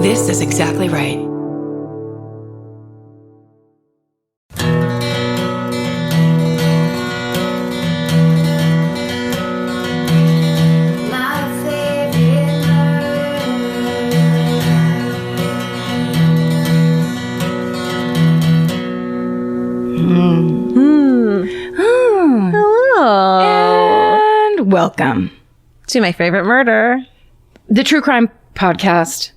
This is exactly right. Welcome to my favorite murder, the true crime podcast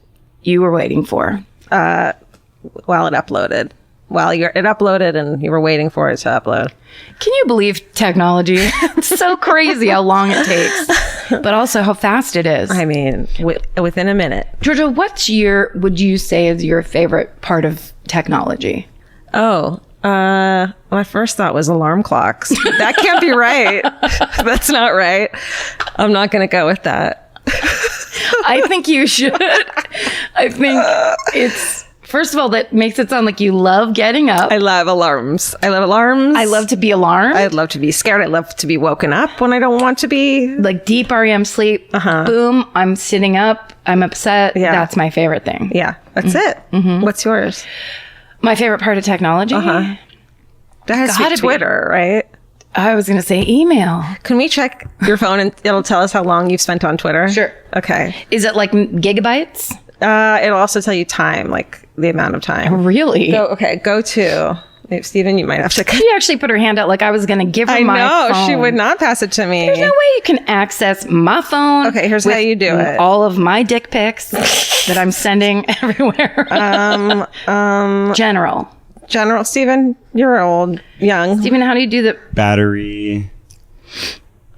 you were waiting for. While it uploaded. It uploaded and you were waiting for it to upload. Can you believe technology? It's so crazy how long it takes, but also how fast it is. I mean, within a minute. Georgia, would you say is your favorite part of technology? My first thought was alarm clocks. That can't be right. That's not right. I'm not going to go with that. I think you should. I think it's, first of all, that makes it sound like you love getting up. I love alarms. I love to be alarmed. I love to be scared. I love to be woken up when I don't want to be. Like deep REM sleep. Boom. I'm sitting up. I'm upset. Yeah. That's my favorite thing. Yeah. That's it. Mm-hmm. What's yours? My favorite part of technology? That has to be Twitter, right? I was going to say email. Can we check your phone and it'll tell us how long you've spent on Twitter? Sure. Okay. Is it like gigabytes? It'll also tell you time, like the amount of time. Really? Go to. Stephen, you might have to. She actually put her hand out like I was going to give her my phone. I know. She would not pass it to me. There's no way you can access my phone. Okay, here's how you do it. All of my dick pics that I'm sending everywhere. General. Stephen, you're young. Stephen, how do you do the battery?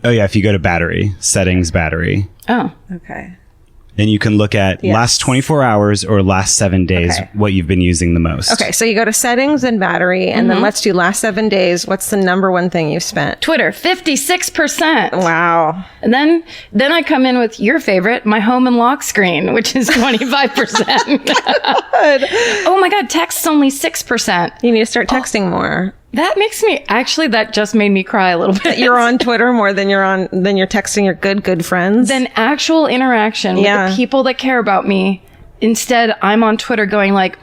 Oh yeah, if you go to battery, settings battery. Oh. Okay. Then you can look at last 24 hours or last 7 days, what you've been using the most. Okay, so you go to settings and battery, and then let's do last 7 days. What's the number one thing you've spent? Twitter, 56%. Wow. And then I come in with your favorite, my home and lock screen, which is 25%. Oh my God, text's only 6%. You need to start texting more. That just made me cry a little bit. You're on Twitter more than you're texting your good friends. Than actual interaction with the people that care about me. Instead, I'm on Twitter going like,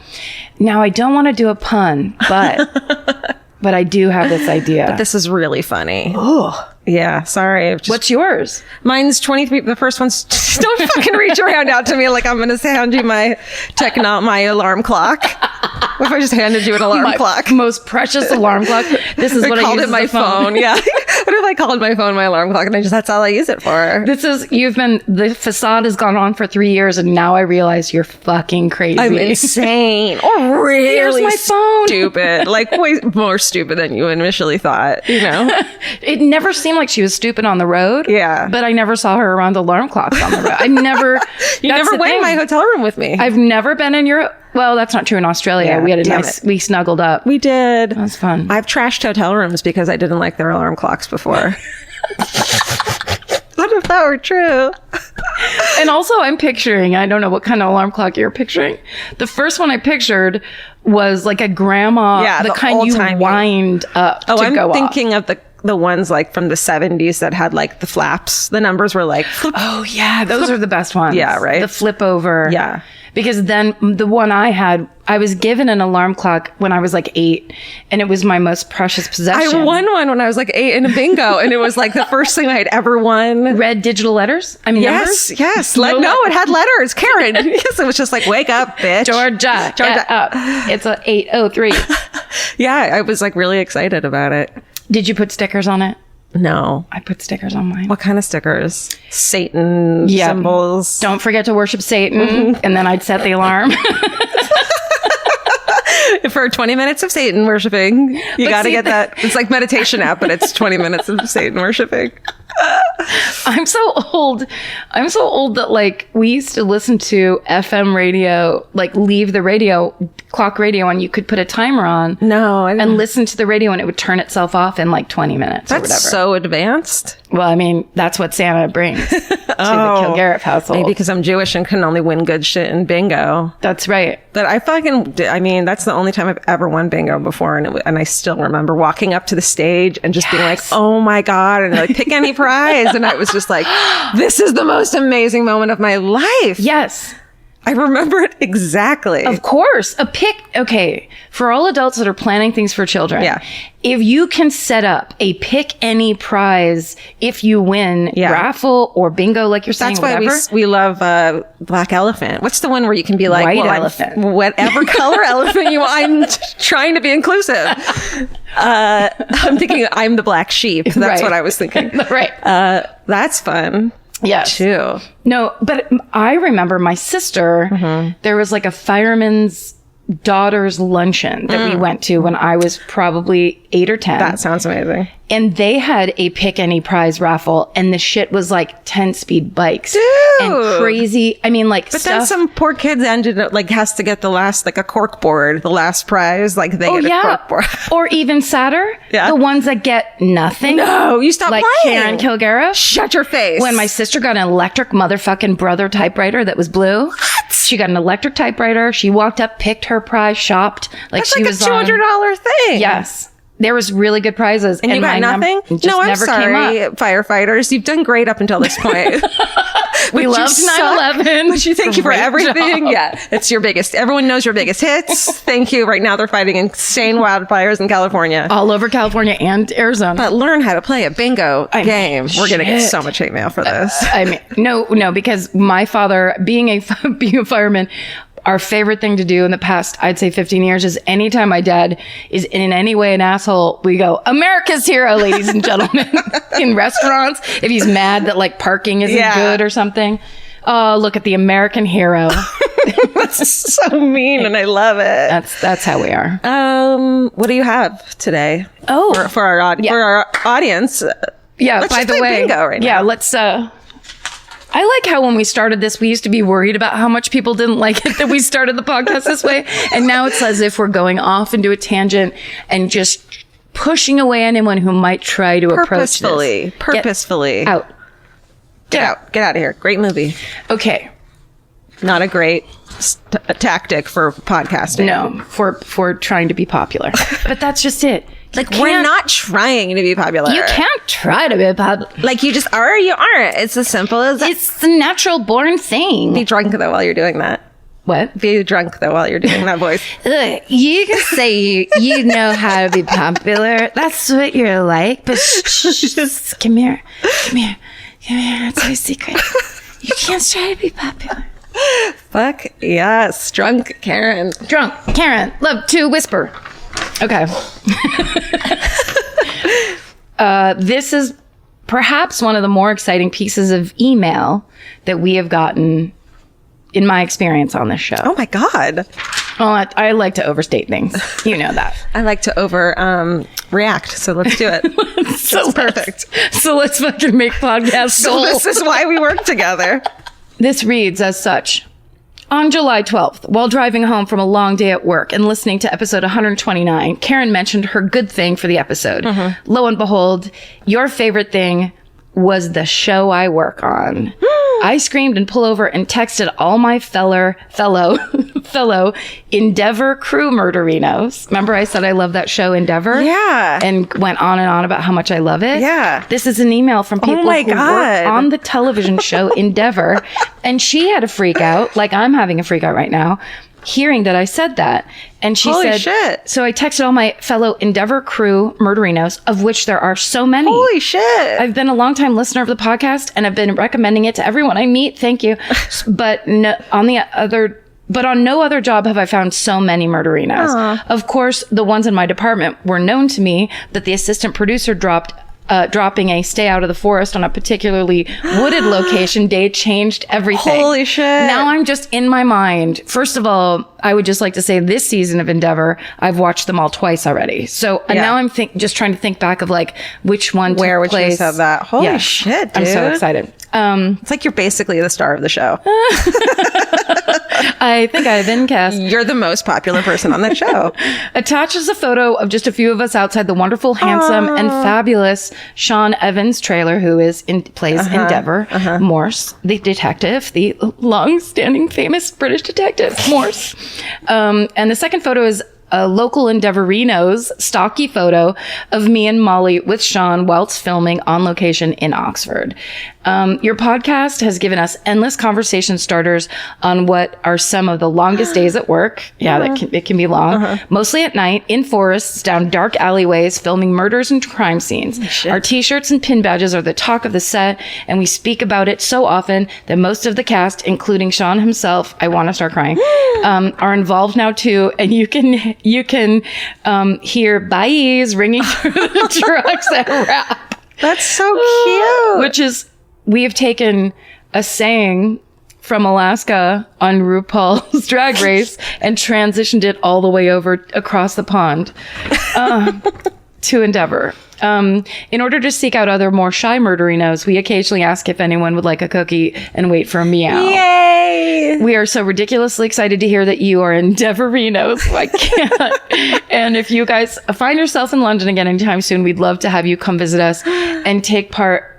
now I don't want to do a pun, but I do have this idea. But this is really funny. Oh. Yeah, sorry. What's yours? Mine's 23. The first one's, don't fucking reach your hand out to me like I'm going to hand you my alarm clock. What if I just handed you an alarm clock? Most precious alarm clock. This is what I called it my phone. Yeah. What if I called my phone my alarm clock and that's all I use it for? The facade has gone on for 3 years and now I realize you're fucking crazy. I'm insane. Or really Here's my phone. Stupid. Like way more stupid than you initially thought, you know? It never seemed like she was stupid on the road. Yeah. But I never saw her around alarm clocks on the road. You never went in my hotel room with me. I've never been in Europe. Well, that's not true in Australia. Yeah, we snuggled up. We did. That was fun. I've trashed hotel rooms because I didn't like their alarm clocks before. What if that were true? And also I'm picturing, I don't know what kind of alarm clock you're picturing. The first one I pictured was like a grandma, the kind you wind up to go off. I'm thinking of the ones like from the 70s that had like the flaps. The numbers were like, oh yeah, those are the best ones. Yeah, right. The flip over. Yeah. Because then the one I had, I was given an alarm clock when I was like 8, and it was my most precious possession. I won one when I was like 8 in a bingo, and it was like the first thing I had ever won. Red digital letters? I mean, yes, numbers? Yes. No, it had letters. Karen. Yes, it was just like, wake up, bitch. Georgia. Get up. It's a 8:03. Yeah, I was like really excited about it. Did you put stickers on it? No. I put stickers on mine. What kind of stickers? Satan symbols. Don't forget to worship Satan. And then I'd set the alarm. For 20 minutes of Satan worshiping. You got to get that. It's like meditation app, but it's 20 minutes of Satan worshiping. I'm so old that like we used to listen to FM radio, like leave the clock radio, and you could put a timer on. No. And listen to the radio and it would turn itself off in like 20 minutes or whatever. That's so advanced. Well, I mean, that's what Santa brings to the Kilgariff household. Maybe because I'm Jewish and can only win good shit in bingo. That's right. But that's the only time I've ever won bingo before. And I still remember walking up to the stage and just being like, oh my God. And like, pick any prize. And I was just like, this is the most amazing moment of my life. Yes. I remember it exactly. Of course. A pick. Okay. For all adults that are planning things for children. Yeah. If you can set up a pick any prize if you win raffle or bingo, like you're saying, that's why whatever. we love Black Elephant. What's the one where you can be like, White elephant. Whatever color elephant you want. I'm trying to be inclusive. I'm thinking I'm the black sheep. That's what I was thinking. Right. That's fun. Yeah. Too. No, but I remember my sister, there was like a fireman's daughter's luncheon that we went to when I was probably 8 or 10. That sounds amazing. And they had a pick any prize raffle, and the shit was like 10-speed bikes. Dude. And crazy. I mean, like, But stuff. then some poor kids ended up like has to get the last, like a cork board, the last prize. Like they get a cork board. Or even sadder, the ones that get nothing. No, you stop like playing. Karen Kilgariff. Shut your face. When my sister got an electric motherfucking brother typewriter that was blue. What? She got an electric typewriter. She walked up, picked her prize, shopped. That's she like was a $200 thing. Yes. There was really good prizes. And you got nothing? No, I'm sorry, firefighters. You've done great up until this point. We loved 9/11. Would you thank you for everything? Job. Yeah, it's your biggest. Everyone knows your biggest hits. Thank you. Right now they're fighting insane wildfires in California. All over California and Arizona. But learn how to play a bingo game. We're going to get so much hate mail for this. I mean, no, because my father, being a fireman, our favorite thing to do in the past, I'd say 15 years, is anytime my dad is in any way an asshole, we go, America's hero, ladies and gentlemen, in restaurants. If he's mad that like parking isn't good or something. Oh, look at the American hero. That's so mean, and I love it. That's how we are. What do you have today? Oh, for our audience. Yeah. Let's by just the play way, bingo right now. Yeah. Let's. I like how when we started this, we used to be worried about how much people didn't like it that we started the podcast this way, and now it's as if we're going off into a tangent and just pushing away anyone who might try to approach this. Purposefully. Get out. Get out of here. Great movie. Okay. Not a great tactic for podcasting. No, for trying to be popular. But that's just it. Like, we're not trying to be popular. You can't try to be popular. Like, you just are or you aren't. It's as simple as that. It's the natural born thing. Be drunk, though, while you're doing that. What? Be drunk, though, while you're doing that voice. Look, you can say you know how to be popular. That's what you're like. But shh, come here. That's my secret. You can't try to be popular. Fuck yes. Drunk Karen. Love to whisper. Okay. This is perhaps one of the more exciting pieces of email that we have gotten in my experience on this show. Oh my God. Well, I like to overstate things. You know that. I like to react. So let's do it. So perfect. So let's fucking make podcasts. So this is why we work together. This reads as such. On July 12th, while driving home from a long day at work and listening to episode 129, Karen mentioned her good thing for the episode. Lo and behold, your favorite thing was the show I work on. I screamed and pulled over and texted all my fellow Endeavor crew murderinos. Remember I said I love that show Endeavor? Yeah. And went on and on about how much I love it? Yeah. This is an email from people who work on the television show Endeavor. And she had a freak out, like I'm having a freak out right now, hearing that I said that. And she Holy said, shit. So I texted all my fellow Endeavor crew murderinos, of which there are so many. Holy shit. I've been a longtime listener of the podcast and I've been recommending it to everyone I meet. Thank you. But on no other job have I found so many murderinos. Aww. Of course, the ones in my department were known to me, but the assistant producer dropping a stay out of the forest on a particularly wooded location day changed everything. Holy shit. Now I'm just in my mind. First of all, I would just like to say this season of Endeavor, I've watched them all twice already. So now I'm just trying to think back of like which one where took would you place. have that? Holy shit, dude. I'm so excited. It's like you're basically the star of the show. I think I've been cast. You're the most popular person on that show. Attaches a photo of just a few of us outside the wonderful, handsome, and fabulous Sean Evans trailer, who plays Endeavor, Morse, the detective, the long-standing famous British detective, Morse. And the second photo is a local Endeavorinos stocky photo of me and Molly with Sean whilst filming on location in Oxford. Your podcast has given us endless conversation starters on what are some of the longest days at work. Yeah, it can be long. Mostly at night, in forests, down dark alleyways, filming murders and crime scenes. Our t-shirts and pin badges are the talk of the set, and we speak about it so often that most of the cast, including Sean himself, I want to start crying, are involved now too. And you can hear bye's ringing through the trucks at rap. That's so cute. Which is, we have taken a saying from Alaska on RuPaul's Drag Race and transitioned it all the way over across the pond to Endeavor. In order to seek out other more shy murderinos, we occasionally ask if anyone would like a cookie and wait for a meow. Yay! We are so ridiculously excited to hear that you are Endeavorinos. I can't. And if you guys find yourself in London again anytime soon, we'd love to have you come visit us and take part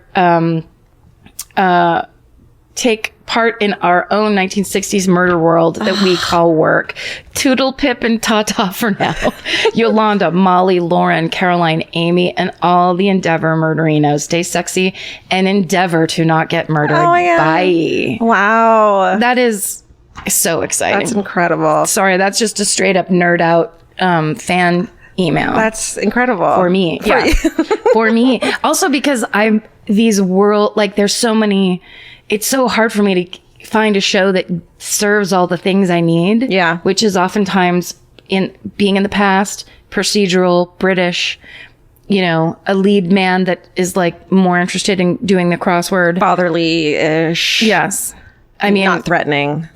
in our own 1960s murder world that we call work. Toodle, Pip, and Tata for now. Yolanda, Molly, Lauren, Caroline, Amy, and all the Endeavor murderinos. Stay sexy and endeavor to not get murdered. Oh, yeah. Bye. Wow. That is so exciting. That's incredible. Sorry, that's just a straight up nerd out fan email. That's incredible. For me. For me. Also because there's so many, it's so hard for me to find a show that serves all the things I need. Yeah. Which is oftentimes being in the past, procedural, British, a lead man that is like more interested in doing the crossword. Fatherly-ish. Yes. I mean, not threatening.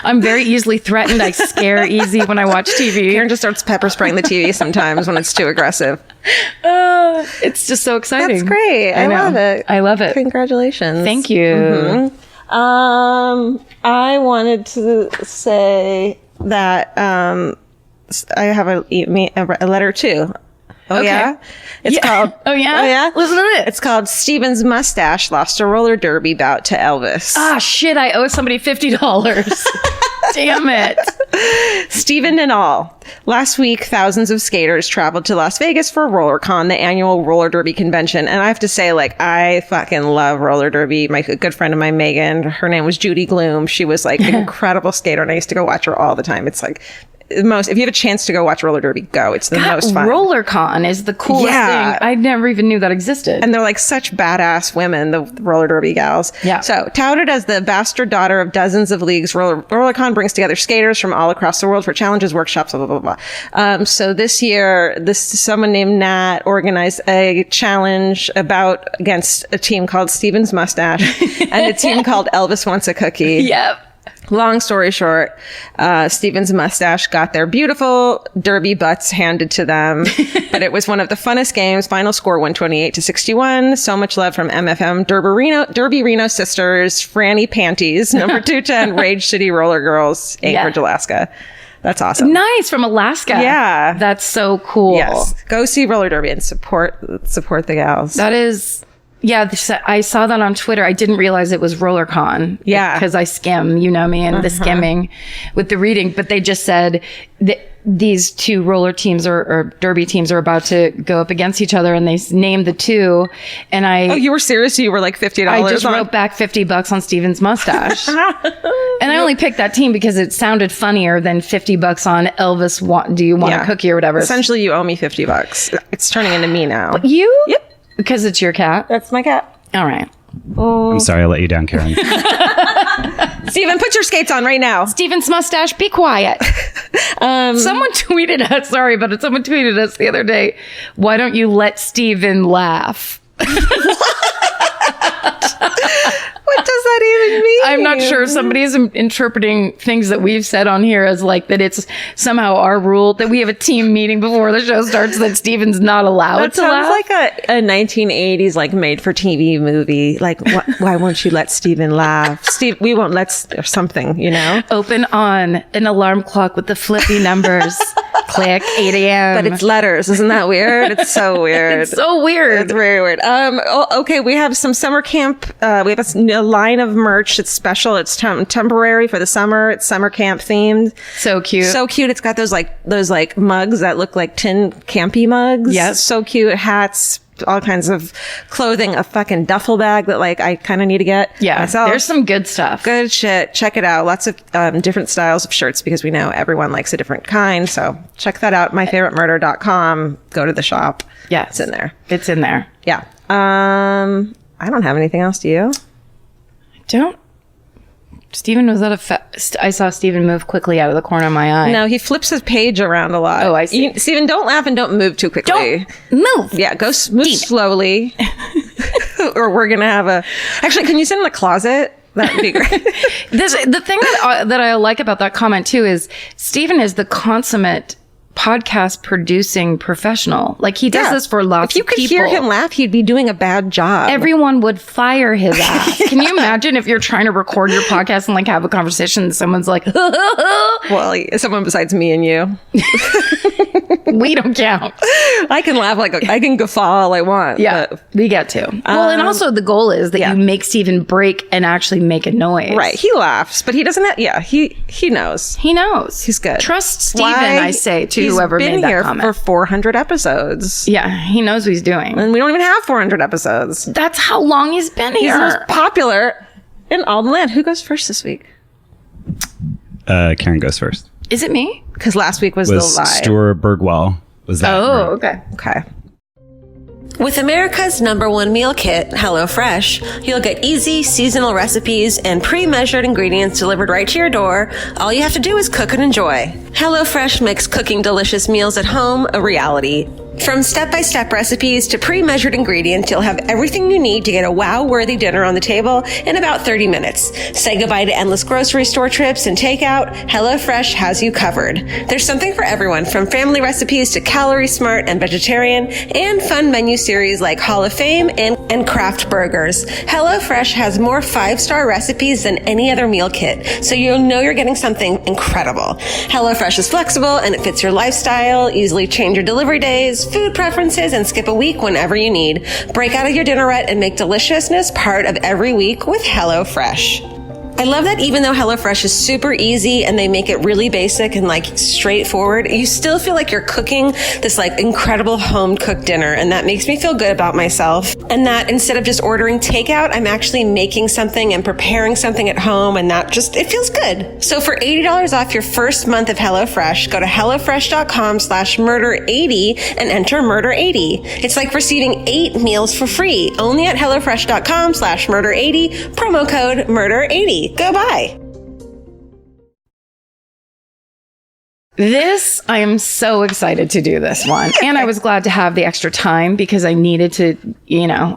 I'm very easily threatened. I scare easy when I watch TV. Karen just starts pepper spraying the TV sometimes when it's too aggressive. It's just so exciting. That's great. I love it. I love it. Congratulations. Thank you. Mm-hmm. I wanted to say that I have a letter too. Oh, okay. yeah? It's called... Oh, yeah? Oh, yeah? Listen to it. It's called Steven's Mustache Lost a Roller Derby Bout to Elvis. Ah, shit. I owe somebody $50. Damn it. Steven and all. Last week, thousands of skaters traveled to Las Vegas for RollerCon, the annual roller derby convention. And I have to say, I fucking love roller derby. My good friend of mine, Megan, her name was Judy Gloom. She was an incredible skater, and I used to go watch her all the time. It's if you have a chance to go watch roller derby, go. It's the most fun. RollerCon is the coolest thing. I never even knew that existed. And they're such badass women, the roller derby gals. Yeah. So touted as the bastard daughter of dozens of leagues, RollerCon brings together skaters from all across the world for challenges, workshops, blah, blah, blah, blah. So this year, someone named Nat organized a challenge against a team called Steven's Mustache and a team called Elvis Wants a Cookie. Yep. Long story short, Steven's Mustache got their beautiful derby butts handed to them, but it was one of the funnest games. Final score 128-61. So much love from MFM Derby Reno sisters, Franny Panties, number 210, Rage City Roller Girls, Anchorage, Alaska. That's awesome. Nice, from Alaska. Yeah, that's so cool. Yes, go see roller derby and support the gals. That is. Yeah, I saw that on Twitter. I didn't realize it was RollerCon. Yeah. Because I skim, you know me, and the skimming with the reading. But they just said that these two roller teams or derby teams are about to go up against each other, and they named the two. And Oh, you were serious? You were $50 I just wrote back $50 on Steven's Mustache. And I only picked that team because it sounded funnier than $50 on Elvis, do you want a cookie or whatever. Essentially, you owe me $50. It's turning into me now. You? Yep. Because it's your cat? That's my cat. All right. I'm sorry I let you down, Karen. Steven, put your skates on right now. Steven's Mustache, be quiet. Someone tweeted us the other day, why don't you let Steven laugh? What does that even mean? I'm not sure. Somebody is interpreting things that we've said on here as that it's somehow our rule that we have a team meeting before the show starts that Steven's not allowed to laugh. That sounds like a 1980s made-for-TV movie. Why won't you let Steven laugh? Steve, we won't or something, Open on an alarm clock with the flippy numbers. Click 8 a.m. But it's letters. Isn't that weird? It's so weird. It's so weird. It's very weird. Okay, we have some summer camp. We have a line of merch merch. It's special. It's temporary for the summer. It's summer camp themed. So cute. So cute. It's got those mugs that look like tin campy mugs. Yes. So cute. Hats, all kinds of clothing, a fucking duffel bag that I kind of need to get myself. There's some good stuff. Good shit. Check it out. Lots of different styles of shirts because we know everyone likes a different kind. So check that out. myfavoritemurder.com. Go to the shop. Yeah. It's in there. It's in there. Yeah. I don't have anything else. Do you? Stephen was I saw Stephen move quickly out of the corner of my eye. No, he flips his page around a lot. Oh, I see. Stephen, don't laugh and don't move too quickly. Move. Yeah, move slowly. Or we're going to have Actually, can you sit in the closet? That would be great. The thing that I like about that comment too is Stephen is the consummate podcast producing professional. Like he does this for lots of people. If you could hear him laugh, he'd be doing a bad job. Everyone would fire his ass. Can you imagine if you're trying to record your podcast and like have a conversation and someone's like, well, someone besides me and you. We don't count. I can laugh I can guffaw all I want. Yeah, we get to. Well, and also the goal is that you make Stephen break and actually make a noise. Right. He laughs, but he doesn't he knows. He knows. He's good. Trust Stephen, I say, to whoever made that comment. For 400 episodes. Yeah, he knows what he's doing. And we don't even have 400 episodes. That's how long he's been here. He's the most popular in all the land. Who goes first this week? Karen goes first. Is it me? Because last week was the lie. Stuart Bergwell. Was that? Oh, right? okay. With America's #1 meal kit, HelloFresh, you'll get easy, seasonal recipes and pre-measured ingredients delivered right to your door. All you have to do is cook and enjoy. HelloFresh makes cooking delicious meals at home a reality. From step-by-step recipes to pre-measured ingredients, you'll have everything you need to get a wow-worthy dinner on the table in about 30 minutes. Say goodbye to endless grocery store trips and takeout. HelloFresh has you covered. There's something for everyone, from family recipes to calorie smart and vegetarian, and fun menu series like Hall of Fame and craft burgers. HelloFresh has more 5-star recipes than any other meal kit, so you'll know you're getting something incredible. HelloFresh is flexible and it fits your lifestyle. Easily change your delivery days, food preferences, and skip a week whenever you need. Break out of your dinner rut and make deliciousness part of every week with HelloFresh. I love that even though HelloFresh is super easy and they make it really basic and straightforward, you still feel like you're cooking this incredible home cooked dinner. And that makes me feel good about myself. And that instead of just ordering takeout, I'm actually making something and preparing something at home. And that it feels good. So for $80 off your first month of HelloFresh, go to HelloFresh.com/murder80 and enter murder80. It's like receiving 8 meals for free only at HelloFresh.com/murder80, promo code murder80. Go buy. I am so excited to do this one. And I was glad to have the extra time because I needed to,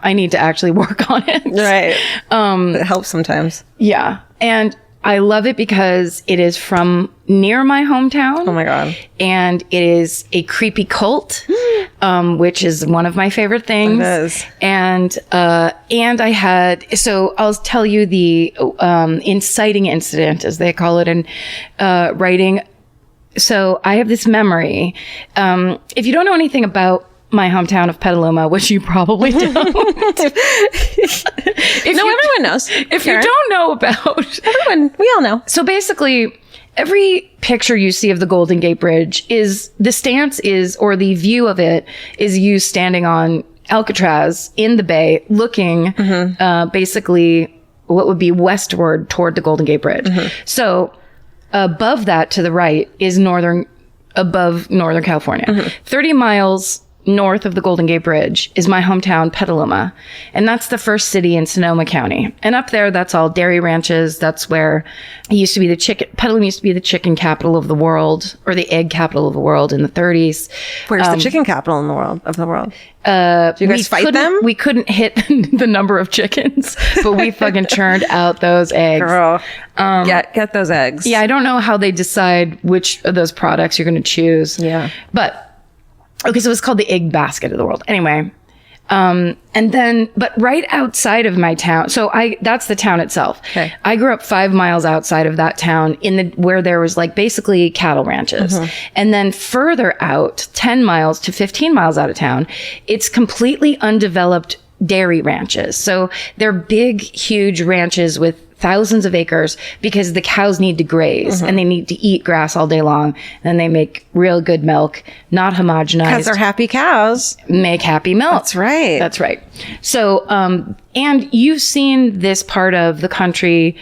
I need to actually work on it. Right. It helps sometimes. Yeah. And I love it because it is from near my hometown. Oh my God. And it is a creepy cult, which is one of my favorite things. It is. And I'll tell you the inciting incident, as they call it in writing. So I have this memory. If you don't know anything about my hometown of Petaluma, which you probably don't. Everyone knows. If you don't know about... Everyone, we all know. So basically, every picture you see of the Golden Gate Bridge or the view of it is you standing on Alcatraz in the bay, looking basically what would be westward toward the Golden Gate Bridge. So above that to the right is Northern California. 30 miles north of the Golden Gate Bridge is my hometown, Petaluma. And that's the first city in Sonoma County. And up there, that's all dairy ranches. That's where it used to be Petaluma used to be the chicken capital of the world, or the egg capital of the world in the 30s. Where's the chicken capital in the world? Do you guys fight them? We couldn't hit the number of chickens, but we fucking churned out those eggs. Girl, get those eggs. Yeah, I don't know how they decide which of those products you're going to choose. Yeah. But okay, so it's called the egg basket of the world. Anyway, but right outside of my town, that's the town itself. Okay. I grew up 5 miles outside of that town where there was basically cattle ranches. And then further out, 10 miles to 15 miles out of town, it's completely undeveloped dairy ranches. So they're big, huge ranches with thousands of acres because the cows need to graze and they need to eat grass all day long. And they make real good milk, not homogenized. Because they're happy cows. Make happy milk. That's right. That's right. So, and you've seen this part of the country.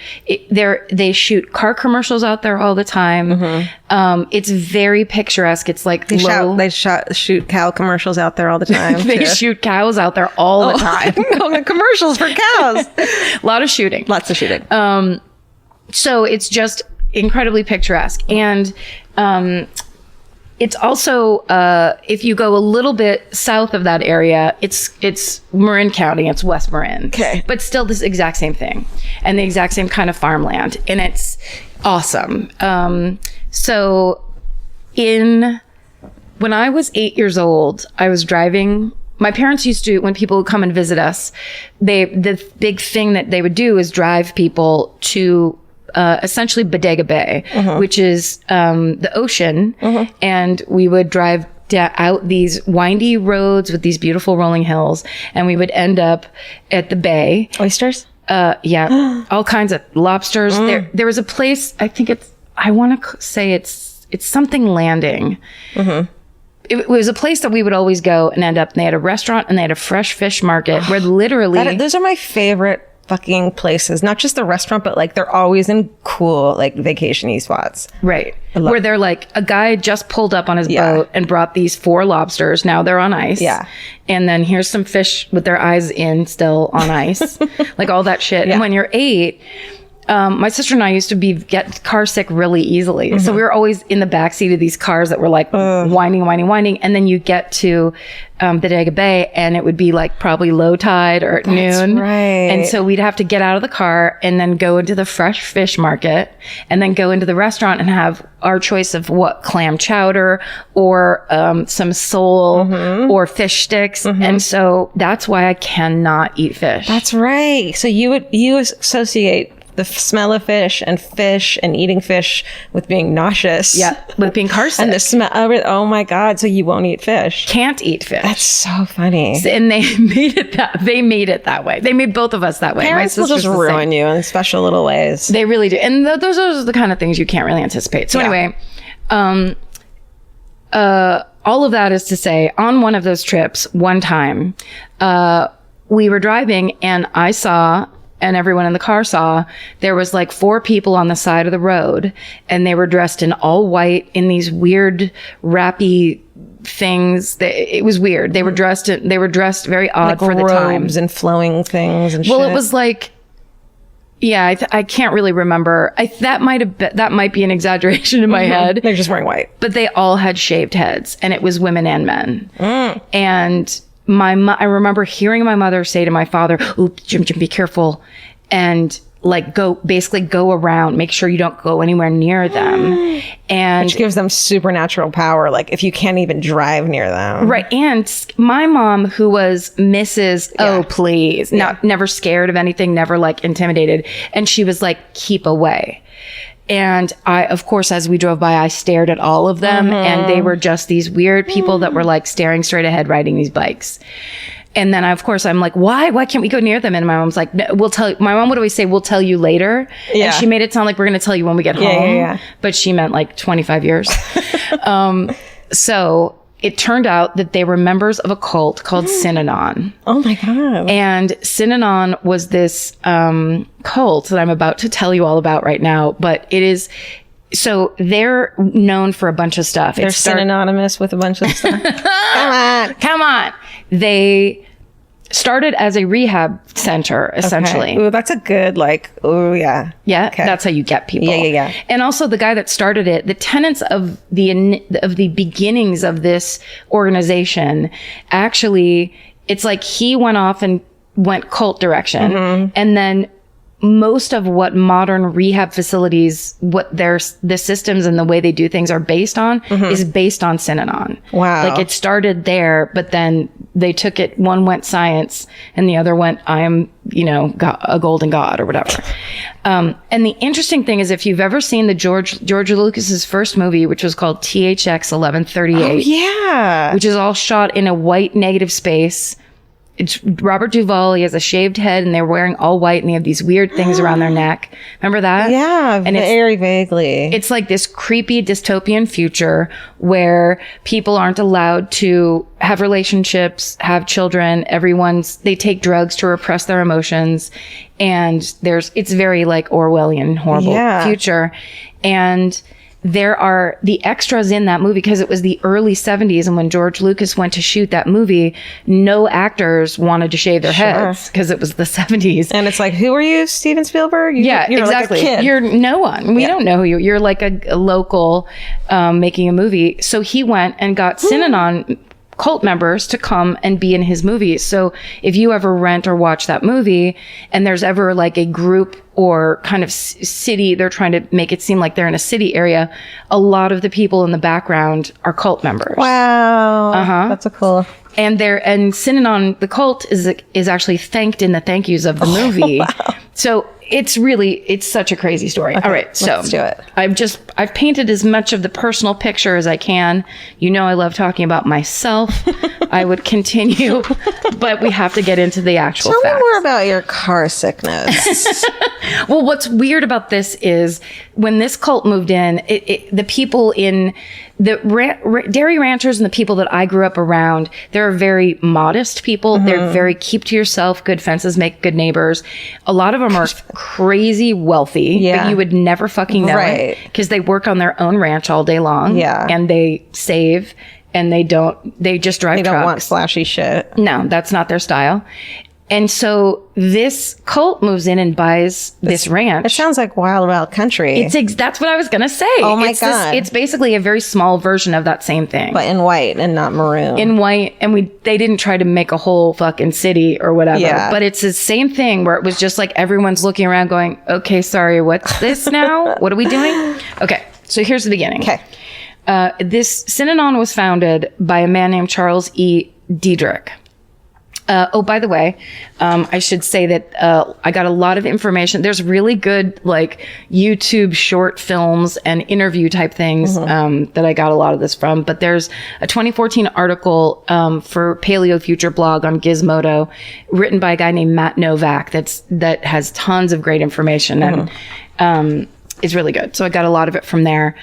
They shoot car commercials out there all the time. It's very picturesque. It's like They shoot cow commercials out there all the time. They shoot cows out there all the time. Commercials for cows. A lot of shooting. Lots of shooting. So it's just incredibly picturesque. And it's also, if you go a little bit south of that area, it's Marin County, it's West Marin. Okay. But still this exact same thing and the exact same kind of farmland. And it's awesome. So when I was 8 years old, I was driving. My parents used to, when people would come and visit us, the big thing that they would do is drive people to essentially Bodega Bay, which is the ocean. And we would drive out these windy roads with these beautiful rolling hills. And we would end up at the bay. Oysters? Yeah. All kinds of lobsters. There was a place, I want to say it's something Landing. It was a place that we would always go and end up. And they had a restaurant and they had a fresh fish market where literally... Those are my favorite fucking places. Not just the restaurant, but like they're always in cool like vacation-y spots. Right. Where they're like, a guy just pulled up on his boat and brought these 4 lobsters. Now they're on ice. Yeah. And then here's some fish with their eyes in still on ice. Like all that shit. And when you're 8... my sister and I used to get car sick really easily. So we were always in the backseat of these cars that were like winding. And then you get to Bodega Bay and it would be like probably low tide or at noon. Right. And so we'd have to get out of the car and then go into the fresh fish market and then go into the restaurant and have our choice of clam chowder or some sole or fish sticks. And so that's why I cannot eat fish. That's right. So you associate the smell of fish and eating fish with being nauseous. Yeah, with being car sick. And the smell of it. Oh my God. So you won't eat fish. Can't eat fish. That's so funny. And they made it that way. They made both of us that way. Parents will just ruin you in special little ways. They really do. And those are the kind of things you can't really anticipate. So anyway, all of that is to say, on one of those trips, one time, we were driving and I saw... and everyone in the car saw, there was like 4 people on the side of the road and they were dressed in all white in these weird wrappy things. It was weird. They were dressed very odd for the time. Robes and flowing things and shit. Well, it was like, yeah, I can't really remember. that might be an exaggeration in my head. They're just wearing white. But they all had shaved heads and it was women and men. And I remember hearing my mother say to my father, "Oops, Jim, be careful," and like go around, make sure you don't go anywhere near them. And which gives them supernatural power, like if you can't even drive near them. Right. And my mom, who was Mrs. Oh, please, never scared of anything, never like intimidated. And she was like, keep away. And I, of course, as we drove by, I stared at all of them and they were just these weird people that were like staring straight ahead, riding these bikes. And then I'm like, why can't we go near them? And my mom's like, no, we'll tell you. My mom would always say, we'll tell you later. Yeah. And she made it sound like we're going to tell you when we get home. Yeah. But she meant like 25 years. So it turned out that they were members of a cult called Synanon. Oh my God. And Synanon was this cult that I'm about to tell you all about right now. But it is, so they're known for a bunch of stuff. They're synonymous with a bunch of stuff. Come on. They started as a rehab center, essentially. Okay. Ooh, that's a good, yeah. Yeah, okay. That's how you get people. Yeah. And also the guy that started it, the tenets of the beginnings of this organization, actually, it's like he went off and went cult direction. And then most of what modern rehab facilities, the systems and the way they do things are based on is based on Synanon. Wow. Like it started there, but then they took it, one went science and the other went, I am, a golden god or whatever. And the interesting thing is if you've ever seen the George Lucas's first movie, which was called THX 1138. Oh, yeah. Which is all shot in a white negative space. It's Robert Duvall. He has a shaved head and they're wearing all white and they have these weird things around their neck. Remember that? Yeah, and very vaguely. It's like this creepy dystopian future where people aren't allowed to have relationships, have children. They take drugs to repress their emotions. And it's very like Orwellian, horrible future. And there are the extras in that movie because it was the early 70s. And when George Lucas went to shoot that movie, no actors wanted to shave their heads because it was the 70s. And it's like, who are you, Steven Spielberg? You're exactly. Like a kid. You're no one. We don't know who you're like a local making a movie. So he went and got Synanon cult members to come and be in his movies. So if you ever rent or watch that movie and there's ever like a group or kind of city, they're trying to make it seem like they're in a city area, a lot of the people in the background are cult members. Wow. That's a cool. And Synanon, the cult, is actually thanked in the thank yous of the movie. Wow. So it's such a crazy story. Okay, all right, so let's do it. I've painted as much of the personal picture as I can. You know I love talking about myself. I would continue, but we have to get into the actual facts. Tell me more about your car sickness. Well, what's weird about this is when this cult moved in, the people in the dairy ranchers and the people that I grew up around, they're very modest people. They're very keep to yourself, good fences make good neighbors. A lot of them are crazy wealthy, but you would never fucking know it because they work on their own ranch all day long. Yeah. And they save and they just drive trucks. They don't want flashy shit. No, that's not their style. And so this cult moves in and buys this ranch. It sounds like Wild Wild Country. That's what I was going to say. Oh my God. It's basically a very small version of that same thing. But in white and not maroon. In white. And they didn't try to make a whole fucking city or whatever. Yeah. But it's the same thing where it was just like everyone's looking around going, okay, sorry, what's this now? What are we doing? Okay. So here's the beginning. Okay. This Synanon was founded by a man named Charles E. Diedrich. By the way, I should say that I got a lot of information. There's really good like YouTube short films and interview type things that I got a lot of this from. But there's a 2014 article for Paleo Future blog on Gizmodo written by a guy named Matt Novak that has tons of great information and is really good. So I got a lot of it from there.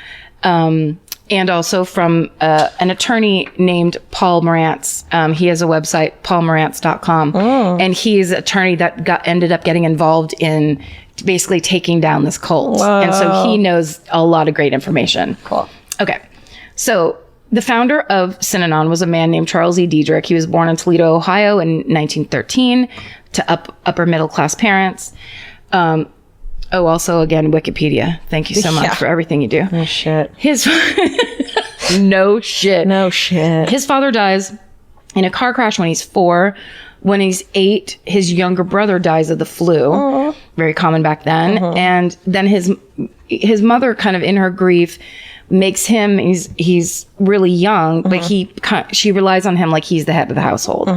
And also from an attorney named Paul Morantz. He has a website, paulmorantz.com. And he's an attorney that ended up getting involved in basically taking down this cult. Whoa. And so he knows a lot of great information. Cool. Okay. So the founder of Synanon was a man named Charles E. Diedrich. He was born in Toledo, Ohio in 1913 to upper middle class parents. Also, again, Wikipedia. Thank you so much for everything you do. No shit. No shit. No shit. His father dies in a car crash when he's 4. When he's 8, his younger brother dies of the flu. Aww. Very common back then. And then his mother, kind of in her grief, makes him, he's really young, but she relies on him like he's the head of the household,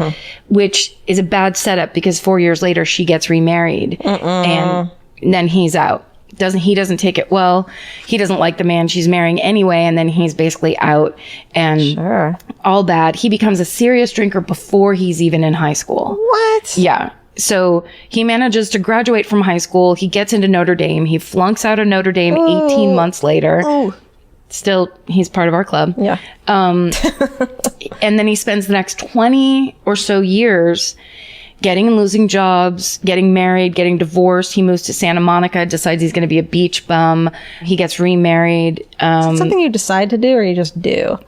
which is a bad setup because 4 years later she gets remarried and then he's out. He doesn't take it well. He doesn't like the man she's marrying anyway, and then he's basically out and all bad. He becomes a serious drinker before he's even in high school. What? Yeah. So he manages to graduate from high school. He gets into Notre Dame. He flunks out of Notre Dame 18 months later. Still, he's part of our club. Yeah. And then he spends the next 20 or so years getting and losing jobs, getting married, getting divorced. He moves to Santa Monica, decides he's going to be a beach bum. He gets remarried. Is it something you decide to do or you just do?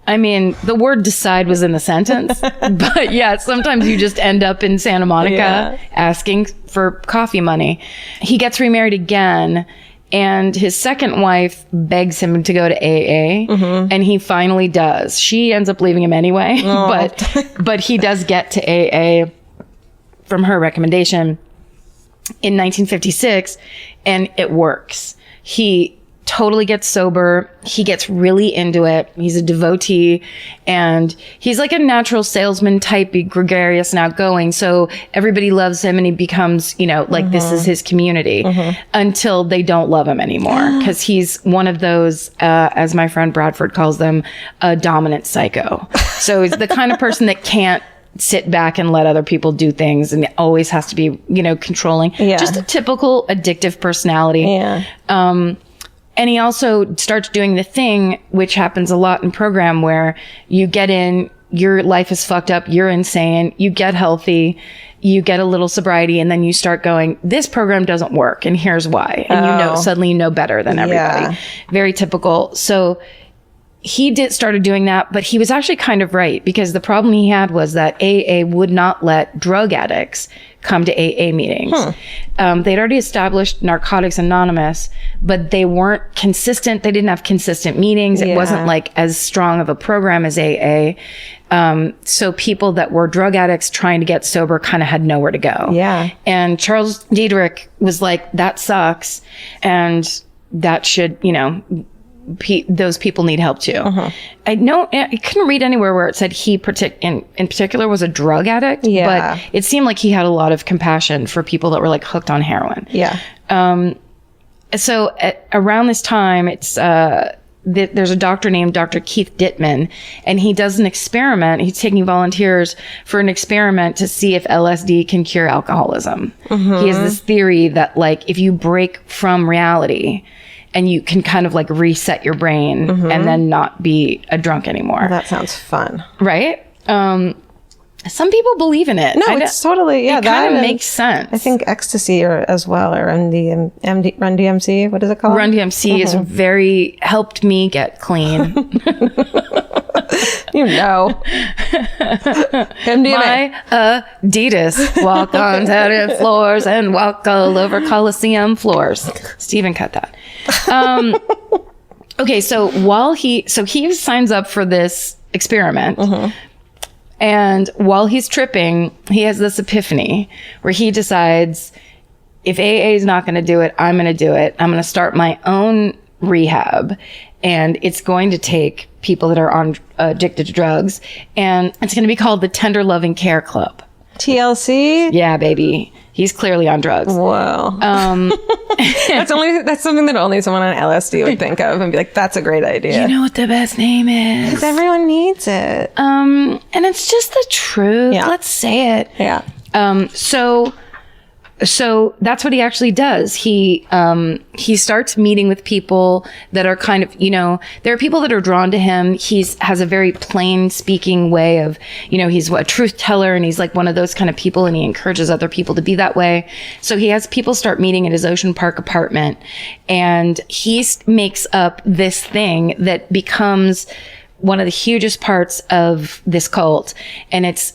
I mean, the word decide was in the sentence, but yeah, sometimes you just end up in Santa Monica asking for coffee money. He gets remarried again. And his second wife begs him to go to AA, and he finally does. She ends up leaving him anyway, but he does get to AA from her recommendation in 1956, and it works. He totally gets sober. He gets really into it. He's a devotee, and he's like a natural salesman type, gregarious and outgoing. So everybody loves him, and he becomes, like this is his community until they don't love him anymore because he's one of those, as my friend Bradford calls them, a dominant psycho. So he's the kind of person that can't sit back and let other people do things, and it always has to be, controlling. Just a typical addictive personality. Yeah. And he also starts doing the thing, which happens a lot in program, where you get in, your life is fucked up, you're insane, you get healthy, you get a little sobriety, and then you start going, this program doesn't work, and here's why. And suddenly you know better than everybody. Yeah. Very typical. So he started doing that, but he was actually kind of right, because the problem he had was that AA would not let drug addicts come to AA meetings. They'd already established Narcotics Anonymous, but they weren't consistent. They didn't have consistent meetings. It wasn't like as strong of a program as AA. So people that were drug addicts trying to get sober kind of had nowhere to go. Yeah. And Charles Diederich was like, that sucks. And that should, those people need help too. I couldn't read anywhere where it said he in particular was a drug addict, but it seemed like he had a lot of compassion for people that were like hooked on heroin. Yeah. So around this time, it's there's a doctor named Dr. Keith Dittman, and he does an experiment. He's taking volunteers for an experiment to see if LSD can cure alcoholism. He has this theory that like if you break from reality, and you can kind of like reset your brain and then not be a drunk anymore. That sounds fun. Right? Some people believe in it. No, it's totally, it kind of makes sense. I think ecstasy as well, or Run DMC, what is it called? Run DMC is helped me get clean. MDMA. My Adidas walk on tattered floors and walk all over Coliseum floors. Steven, cut that. Okay, so he signs up for this experiment, and while he's tripping, he has this epiphany where he decides, if AA is not going to do it, I'm going to do it. I'm going to start my own rehab, and it's going to take people that are addicted to drugs, and it's going to be called the Tender Loving Care Club. TLC? Yeah, baby. He's clearly on drugs. Whoa. That's something that only someone on LSD would think of and be like, that's a great idea. You know what the best name is? Because everyone needs it. And it's just the truth. Yeah. Let's say it. Yeah. So that's what he actually does. He starts meeting with people that are kind of, there are people that are drawn to him. Has a very plain speaking way of, he's a truth teller, and he's like one of those kind of people, and he encourages other people to be that way. So he has people start meeting at his Ocean Park apartment, and he makes up this thing that becomes one of the hugest parts of this cult. And it's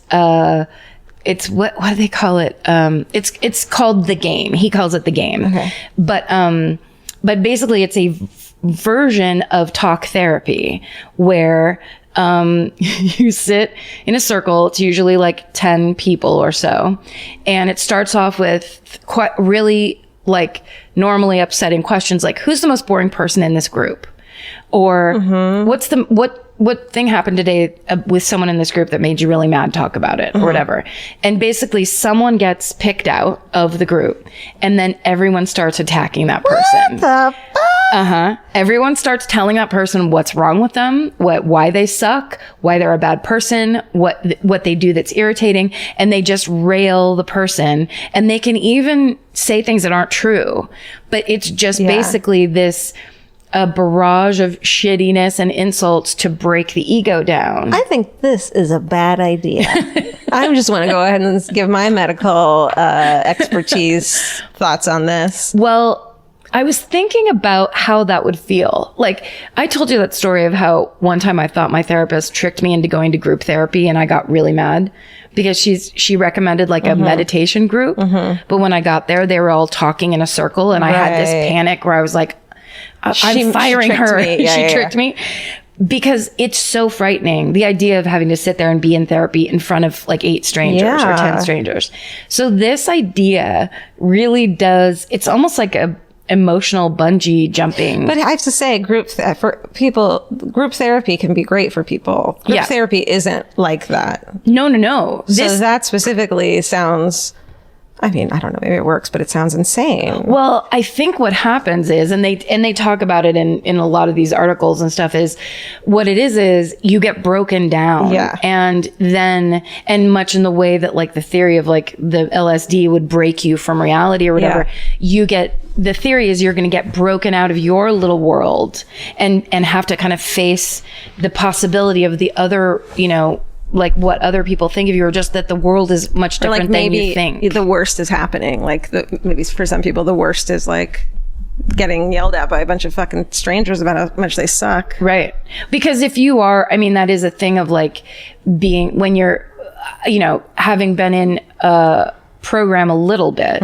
what do they call it? It's called The Game. He calls it The Game. Okay. But basically it's a version of talk therapy where, you sit in a circle. It's usually like 10 people or so. And it starts off with really like normally upsetting questions like, who's the most boring person in this group? Or what thing happened today with someone in this group that made you really mad? Talk about it, or whatever. And basically someone gets picked out of the group, and then everyone starts attacking that person. What the fuck? Everyone starts telling that person what's wrong with them, why they suck, why they're a bad person, what they do that's irritating, and they just rail the person. And they can even say things that aren't true, but it's just basically this a barrage of shittiness and insults to break the ego down. I think this is a bad idea. I just want to go ahead and give my medical expertise thoughts on this. Well, I was thinking about how that would feel. Like, I told you that story of how one time I thought my therapist tricked me into going to group therapy, and I got really mad because she recommended like a meditation group. But when I got there, they were all talking in a circle, and I had this panic where I was like, I'm firing her. She tricked me. Because it's so frightening, the idea of having to sit there and be in therapy in front of like 8 strangers or 10 strangers. So this idea really does, it's almost like a emotional bungee jumping. But I have to say, group therapy can be great for people. Group therapy isn't like that. No. So that specifically sounds I mean, I don't know, maybe it works, but it sounds insane. Well, I think what happens is, and they talk about it in a lot of these articles and stuff, is what it is you get broken down. Yeah. And much in the way that like the theory of like the LSD would break you from reality or whatever, the theory is you're going to get broken out of your little world and have to kind of face the possibility of the other, like what other people think of you, or just that the world is much different than you think. The worst is happening. Like maybe for some people, the worst is like getting yelled at by a bunch of fucking strangers about how much they suck. Right. Because if you are, I mean, that is a thing of like being, when you're, having been in a program a little bit,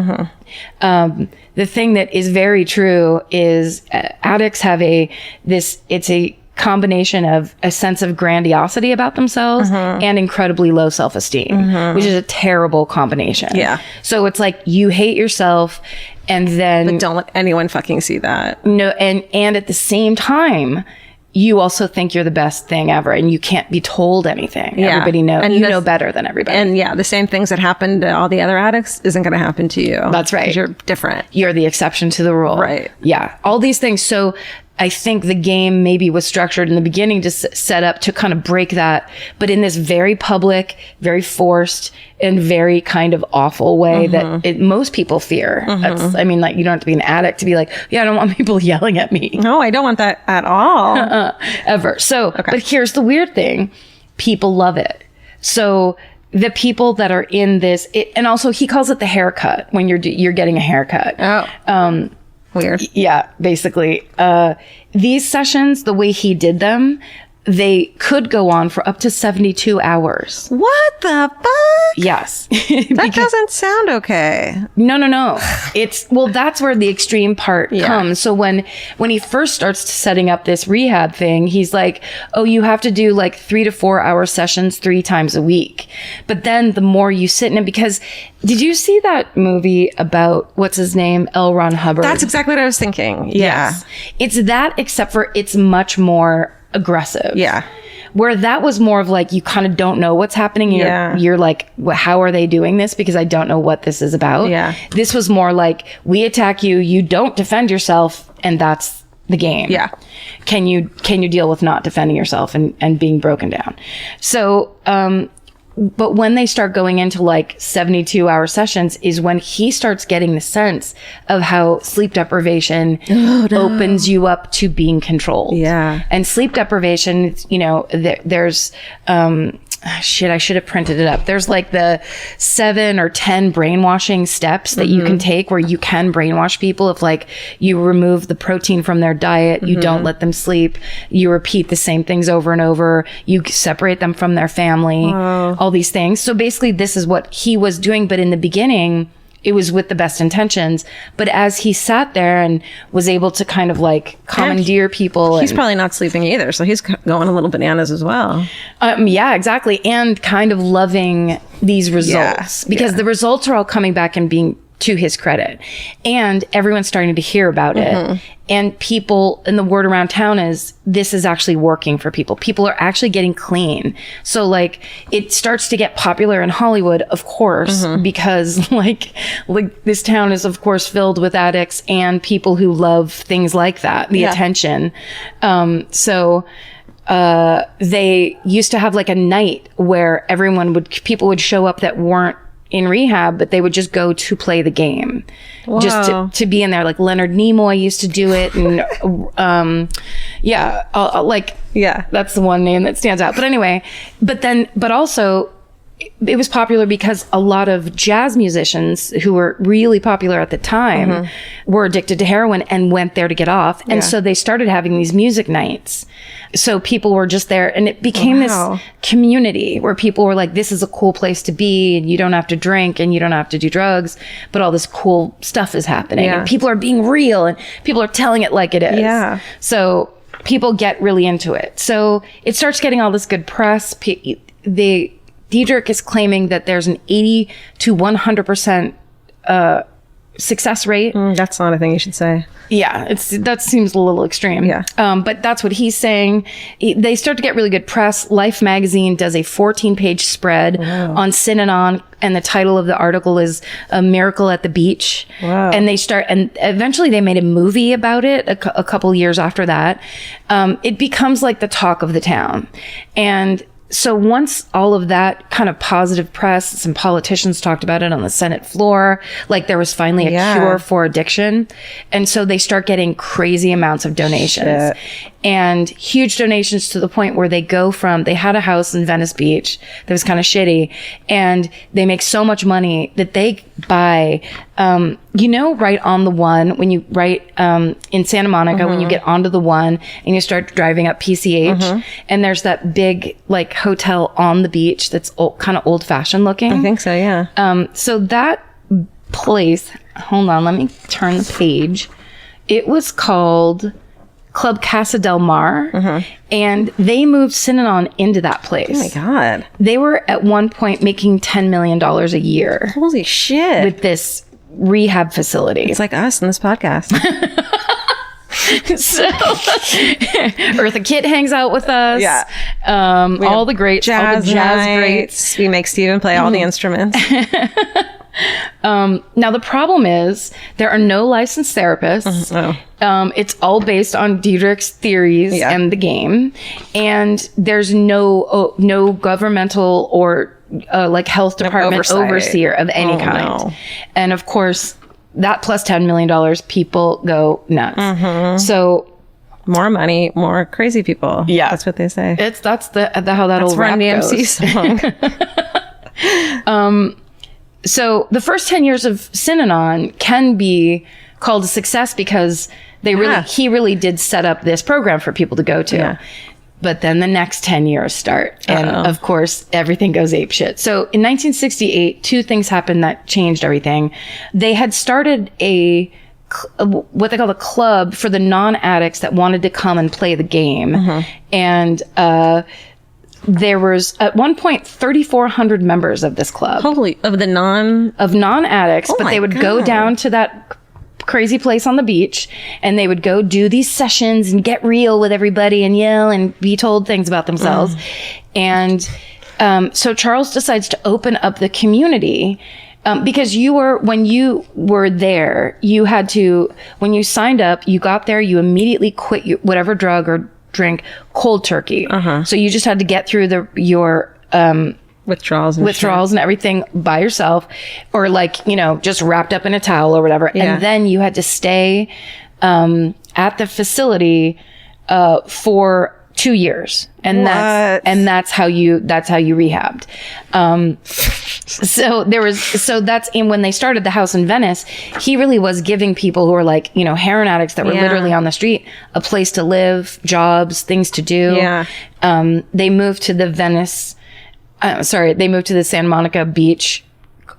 the thing that is very true is addicts have it's a combination of a sense of grandiosity about themselves and incredibly low self-esteem, which is a terrible combination. Yeah. So it's like you hate yourself and then... But don't let anyone fucking see that. No, and at the same time, you also think you're the best thing ever and you can't be told anything. Yeah. Everybody knows. And you know better than everybody. And the same things that happen to all the other addicts isn't going to happen to you. That's right. 'Cause you're different. You're the exception to the rule. Right. Yeah. All these things. So I think the game maybe was structured in the beginning to set up to kind of break that, but in this very public, very forced, and very kind of awful way that most people fear. That's, I mean, like, you don't have to be an addict to be like, yeah, I don't want people yelling at me. No, I don't want that at all. Ever. So, but here's the weird thing. People love it. So the people that are in this, and also he calls it the haircut when you're getting a haircut. Oh. Weird. Yeah, basically. These sessions, the way he did them, they could go on for up to 72 hours. What the fuck? Yes. That doesn't sound okay. No. That's where the extreme part comes. So when he first starts setting up this rehab thing, he's like, oh, you have to do like 3 to 4 hour sessions 3 times a week. But then the more you sit in it, because did you see that movie about, what's his name? L. Ron Hubbard. That's exactly what I was thinking. Yeah. Yes. It's that, except for it's much more aggressive. Yeah. Where that was more of like, you kind of don't know what's happening. You're like, well, how are they doing this? Because I don't know what this is about. Yeah. This was more like, we attack you, you don't defend yourself, and that's the game. Yeah. Can you deal with not defending yourself and being broken down? So, but when they start going into like 72-hour sessions is when he starts getting the sense of how sleep deprivation opens you up to being controlled. Yeah. And sleep deprivation, there's, I should have printed it up. There's like the 7 or 10 brainwashing steps that you can take where you can brainwash people. If like you remove the protein from their diet, you don't let them sleep, you repeat the same things over and over, you separate them from their family, all these things. So basically this is what he was doing. But in the beginning, it was with the best intentions. But as he sat there and was able to kind of like commandeer people. He's probably not sleeping either. So he's going a little bananas as well. Yeah, exactly. And kind of loving these results because the results are all coming back and being to his credit. And everyone's starting to hear about it. And people, and the word around town is this is actually working for people. People are actually getting clean. So like it starts to get popular in Hollywood, of course, because like this town is of course filled with addicts and people who love things like that, the attention. So they used to have like a night where people would show up that weren't in rehab, but they would just go to play the game. Wow. Just to be in there. Like Leonard Nimoy used to do it. And that's the one name that stands out. But anyway, but also it was popular because a lot of jazz musicians who were really popular at the time were addicted to heroin and went there to get off. And so they started having these music nights. So people were just there and it became this community where people were like, this is a cool place to be and you don't have to drink and you don't have to do drugs, but all this cool stuff is happening and people are being real and people are telling it like it is. Yeah. So people get really into it. So it starts getting all this good press. Diedrich is claiming that there's an 80 to 100% success rate. That's not a thing you should say. Yeah, that seems a little extreme. Yeah. But that's what he's saying. They start to get really good press. Life magazine does a 14-page spread on Synanon, and the title of the article is "A Miracle at the Beach." Wow. And and eventually they made a movie about it a couple years after that. It becomes like the talk of the town. And so once all of that kind of positive press, some politicians talked about it on the Senate floor, like there was finally a cure for addiction. And so they start getting crazy amounts of donations. And huge donations to the point where they had a house in Venice Beach that was kind of shitty, and they make so much money that they buy, right on the one, when you in Santa Monica, when you get onto the one and you start driving up PCH, and there's that big like hotel on the beach that's kind of old fashioned looking. I think so, yeah. So that place, hold on, let me turn the page. It was called Club Casa del Mar, and they moved Synanon into that place. Oh my God. They were at one point making $10 million a year. Holy shit. With this rehab facility. It's like us in this podcast. So Eartha Kitt hangs out with us. Yeah. All the greats, all the jazz greats. We make Steven play all the instruments. Now the problem is there are no licensed therapists. It's all based on Diedrich's theories and the game, and there's no governmental or like health department overseer of any kind. No. And of course, that plus $10 million, people go nuts. So more money, more crazy people. Yeah, that's what they say. That's how that old rap goes. Song. So the first 10 years of Synanon can be called a success because he really did set up this program for people to go to. Yeah. But then the next 10 years start. And of course, everything goes apeshit. So in 1968, two things happened that changed everything. They had started what they call a club for the non-addicts that wanted to come and play the game. And, there was at one point 3,400 members of this club. Of non-addicts, but they would go down to that crazy place on the beach and they would go do these sessions and get real with everybody and yell and be told things about themselves. And so Charles decides to open up the community. Because when you were there, you had to, when you signed up, you got there, you immediately quit whatever drug or drink cold turkey. So you just had to get through your withdrawals and everything by yourself, or just wrapped up in a towel or whatever. And then you had to stay at the facility for 2 years. And that's how you rehabbed. So that's when they started the house in Venice, he really was giving people who were heroin addicts that were literally on the street a place to live, jobs, things to do. They moved to the Santa Monica Beach,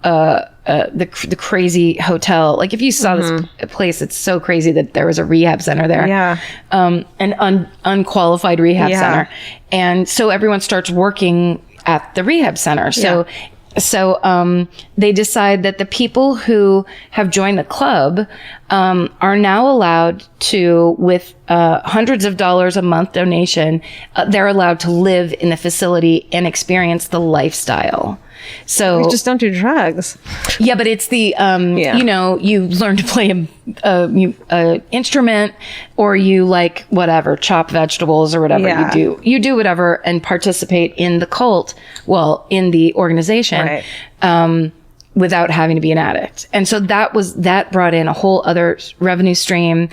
the crazy hotel. Like if you saw this place, it's so crazy that there was a rehab center there. An unqualified rehab center. And so everyone starts working at the rehab center. So they decide that the people who have joined the club are now allowed to, with hundreds of dollars a month donation, they're allowed to live in the facility and experience the lifestyle. So we just don't do drugs. Yeah, but it's the you learn to play a instrument, or you chop vegetables or whatever you do whatever and participate in the cult, in the organization, without having to be an addict. And so that brought in a whole other revenue stream.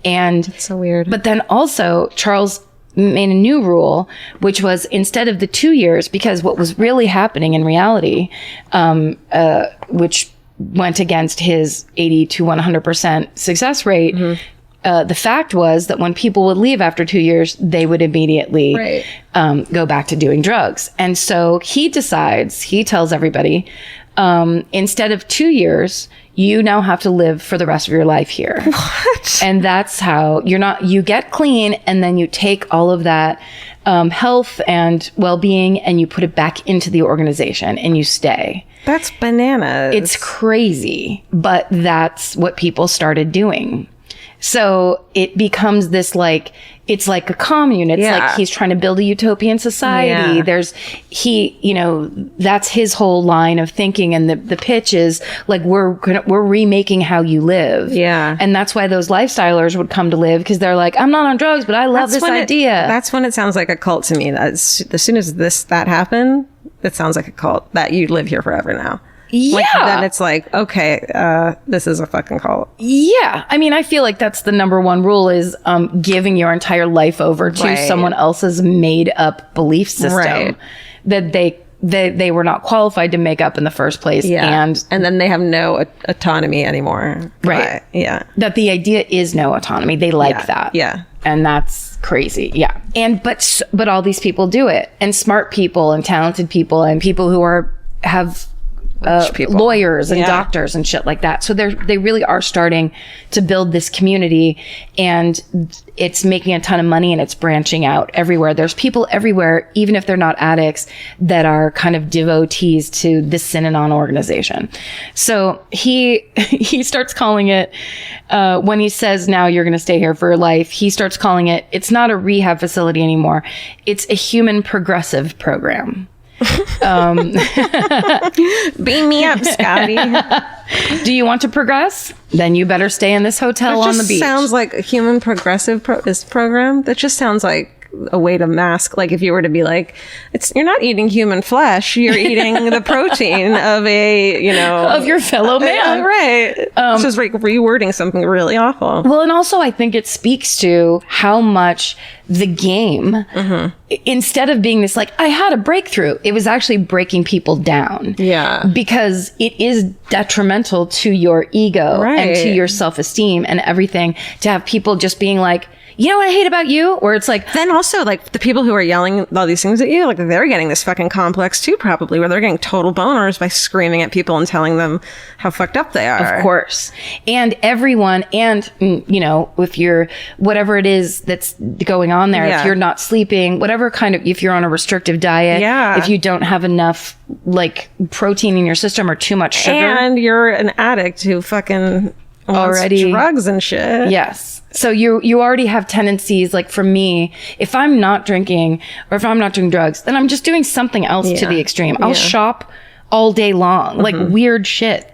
And that's so weird. But then also Charles made a new rule, which was instead of the 2 years, because what was really happening in reality, which went against his 80 to 100% success rate, the fact was that when people would leave after 2 years, they would immediately go back to doing drugs. And so he tells everybody, instead of 2 years, you now have to live for the rest of your life here. What? And that's how you get clean, and then you take all of that health and well-being and you put it back into the organization and you stay. That's bananas. It's crazy, but that's what people started doing. So it becomes this like, it's like a commune. It's like he's trying to build a utopian society. That's his whole line of thinking. And the pitch is like, we're remaking how you live. Yeah. And that's why those lifestylers would come to live, because they're like, I'm not on drugs, but I love this idea. That's when it sounds like a cult to me. As soon as that happened, it sounds like a cult, that you live here forever now. Yeah. Like, then it's like, okay, this is a fucking cult. Yeah. I mean, I feel like that's the number one rule is giving your entire life over to someone else's made up belief system that they were not qualified to make up in the first place. Yeah. And then they have no autonomy anymore. Right. Yeah. That the idea is no autonomy. They like that. Yeah. And that's crazy. Yeah. And but all these people do it, and smart people and talented people and people who have lawyers and doctors and shit like that. So they really are starting to build this community, and it's making a ton of money, and it's branching out everywhere. There's people everywhere, even if they're not addicts, that are kind of devotees to the Synanon organization. So he starts calling it, when he says, now you're going to stay here for life, he starts calling it, it's not a rehab facility anymore. It's a human progressive program. Beam me up, Scotty. Do you want to progress? Then you better stay in this hotel on the beach. Sounds like a human progressive program. That just sounds like a way to mask, like if you were to be like, you're not eating human flesh, you're eating the protein of of your fellow man. Right. It's just like rewording something really awful. Well, and also I think it speaks to how much the game, instead of being this like, I had a breakthrough, it was actually breaking people down. Yeah. Because it is detrimental to your ego and to your self-esteem and everything to have people just being like, you know what I hate about you? Or it's like... Then also, like, the people who are yelling all these things at you, like, they're getting this fucking complex too, probably, where they're getting total boners by screaming at people and telling them how fucked up they are. Of course. And everyone, and, if you're... Whatever it is that's going on there, if you're not sleeping, whatever kind of... If you're on a restrictive diet, if you don't have enough, like, protein in your system or too much sugar... And you're an addict who fucking... already drugs and shit. Yes. So you already have tendencies, like for me, if I'm not drinking or if I'm not doing drugs, then I'm just doing something else to the extreme. I'll shop all day long, like weird shit.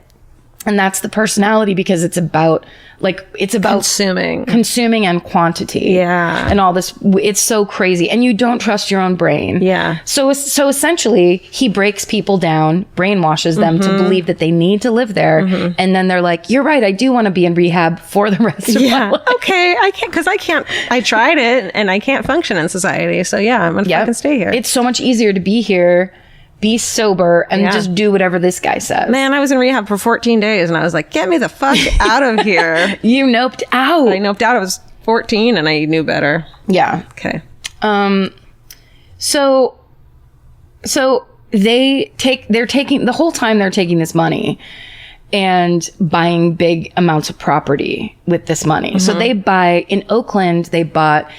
And that's the personality, because it's about consuming and quantity. Yeah. And all this, it's so crazy. And you don't trust your own brain. Yeah. So essentially he breaks people down, brainwashes them to believe that they need to live there. And then they're like, you're right, I do want to be in rehab for the rest of my life. Okay. I tried it and I can't function in society. So yeah, I'm going to fucking stay here. It's so much easier to be here, be sober, and just do whatever this guy says. Man, I was in rehab for 14 days and I was like, get me the fuck out of here. You noped out. I noped out. I was 14 and I knew better. Yeah. Okay. So they're taking the whole time, they're taking this money and buying big amounts of property with this money. So they buy, in Oakland, they bought,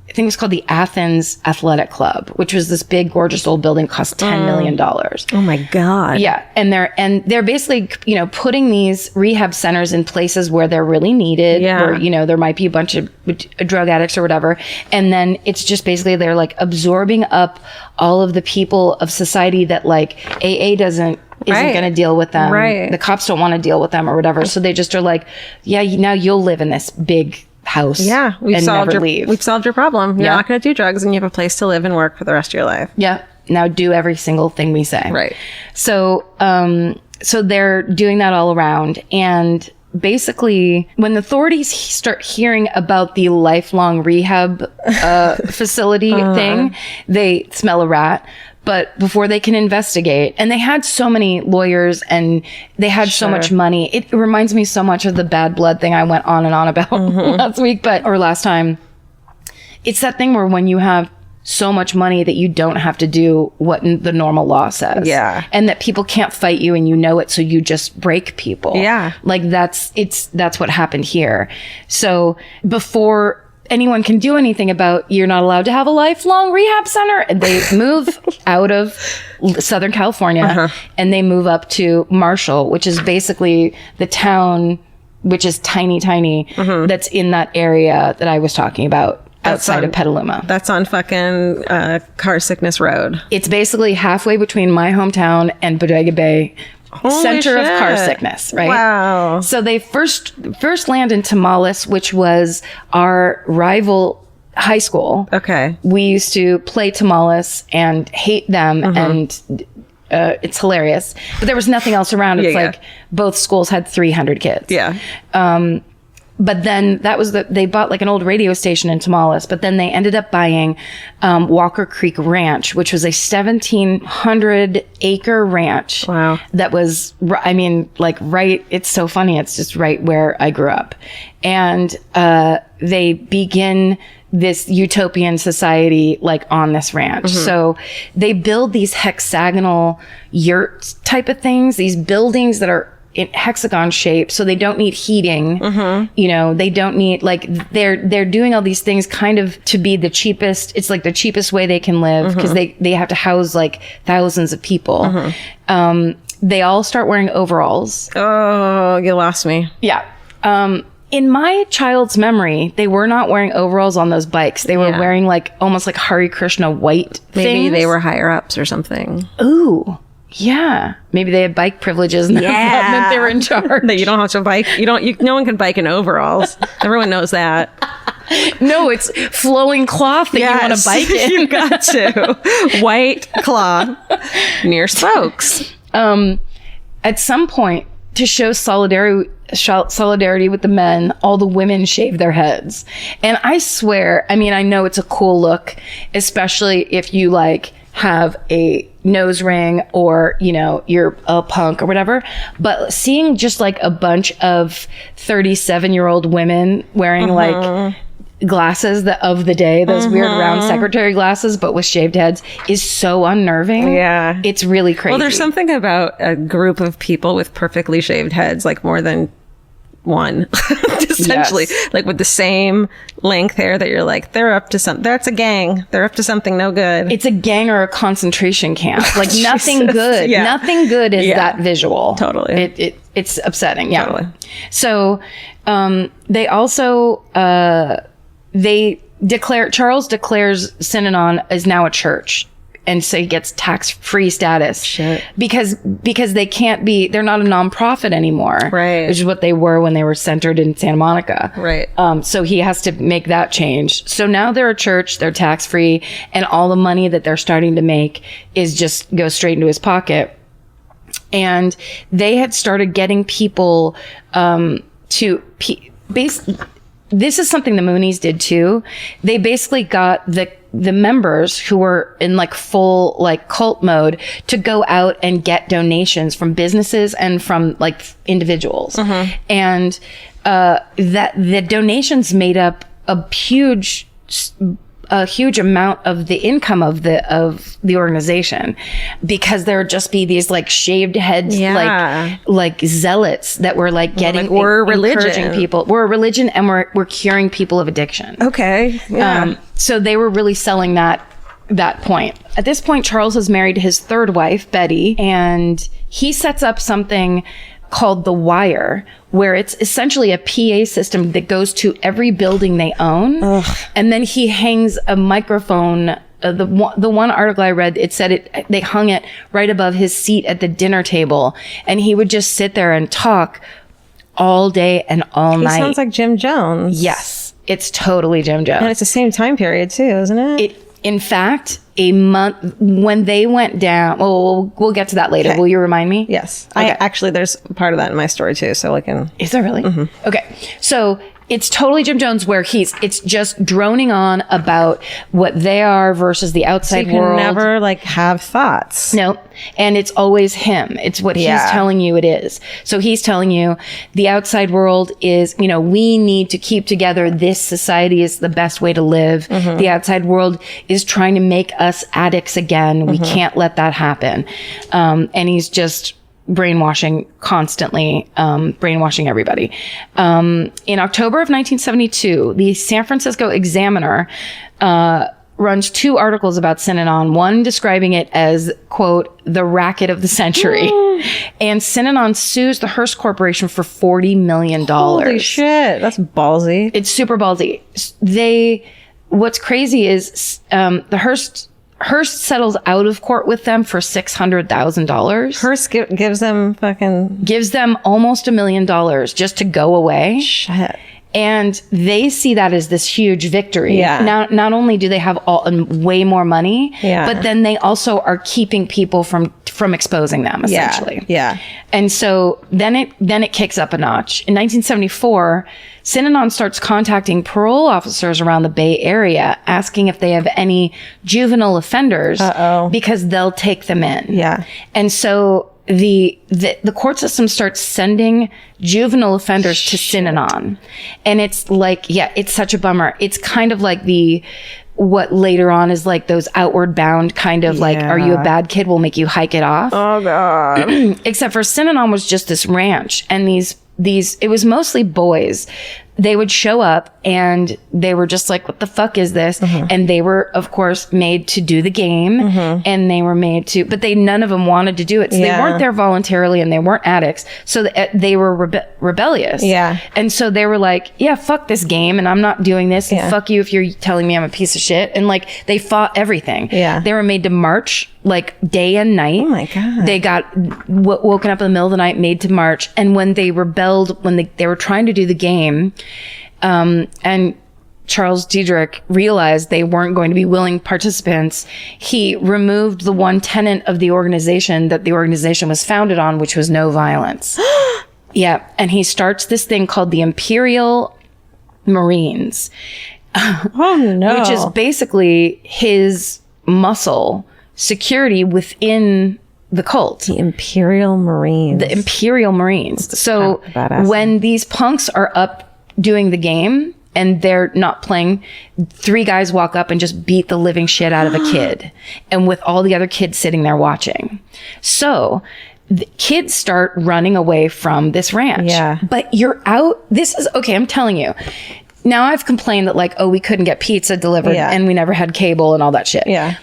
I think it's called the Athens Athletic Club, which was this big, gorgeous old building, cost $10 million. Oh my God. Yeah. And they're basically, putting these rehab centers in places where they're really needed, where, there might be a bunch of drug addicts or whatever. And then it's just basically, they're like absorbing up all of the people of society that like AA isn't going to deal with them. Right. The cops don't want to deal with them or whatever. So they just are like, now you'll live in this big house. Yeah, we've solved your problem. You're not going to do drugs, and you have a place to live and work for the rest of your life. Yeah. Now do every single thing we say. Right. So, so they're doing that all around, and basically, when the authorities start hearing about the lifelong rehab facility thing, they smell a rat. But before they can investigate, and they had so many lawyers and they had so much money. It reminds me so much of the bad blood thing I went on and on about last time. It's that thing where when you have so much money that you don't have to do what the normal law says. Yeah. And that people can't fight you and you know it, so you just break people. Yeah. Like that's what happened here. So before anyone can do anything about, you're not allowed to have a lifelong rehab center. And they move out of Southern California and they move up to Marshall, which is basically the town, which is tiny, that's in that area that I was talking about outside of Petaluma. That's on fucking Car Sickness Road. It's basically halfway between my hometown and Bodega Bay. Center of car sickness, right? Wow. So they first land in Tamales, which was our rival high school. Okay. We used to play Tamales and hate them, and it's hilarious. But there was nothing else around. It's like both schools had 300 kids. Yeah. But then that was they bought like an old radio station in Tamales, but then they ended up buying Walker Creek Ranch, which was a 1,700 acre ranch. Wow. That was, I mean, like right, it's so funny. It's just right where I grew up. And they begin this utopian society like on this ranch. So they build these hexagonal yurt type of things, these buildings that are in hexagon shape, so they don't need heating. You know, they don't need, like, they're doing all these things kind of to be the cheapest. It's like the cheapest way they can live, because they have to house like thousands of people. They all start wearing overalls. Oh, you lost me. Yeah. In my child's memory, they were not wearing overalls on those bikes. They were wearing like almost like Hare Krishna white Maybe things. they were higher ups or something. Ooh. Yeah. Maybe they had bike privileges and that meant they were in charge. That you don't have to bike. No one can bike in overalls. Everyone knows that. No, it's flowing cloth that you want to bike in. You've got to. White cloth near spokes. At some point, to show solidarity with the men, all the women shave their heads. And I swear, I mean, I know it's a cool look, especially if you like have a nose ring or, you know, you're a punk or whatever. But seeing just like a bunch of 37-year-old women wearing like glasses of the day, those weird round secretary glasses, but with shaved heads, is so unnerving. Yeah. It's really crazy. Well, there's something about a group of people with perfectly shaved heads, like more than one, essentially, like with the same length hair, that you're like, they're up to something. That's a gang. They're up to something no good. It's a gang or a concentration camp. Like nothing good. Yeah. Nothing good is that visual. Totally. It's upsetting. Yeah. Totally. So they also Charles declares Synanon is now a church. And so he gets tax-free status. Shit. Because they can't be, they're not a nonprofit anymore. Right. Which is what they were when they were centered in Santa Monica. Right. So he has to make that change. So now they're a church, they're tax-free, and all the money that they're starting to make is just go straight into his pocket. And they had started getting people this is something the Moonies did too. They basically got the members who were in like full like cult mode to go out and get donations from businesses and from like individuals. And that the donations made up a huge amount of the income of the organization, because there would just be these like shaved heads, like zealots that were like getting, we're encouraging religion. people. We're a religion, and we're curing people of addiction. Okay. Yeah. So they were really selling that point. At this point, Charles is married to his third wife, Betty, and he sets up something called The Wire, where it's essentially a PA system that goes to every building they own. And then he hangs a microphone. The one article I read, it said they hung it right above his seat at the dinner table, and he would just sit there and talk all day and all night. Sounds like Jim Jones. Yes, it's totally Jim Jones. And it's the same time period too, isn't it? In fact, a month when they went down. Well, we'll get to that later. Okay. Will you remind me? Yes. Okay. There's part of that in my story too, so I can. Is there really? Okay. So it's totally Jim Jones, where it's just droning on about what they are versus the outside You can world. never like have thoughts. No. And it's always him. It's what he's telling you it is. So he's telling you the outside world is, you know, we need to keep together. This society is the best way to live. The outside world is trying to make us addicts again. We can't let that happen. And he's just brainwashing constantly, brainwashing everybody. In October of 1972, the San Francisco Examiner runs 2 articles about Synanon, one describing it as, quote, the racket of the century. And Synanon sues the Hearst Corporation for $40 million. Holy shit. That's ballsy. It's super ballsy. What's crazy is the Hearst settles out of court with them for $600,000. Hearst gives them almost $1 million just to go away. Shit. And they see that as this huge victory. Yeah. Now, not only do they have way more money, but then they also are keeping people from exposing them, essentially. Yeah. And so then it kicks up a notch. In 1974, Synanon starts contacting parole officers around the Bay Area, asking if they have any juvenile offenders because they'll take them in. Yeah. And so the court system starts sending juvenile offenders to Synanon. And it's like, it's such a bummer. It's kind of like what later on is like those outward bound kind of like, are you a bad kid? We'll make you hike it off. Oh God. Except for Synanon was just this ranch, and these it was mostly boys. They would show up and they were just like, what the fuck is this? Mm-hmm. And they were, of course, made to do the game, and they were made to, but none of them wanted to do it. So they weren't there voluntarily, and they weren't addicts. So they were rebellious. Yeah. And so they were like, yeah, fuck this game, and I'm not doing this. And fuck you if you're telling me I'm a piece of shit. And like, they fought everything. Yeah. They were made to march like day and night. Oh my God. They got woken up in the middle of the night, made to march. And when they rebelled, when they were trying to do the game, and Charles Diedrich realized they weren't going to be willing participants, he removed the one tenet of the organization that the organization was founded on, which was no violence. Yeah. And he starts this thing called the Imperial Marines. Oh no. Which is basically his muscle security within the cult. The Imperial Marines. The Imperial Marines. So when these punks are up doing the game and they're not playing, 3 guys walk up and just beat the living shit out of a kid, and with all the other kids sitting there watching. So the kids start running away from this ranch. Yeah. But you're out. This is okay. I'm telling you. Now I've complained that like, we couldn't get pizza delivered and we never had cable and all that shit. Yeah.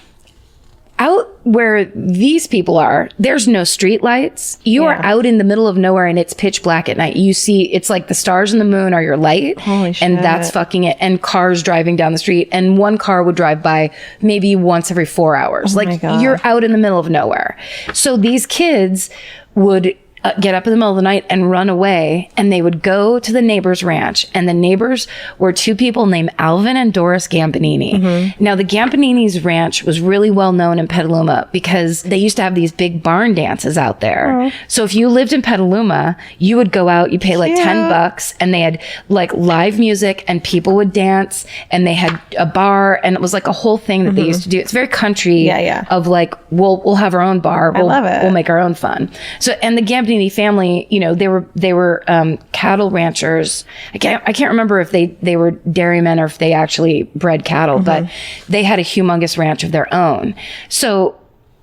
Out where these people are, there's no street lights. You are out in the middle of nowhere, and it's pitch black at night. You see, it's like the stars and the moon are your light. Holy shit. And that's fucking it. And cars driving down the street, and one car would drive by maybe once every 4 hours. Like, you're out in the middle of nowhere. So these kids would get up in the middle of the night and run away, and they would go to the neighbor's ranch, and the neighbors were 2 people named Alvin and Doris Gambanini. Now, the Gambanini's ranch was really well known in Petaluma because they used to have these big barn dances out there. So if you lived in Petaluma, you would go out, you pay like $10, and they had like live music, and people would dance, and they had a bar, and it was like a whole thing that they used to do. It's very country of like, we'll have our own bar. I love it. We'll make our own fun. So, and the Gambanini family, you know, they were cattle ranchers. I can't remember if they were dairymen or if they actually bred cattle, but they had a humongous ranch of their own. So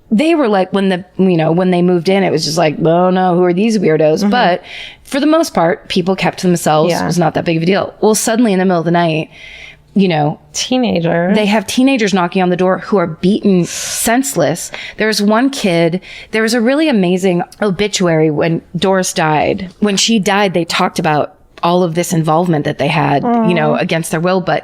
they were like, when they moved in, it was just like, oh no, who are these weirdos? But for the most part, people kept to themselves. It was not that big of a deal. Well, suddenly in the middle of the night, you know, they have teenagers knocking on the door who are beaten senseless. There's one kid, there was a really amazing obituary when Doris died. When she died, they talked about all of this involvement that they had, you know, against their will, but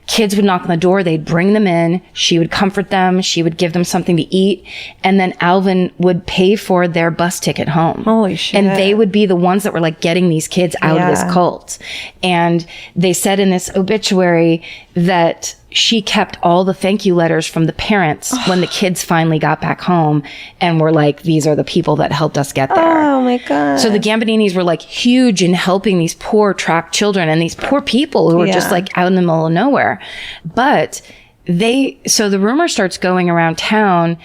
kids would knock on the door, they'd bring them in, she would comfort them, she would give them something to eat, and then Alvin would pay for their bus ticket home. Holy shit. And they would be the ones that were like getting these kids out of this cult. And they said in this obituary that she kept all the thank you letters from the parents when the kids finally got back home and were like, these are the people that helped us get there. Oh my God. So the Gambaninis were like huge in helping these poor trapped children and these poor people who were just like out in the middle of nowhere. But so the rumor starts going around town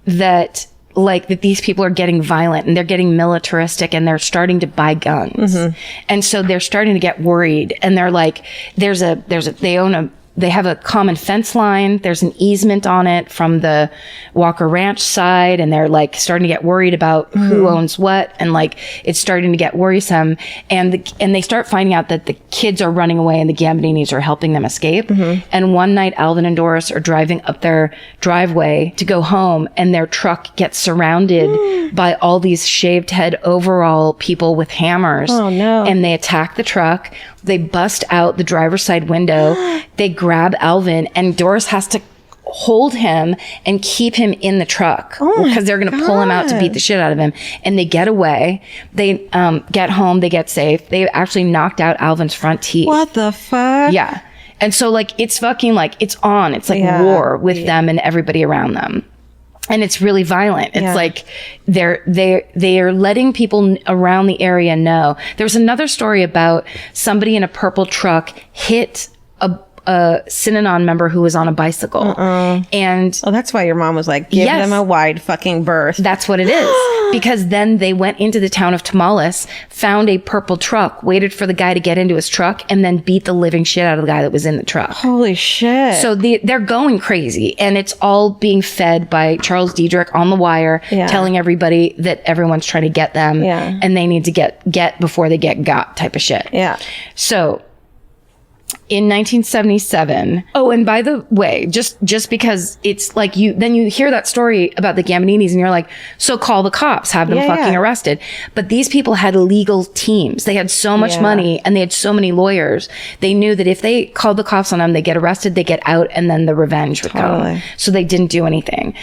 that these people are getting violent and they're getting militaristic and they're starting to buy guns. And so they're starting to get worried, and they're like, they own they have a common fence line. There's an easement on it from the Walker Ranch side. And they're like starting to get worried about who owns what. And like, it's starting to get worrisome. And they start finding out that the kids are running away and the Gambininis are helping them escape. And one night, Alvin and Doris are driving up their driveway to go home, and their truck gets surrounded by all these shaved head overall people with hammers. Oh, no. And they attack the truck. They bust out the driver's side window. They grab Alvin, and Doris has to hold him and keep him in the truck because they're going to pull him out to beat the shit out of him. And they get away. They get home. They get safe. They actually knocked out Alvin's front teeth. What the fuck? Yeah. And so like, it's fucking like, it's on. It's like war with them and everybody around them. And it's really violent. It's like they are letting people around the area know. There was another story about somebody in a purple truck hit a Synanon member who was on a bicycle. And that's why your mom was like, give them a wide fucking berth. That's what it is. Because then they went into the town of Tamales, found a purple truck, waited for the guy to get into his truck, and then beat the living shit out of the guy that was in the truck. Holy shit. So they're going crazy, and it's all being fed by Charles Diedrich on the wire, telling everybody that everyone's trying to get them, and they need to get before they get got type of shit. Yeah. So in 1977, and by the way, just because it's like you hear that story about the Gambininis and you're like, so call the cops, have them arrested. But these people had legal teams. They had so much money and they had so many lawyers. They knew that if they called the cops on them, they get arrested, they get out, and then the revenge would come. So they didn't do anything.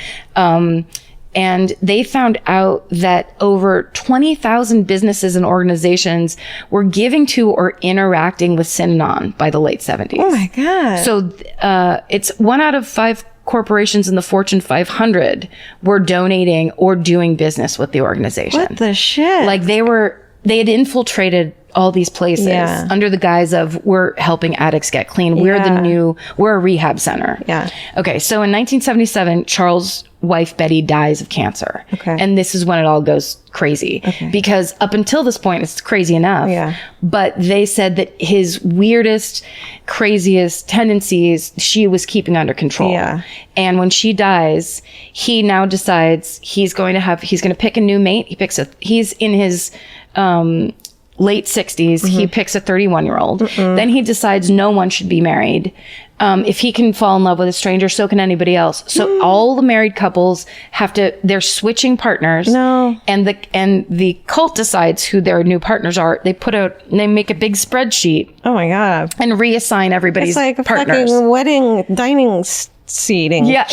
And they found out that over 20,000 businesses and organizations were giving to or interacting with Synanon by the late 70s. Oh my God. So it's 1 out of 5 corporations in the Fortune 500 were donating or doing business with the organization. What the shit? Like they had infiltrated all these places under the guise of, we're helping addicts get clean. We're a rehab center. Yeah. Okay. So in 1977, Charles' wife, Betty, dies of cancer. Okay. And this is when it all goes crazy. Okay. Because up until this point, it's crazy enough. Yeah. But they said that his weirdest, craziest tendencies, she was keeping under control. Yeah. And when she dies, he now decides he's going to pick a new mate. He's in his, late 60s, he picks a 31-year-old. Then he decides no one should be married. If he can fall in love with a stranger, so can anybody else. So all the married couples they're switching partners. No. And the cult decides who their new partners are. They make a big spreadsheet. Oh my God. And reassign everybody's partners. It's like a partners. fucking wedding dining seating chart.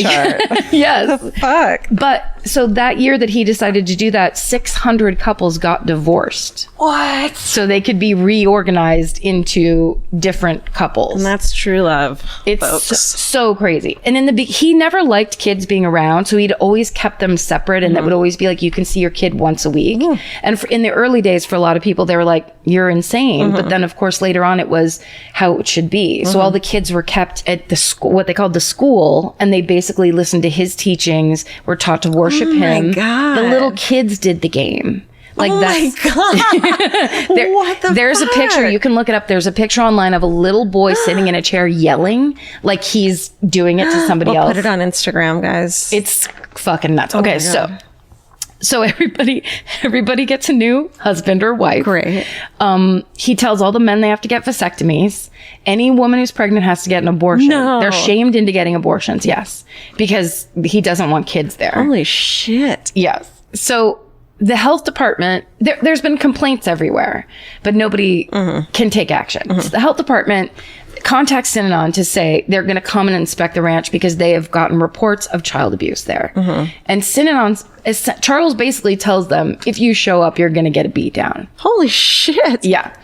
Yes. What the fuck? But so that year that he decided to do that, 600 couples got divorced. What? So they could be reorganized into different couples. And that's true love. It's folks. so crazy. And he never liked kids being around, so he'd always kept them separate, and that would always be like, you can see your kid once a week. And in the early days, for a lot of people, they were like, you're insane. But then, of course, later on, it was how it should be. So all the kids were kept at the school, what they called the school, and they basically listened to his teachings, were taught to worship him. God. The little kids did the game. Like my God. There's a picture, you can look it up. There's a picture online of a little boy sitting in a chair yelling like he's doing it to somebody else. Put it on Instagram, guys. It's fucking nuts. Okay, so everybody gets a new husband or wife. Great. He tells all the men they have to get vasectomies. Any woman who's pregnant has to get an abortion. No. They're shamed into getting abortions, yes, because he doesn't want kids there. Holy shit. Yes. So the health department, there's been complaints everywhere, but nobody can take action. So the health department contacts Synanon to say they're going to come and inspect the ranch because they have gotten reports of child abuse there. And Charles basically tells them, if you show up, you're going to get a beat down. Holy shit. Yeah.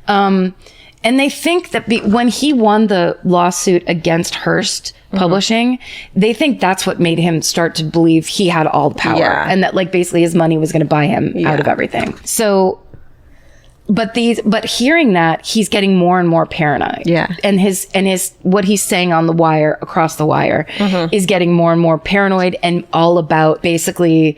And they think that when he won the lawsuit against Hearst Publishing, they think that's what made him start to believe he had all the power and that like basically his money was going to buy him out of everything. So, but hearing that, he's getting more and more paranoid. Yeah. And his what he's saying on the wire, across the wire, is getting more and more paranoid and all about basically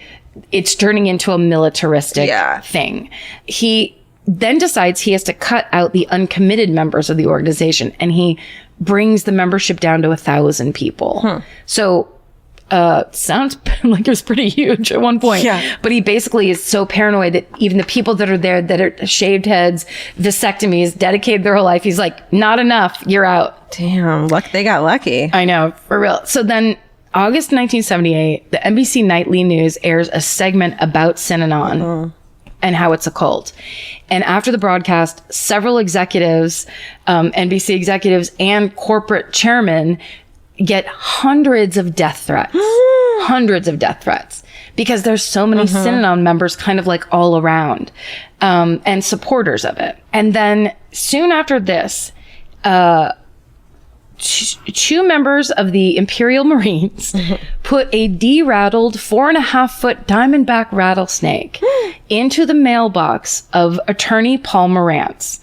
it's turning into a militaristic thing. He then decides he has to cut out the uncommitted members of the organization, and he brings the membership down to 1,000 people. So sounds like it was pretty huge at one point. Yeah. But he basically is so paranoid that even the people that are there that are shaved heads, vasectomies, dedicated their whole life, he's like, not enough, you're out. Damn, they got lucky. I know, for real. So then August 1978, the NBC Nightly News airs a segment about Synanon and how it's a cult. And after the broadcast, several executives, NBC executives and corporate chairmen get hundreds of death threats. Hundreds of death threats. Because there's so many Synanon members kind of like all around, and supporters of it. And then soon after this, two members of the Imperial Marines put a de-rattled 4.5-foot diamondback rattlesnake into the mailbox of attorney Paul Morantz.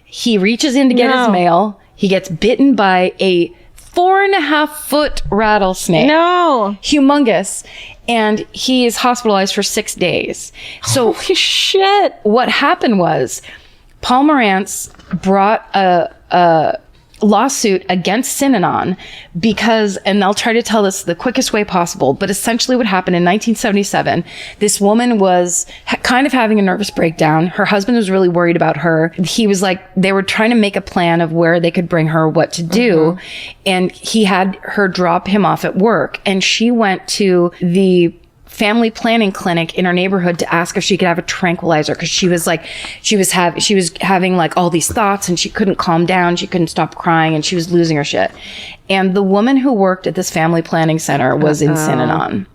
He reaches in to get his mail. He gets bitten by a 4.5-foot rattlesnake. No. Humongous. And he is hospitalized for 6 days. So holy shit. What happened was Paul Morantz brought a lawsuit against Synanon because, and I'll try to tell this the quickest way possible, but essentially what happened in 1977, this woman was kind of having a nervous breakdown. Her husband was really worried about her. He was like, they were trying to make a plan of where they could bring her, what to do. And he had her drop him off at work. And she went to the family planning clinic in our neighborhood to ask if she could have a tranquilizer, because she was having like all these thoughts and she couldn't calm down, she couldn't stop crying, and she was losing her shit. And the woman who worked at this family planning center was in Synanon.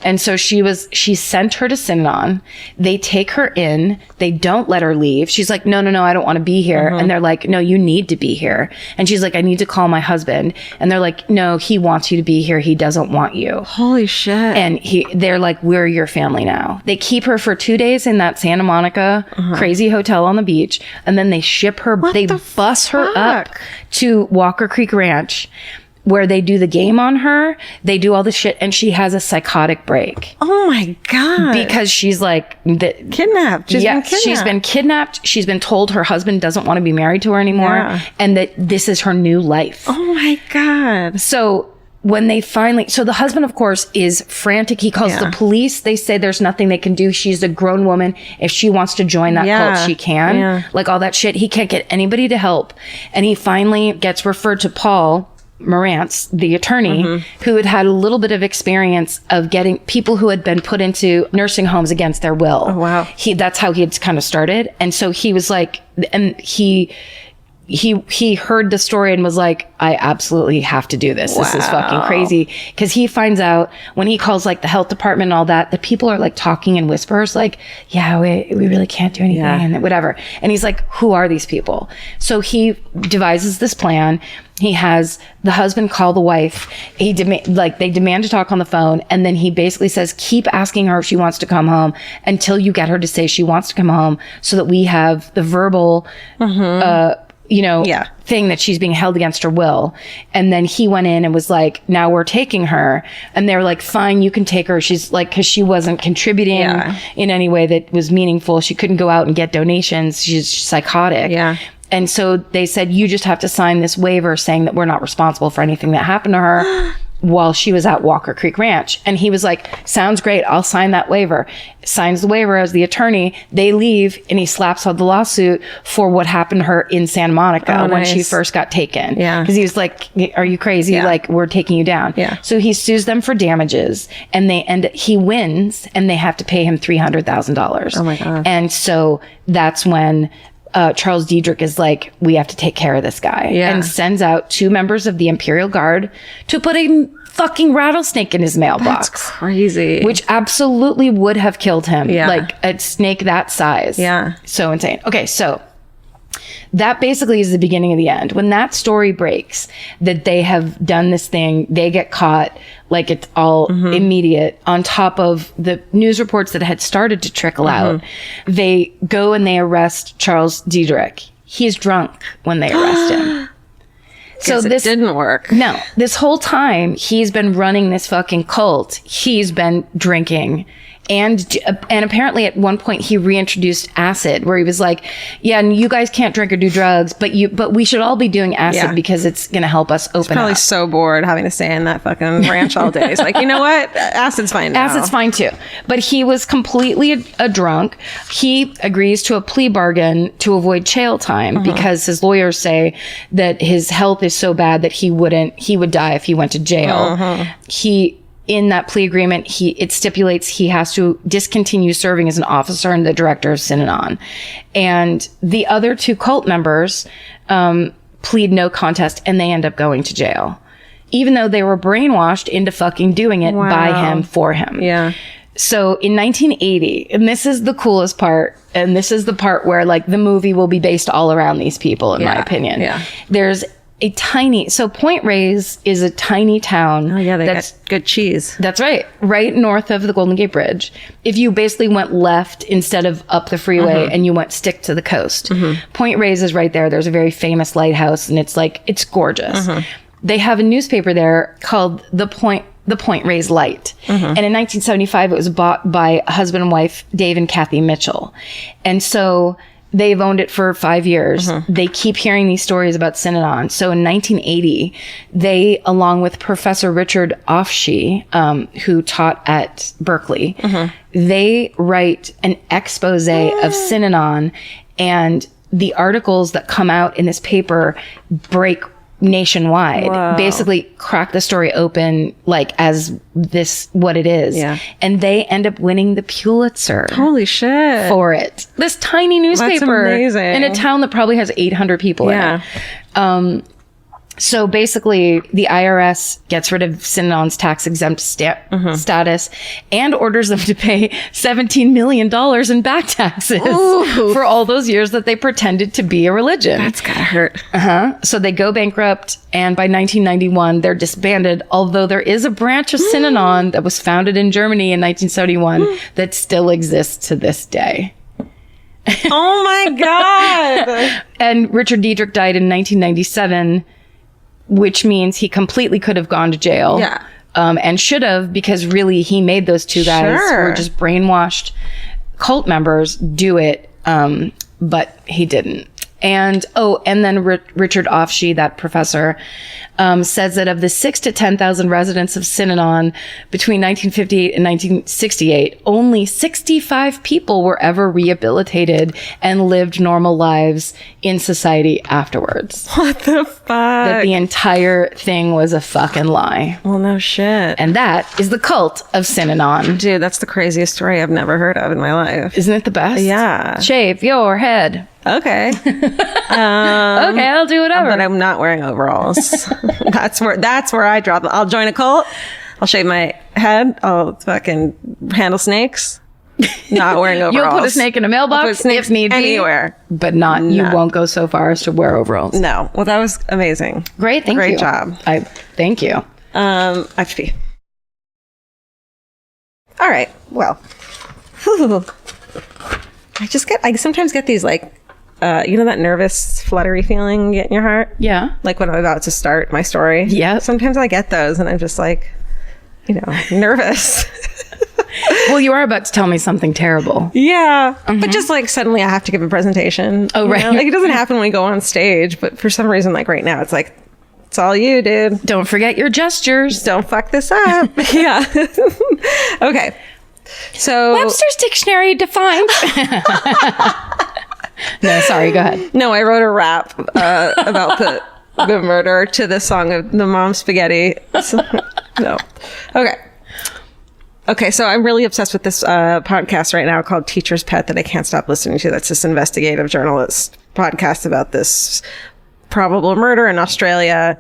And so she sent her to Synanon. They take her in. They don't let her leave. She's like, no, I don't want to be here. And they're like, no, you need to be here. And she's like, I need to call my husband. And they're like, no, he wants you to be here. He doesn't want you. Holy shit. And they're like, we're your family now. They keep her for 2 days in that Santa Monica crazy hotel on the beach. And then they ship her, they bus her up to Walker Creek Ranch, where they do the game on her. They do all this shit, and she has a psychotic break. Oh my God. Because she's like... Kidnapped. She's been kidnapped. She's been told her husband doesn't want to be married to her anymore, and that this is her new life. Oh my God. So when they finally... So the husband, of course, is frantic. He calls the police. They say there's nothing they can do. She's a grown woman. If she wants to join that cult, she can. Yeah. Like all that shit. He can't get anybody to help. And he finally gets referred to Paul Morantz, the attorney, who had a little bit of experience of getting people who had been put into nursing homes against their will. Oh, wow. That's how he had kind of started. And so he was like, and he heard the story and was like, I absolutely have to do this. Wow. This is fucking crazy. Because he finds out when he calls like the health department and all that, the people are like talking in whispers, like, yeah, we really can't do anything and whatever. And he's like, who are these people? So he devises this plan. He has the husband call the wife. They demand to talk on the phone. And then he basically says, keep asking her if she wants to come home until you get her to say she wants to come home, so that we have the verbal, thing that she's being held against her will. And then he went in and was like, now we're taking her. And they were like, fine, you can take her. She's like, because she wasn't contributing in any way that was meaningful. She couldn't go out and get donations. She's psychotic. Yeah. And so they said, you just have to sign this waiver saying that we're not responsible for anything that happened to her while she was at Walker Creek Ranch. And he was like, sounds great. I'll sign that waiver. Signs the waiver as the attorney. They leave, and he slaps on the lawsuit for what happened to her in Santa Monica when she first got taken. Yeah. Because he was like, are you crazy? Yeah. Like, we're taking you down. Yeah. So he sues them for damages, and he wins, and they have to pay him $300,000. Oh my God. And so that's when Charles Diedrich is like, we have to take care of this guy, and sends out 2 members of the Imperial Guard to put a fucking rattlesnake in his mailbox. That's crazy. Which absolutely would have killed him. Yeah. Like a snake that size. Yeah. So insane. Okay, so that basically is the beginning of the end. When that story breaks, that they have done this thing, they get caught, like it's all immediate, on top of the news reports that had started to trickle out. They go and they arrest Charles Diedrich. He's drunk when they arrest him. So this didn't work. No. This whole time, he's been running this fucking cult. He's been drinking And apparently at one point he reintroduced acid, where he was like, yeah, and you guys can't drink or do drugs, but we should all be doing acid because it's going to help us open Probably up. so bored having to stay in that fucking ranch all day. It's like, you know what? Acid's fine now. Acid's fine too. But he was completely a drunk. He agrees to a plea bargain to avoid jail time because his lawyers say that his health is so bad that he would die if he went to jail. In that plea agreement, it stipulates he has to discontinue serving as an officer and the director of Synanon. And the other 2 cult members plead no contest, and they end up going to jail, even though they were brainwashed into fucking doing it by him, for him. Yeah. So in 1980, and this is the coolest part, and this is the part where like the movie will be based all around these people, in my opinion. Yeah. There's so Point Reyes is a tiny town. Oh yeah, they got good cheese. That's right north of the Golden Gate Bridge. If you basically went left instead of up the freeway and you went stick to the coast, Point Reyes is right there. There's a very famous lighthouse, and it's gorgeous. They have a newspaper there called the Point Reyes Light. And in 1975, it was bought by husband and wife, Dave and Kathy Mitchell. And so they've owned it for 5 years. They keep hearing these stories about Synanon. So in 1980, they, along with Professor Richard Offshee, who taught at Berkeley, they write an expose of Synanon, and the articles that come out in this paper break nationwide. Basically crack the story open like as this what it is. And they end up winning the Pulitzer. Holy shit. For it. This tiny newspaper. That's amazing. In a town that probably has 800 people in it. So basically, the IRS gets rid of Synanon's tax-exempt status and orders them to pay $17 million in back taxes for all those years that they pretended to be a religion. That's gotta hurt. So they go bankrupt, and by 1991, they're disbanded, although there is a branch of Synanon that was founded in Germany in 1971 that still exists to this day. Oh my God. And Richard Diedrich died in 1997, which means he completely could have gone to jail. And should have, because really he made those 2 guys who were just brainwashed cult members do it. But he didn't. And then Richard Offshee, that professor, says that of the 6,000 to 10,000 residents of Synanon between 1958 and 1968, only 65 people were ever rehabilitated and lived normal lives in society afterwards. What the fuck? That the entire thing was a fucking lie. Well, no shit. And that is the cult of Synanon. Dude, that's the craziest story I've never heard of in my life. Isn't it the best? Yeah. Shave your head. Okay. Okay, I'll do whatever. But I'm not wearing overalls. That's where I drop them. I'll join a cult. I'll shave my head. I'll fucking handle snakes. Not wearing overalls. You'll put a snake in a mailbox if need be. Anywhere. But not, you won't go so far as to wear overalls. No. Well, that was amazing. Thank you. Great job. Thank you. I have to pee. All right. Well. I sometimes get these like, you know that nervous, fluttery feeling you get in your heart? Yeah. Like when I'm about to start my story? Yeah. Sometimes I get those and I'm just like, nervous. Well, you are about to tell me something terrible. Yeah. But just like suddenly I have to give a presentation. Oh, right. Like it doesn't happen when we go on stage, but for some reason, like right now, it's like, it's all you, dude. Don't forget your gestures. Don't fuck this up. Yeah. Okay. So Webster's Dictionary defines. No, sorry, go ahead. No, I wrote a rap about the murder to the song of the Mom Spaghetti. No. Okay, so I'm really obsessed with this podcast right now called Teacher's Pet that I can't stop listening to. That's this investigative journalist podcast about this probable murder in Australia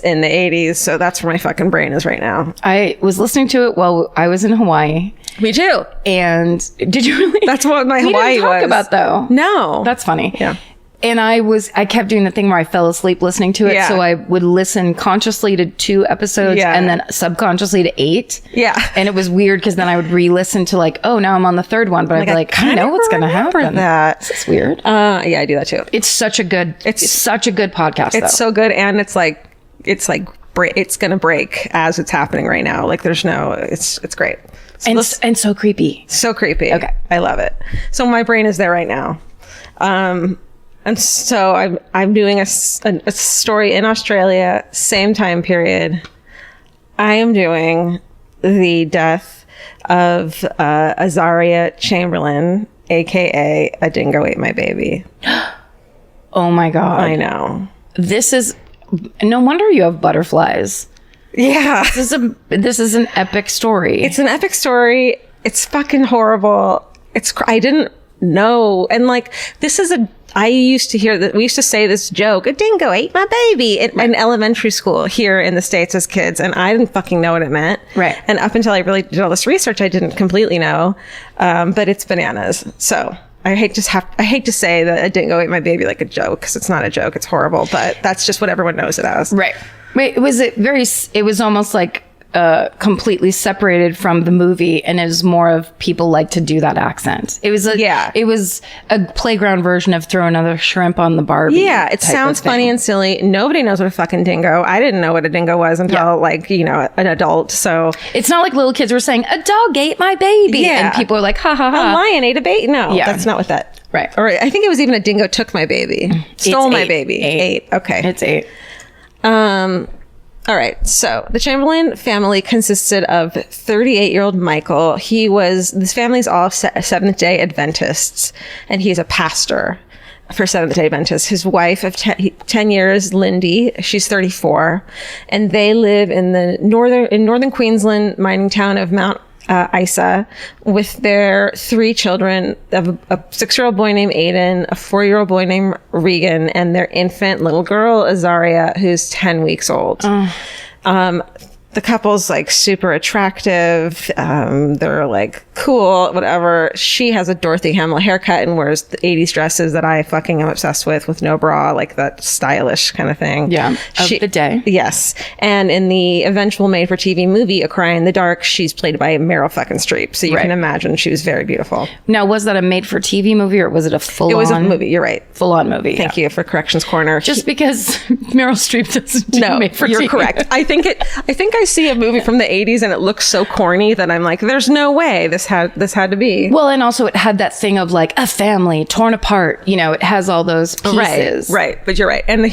in the 80s. So that's where my fucking brain is right now. I was listening to it while I was in Hawaii. Me too. And did you really? That's what my Hawaii didn't talk was. About though. No. That's funny. Yeah. And I kept doing the thing where I fell asleep listening to it. Yeah. So I would listen consciously to 2 episodes and then subconsciously to 8. Yeah. And it was weird because then I would re-listen to like, oh, now I'm on the 3rd one. But I'd be like, I know what's going to happen. That. This is weird. Yeah, I do that too. It's such a good podcast. It's so good. And it's like it's going to break as it's happening right now. Like there's no, it's great. So and so creepy. So creepy. Okay. I love it. So my brain is there right now. And so I'm doing a story in Australia, same time period. I am doing the death of Azaria Chamberlain, aka A Dingo Ate My Baby. Oh my God. I know. This is, no wonder you have butterflies. Yeah. This is an epic story. It's an epic story. It's fucking horrible. I didn't know. And like, I used to hear that we used to say this joke, a dingo ate my baby in elementary school here in the States as kids. And I didn't fucking know what it meant. Right. And up until I really did all this research, I didn't completely know. But it's bananas. So I hate to say that a dingo ate my baby like a joke, because it's not a joke. It's horrible, but that's just what everyone knows it as. Right. Wait, it was almost like completely separated from the movie, and it was more of people like to do that accent. It was it was a playground version of throw another shrimp on the Barbie. Yeah, it sounds funny and silly. Nobody knows what a fucking dingo. I didn't know what a dingo was until an adult. So it's not like little kids were saying a dog ate my baby, and people are like, ha ha ha. A lion ate a baby. No, that's not what that. Right. Or I think it was even a dingo took my baby, stole my baby. Eight. Okay, it's 8. All right. So the Chamberlain family consisted of 38-year-old Michael. This family's all Seventh-day Adventists, and he's a pastor for Seventh-day Adventists. His wife of 10 years, Lindy, she's 34, and they live in northern Queensland mining town of Mount Isa with their 3 children, a 6-year-old boy named Aiden, a 4-year-old boy named Regan, and their infant little girl, Azaria, who's 10 weeks old. The couple's like super attractive. They're like cool, whatever. She has a Dorothy Hamill haircut and wears the 80s dresses that I fucking am obsessed with no bra, like that stylish kind of thing. Yeah. Of the day. Yes. And in the eventual made for TV movie, A Cry in the Dark, she's played by Meryl fucking Streep. So you can imagine she was very beautiful. Now, was that a made for TV movie or was it a full on? It was a movie. You're right. Full on movie. Thank you for Corrections Corner. Just because Meryl Streep doesn't do made for TV. You're correct. I think I see a movie from the 80s and it looks so corny that I'm like, there's no way this had to be. Well, and also it had that thing of like a family torn apart. It has all those pieces. Right. But you're right. And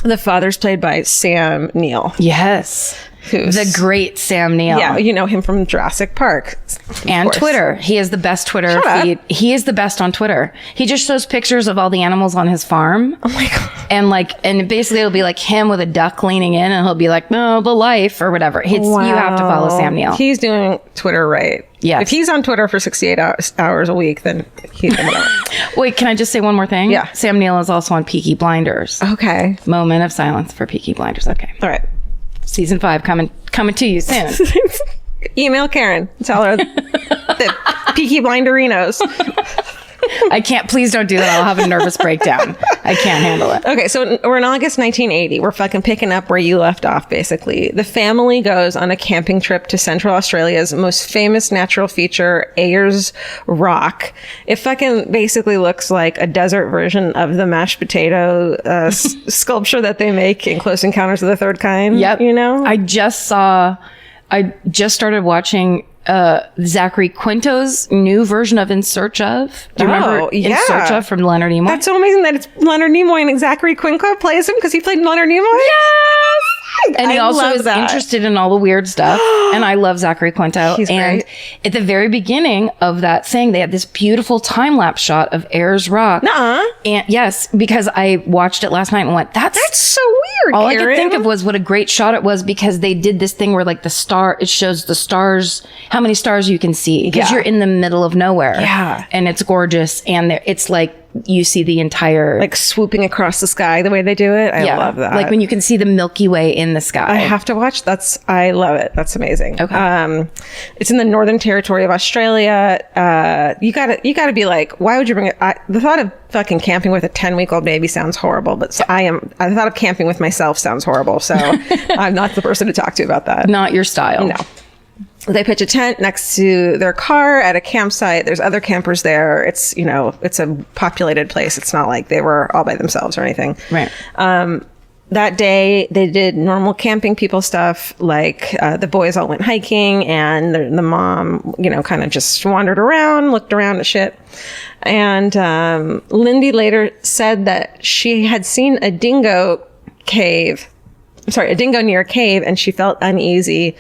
the father's played by Sam Neill. Yes. Who's the great Sam Neill. Yeah, you know him from Jurassic Park. And Twitter. He has the best Twitter feed. He is the best on Twitter. He just shows pictures of all the animals on his farm. Oh my God. And basically it'll be like him with a duck leaning in and he'll be like, no, the life or whatever. You have to follow Sam Neill. He's doing Twitter right. Yeah. If he's on Twitter for 68 hours a week, then he's going to Wait, can I just say one more thing? Yeah. Sam Neill is also on Peaky Blinders. Okay. Moment of silence for Peaky Blinders. Okay. All right. Season 5 coming to you soon. Email Karen. Tell her that Peaky Blinderinos. I can't. Please don't do that. I'll have a nervous breakdown. I can't handle it. Okay, so we're in August 1980. We're fucking picking up where you left off, basically. The family goes on a camping trip to Central Australia's most famous natural feature, Ayers Rock. It fucking basically looks like a desert version of the mashed potato sculpture that they make in Close Encounters of the Third Kind. Yep. You know? I just started watching Zachary Quinto's new version of In Search Of. Do you remember In Search Of from Leonard Nimoy? That's so amazing that it's Leonard Nimoy and Zachary Quinto plays him because he played Leonard Nimoy. Yes! And he also is interested in all the weird stuff. And I love Zachary Quinto. He's great. At the very beginning of that thing, they had this beautiful time-lapse shot of Ayers Rock. Nuh-uh. And yes, because I watched it last night and went, that's so weird, all Karen. I could think of was what a great shot it was, because they did this thing where like it shows the stars, how many stars you can see, because you're in the middle of nowhere. Yeah. And it's gorgeous. And it's like, you see the entire, like swooping across the sky the way they do it. I love that. Like when you can see the Milky Way in the sky. I have to watch. I love it. That's amazing. Okay. It's in the Northern Territory of Australia. You gotta be like, why would you bring it? The thought of fucking camping with a 10-week-old baby sounds horrible, but the thought of camping with myself sounds horrible. So I'm not the person to talk to about that. Not your style. No. They pitch a tent next to their car at a campsite. There's other campers there. It's a populated place. It's not like they were all by themselves or anything. Right. that day they did normal camping people stuff. Like the boys all went hiking, and the mom, kind of just wandered around, looked around at shit. And Lindy later said that she had seen a dingo near a cave, and she felt uneasy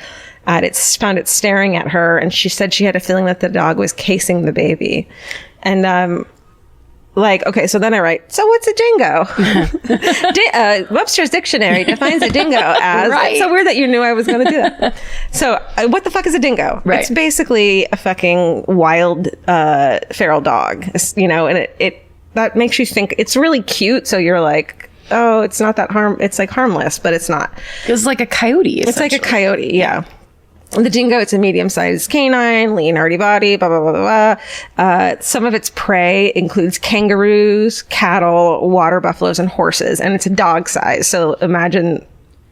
found it staring at her, and she said she had a feeling that the dog was casing the baby. And okay, so then I write, so what's a dingo? Webster's dictionary defines a dingo as, right. It's so weird that you knew I was going to do that. So what the fuck is a dingo? Right. It's basically a fucking wild feral dog, and it that makes you think it's really cute. So you're like, oh, it's not that it's like harmless, but it's not. It's like a coyote. It's like a coyote, yeah. The dingo, it's a medium-sized canine, lean, hardy body, blah, blah, blah, blah, blah. Some of its prey includes kangaroos, cattle, water buffaloes, and horses. And it's a dog size. So imagine,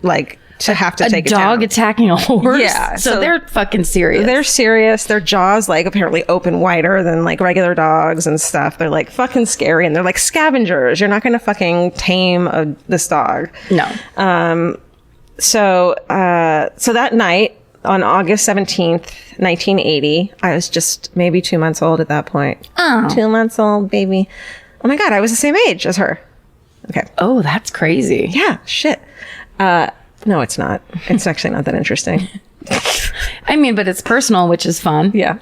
to have to take it down. A dog attacking a horse? Yeah. So they're fucking serious. They're serious. Their jaws, apparently open wider than, regular dogs and stuff. They're, fucking scary. And they're like scavengers. You're not going to fucking tame this dog. No. So that night, on August 17th, 1980, I was just maybe 2 months old at that point. Oh. 2 months old, baby. Oh my God, I was the same age as her. Okay. Oh, that's crazy. Yeah, shit. No, it's not. It's actually not that interesting. I mean, but it's personal, which is fun. Yeah.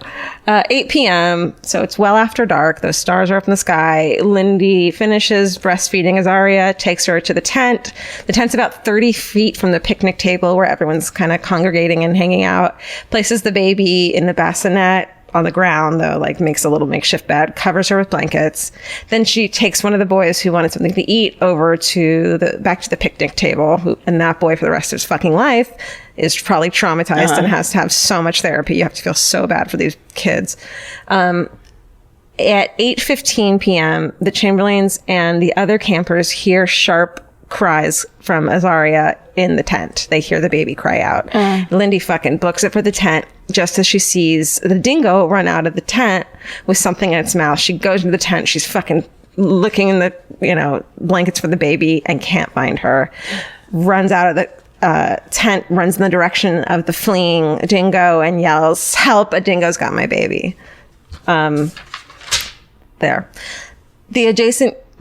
8 p.m. So it's well after dark. Those stars are up in the sky. Lindy finishes breastfeeding Azaria, takes her to the tent. The tent's about 30 feet from the picnic table where everyone's kind of congregating and hanging out. Places the baby in the bassinet on the ground, though, makes a little makeshift bed, covers her with blankets. Then she takes one of the boys who wanted something to eat over back to the picnic table. And that boy, for the rest of his fucking life, is probably traumatized and has to have so much therapy. You have to feel so bad for these kids. At 8:15 p.m., the Chamberlains and the other campers hear sharp cries from Azaria in the tent. They hear the baby cry out. Lindy fucking books it for the tent just as she sees the dingo run out of the tent with something in its mouth. She goes into the tent. She's fucking looking in the, blankets for the baby and can't find her. Runs out of the tent, runs in the direction of the fleeing dingo and yells, "Help, a dingo's got my baby." There.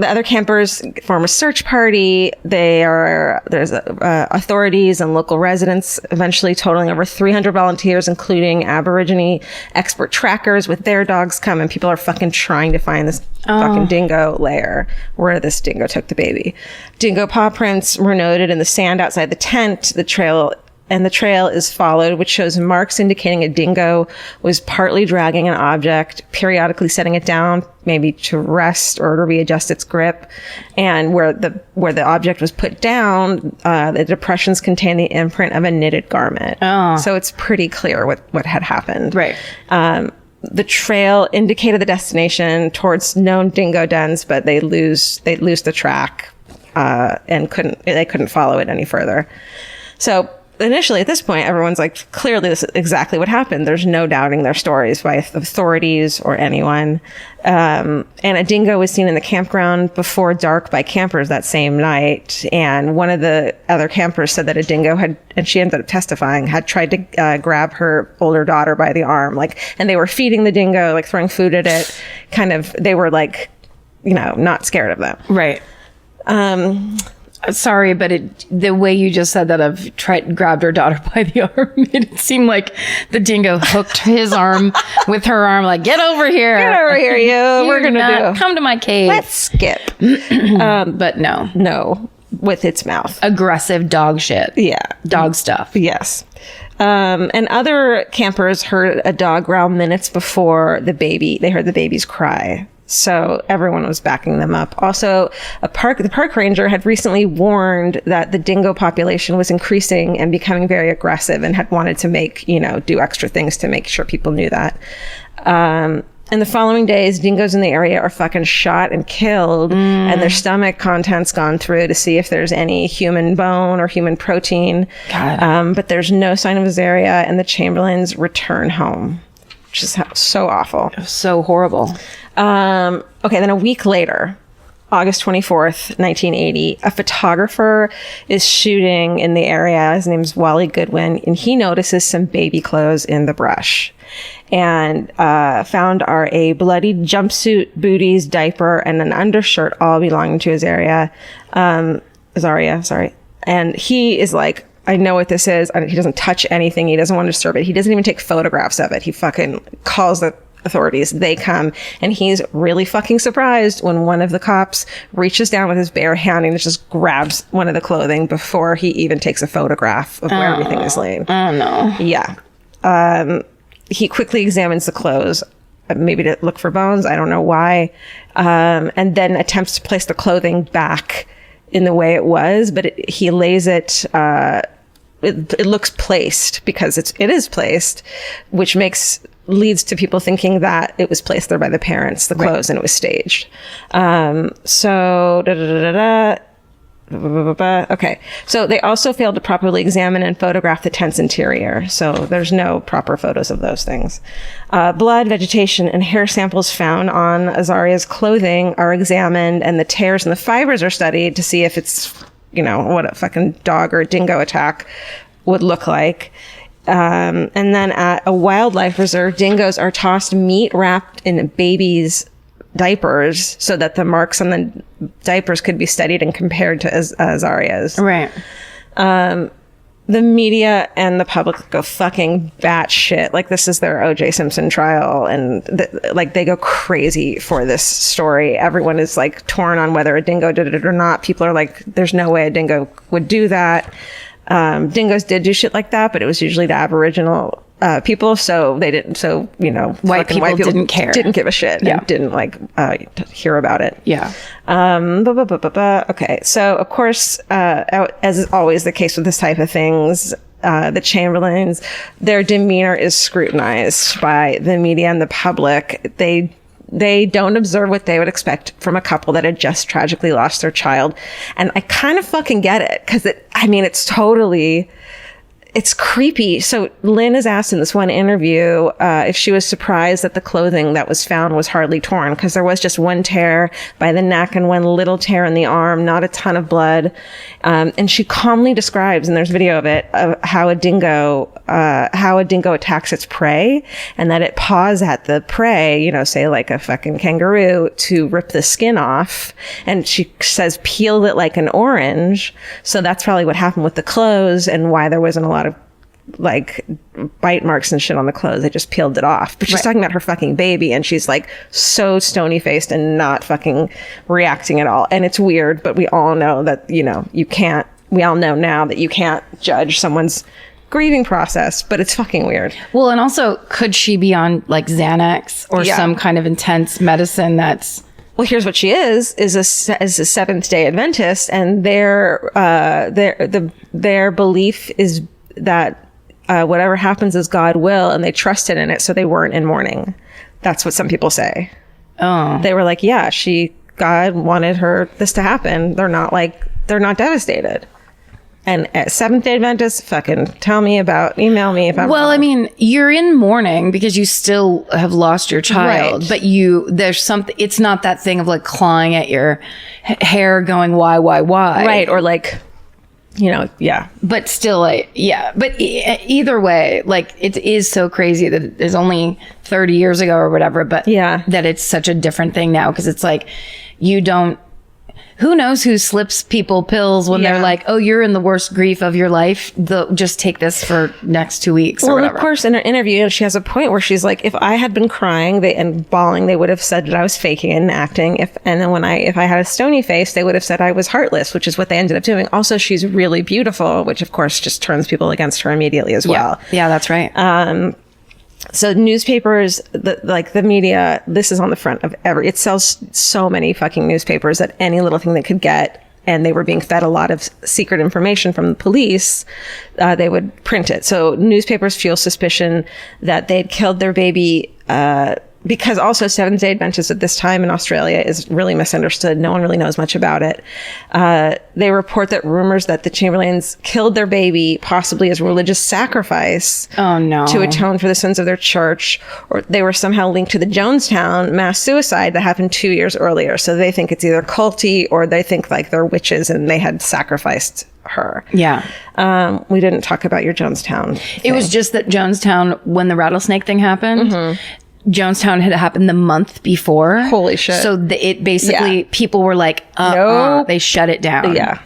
The other campers form a search party. There's authorities and local residents, eventually totaling over 300 volunteers, including Aborigine expert trackers with their dogs come, and people are fucking trying to find this fucking dingo lair where this dingo took the baby. Dingo paw prints were noted in the sand outside the tent. The trail is followed, which shows marks indicating a dingo was partly dragging an object, periodically setting it down, maybe to rest or to readjust its grip. And where the object was put down, the depressions contain the imprint of a knitted garment. Oh. So it's pretty clear what had happened. Right. The trail indicated the destination towards known dingo dens, but they lose the track and couldn't follow it any further. So initially, at this point, everyone's like, clearly this is exactly what happened. There's no doubting their stories by authorities or anyone. And a dingo was seen in the campground before dark by campers that same night. And one of the other campers said that a dingo had, and she ended up testifying, had tried to grab her older daughter by the arm. And they were feeding the dingo, throwing food at it. They were not scared of them. Right. Sorry, but the way you just said that of grabbed her daughter by the arm made it seem like the dingo hooked his arm with her arm, get over here. Get over here, you. We're going to come to my cave. Let's skip. But no. No, with its mouth. Aggressive dog shit. Yeah. Dog stuff. Yes. And other campers heard a dog growl minutes before they heard the baby's cry. So everyone was backing them up. Also, the park ranger had recently warned that the dingo population was increasing and becoming very aggressive, and had wanted to do extra things to make sure people knew that. In the following days, dingoes in the area are fucking shot and killed, and their stomach contents gone through to see if there's any human bone or human protein. God. But there's no sign of Azaria, and the Chamberlains return home, which is so awful. So horrible. Okay, then a week later, August 24th, 1980, a photographer is shooting in the area. His name's Wally Goodwin, and he notices some baby clothes in the brush. And found are a bloody jumpsuit, booties, diaper, and an undershirt, all belonging to Azaria. Sorry. And he is like, I know what this is. He doesn't touch anything. He doesn't want to disturb it. He doesn't even take photographs of it. He fucking calls the authorities. They come, and he's really fucking surprised when one of the cops reaches down with his bare hand and just grabs one of the clothing before he even takes a photograph of where everything is laying. Oh no. Yeah. He quickly examines the clothes, maybe to look for bones. I don't know why. And then attempts to place the clothing back in the way it was, but he lays it, it looks placed because it is placed, which leads to people thinking that it was placed there by the parents, the clothes, and it was staged. Okay. So they also failed to properly examine and photograph the tent's interior. So there's no proper photos of those things. Blood, vegetation, and hair samples found on Azaria's clothing are examined, and the tears and the fibers are studied to see if it's, what a fucking dog or a dingo attack would look like. And then at a wildlife reserve, dingoes are tossed meat wrapped in babies' diapers so that the marks on the diapers could be studied and compared to Azaria's. Right. The media and the public go fucking batshit. Like, this is their O.J. Simpson trial, and they go crazy for this story. Everyone is like torn on whether a dingo did it or not. People are like, there's no way a dingo would do that. Dingoes did do shit like that, but it was usually the Aboriginal people, so they didn't. So white people didn't care, didn't give a shit, and didn't hear about it. Yeah. Okay, so of course, as is always the case with this type of things, the Chamberlains, their demeanor is scrutinized by the media and the public. They don't observe what they would expect from a couple that had just tragically lost their child. And I kind of fucking get it, because it's creepy. So Lynn is asked in this one interview if she was surprised that the clothing that was found was hardly torn, because there was just one tear by the neck and one little tear in the arm, not a ton of blood. And she calmly describes, and there's video of it, of how a dingo attacks its prey, and that it paws at the prey, say like a fucking kangaroo, to rip the skin off. And she says peeled it like an orange. So that's probably what happened with the clothes, and why there wasn't a lot of like bite marks and shit on the clothes. They just peeled it off. But she's talking about her fucking baby, and she's like so stony faced and not fucking reacting at all. And it's weird, but we all know that, we all know now that you can't judge someone's grieving process, but it's fucking weird. Well, and also, could she be on like Xanax or some kind of intense medicine that's... Well, here's what she is a Seventh-day Adventist, and their belief is that whatever happens is God will, and they trusted in it, so they weren't in mourning. That's what some people say. Oh. They were like, yeah, God wanted this to happen. They're not devastated. And Seventh-day Adventists, fucking email me if I'm wrong. I mean, you're in mourning because you still have lost your child, right. But there's something, it's not that thing of like clawing at your hair going, why? Right. Or like, yeah. But still, but either way, like, it is so crazy that it's only 30 years ago or whatever, but that it's such a different thing now, because it's like, who knows who slips people pills when they're like, oh, you're in the worst grief of your life. Just take this for next 2 weeks or whatever. Of course, in her interview, she has a point where she's like, if I had been crying and bawling, they would have said that I was faking it and acting. And then if I had a stony face, they would have said I was heartless, which is what they ended up doing. Also, she's really beautiful, which of course just turns people against her immediately as well. Yeah, that's right. So newspapers, the media, this is on the front of it sells so many fucking newspapers that any little thing they could get, and they were being fed a lot of secret information from the police, they would print it. So newspapers fuel suspicion that they'd killed their baby because also Seventh-day Adventist at this time in Australia is really misunderstood. No one really knows much about it. They report that rumors that the Chamberlains killed their baby, possibly as religious sacrifice. Oh, no. To atone for the sins of their church, or they were somehow linked to the Jonestown mass suicide that happened 2 years earlier. So they think it's either culty or they think like they're witches and they had sacrificed her. Yeah. We didn't talk about your Jonestown thing. It was just that Jonestown, when the rattlesnake thing happened, Jonestown had happened the month before. Holy shit. So it basically, people were like, Nope. They shut it down. Yeah.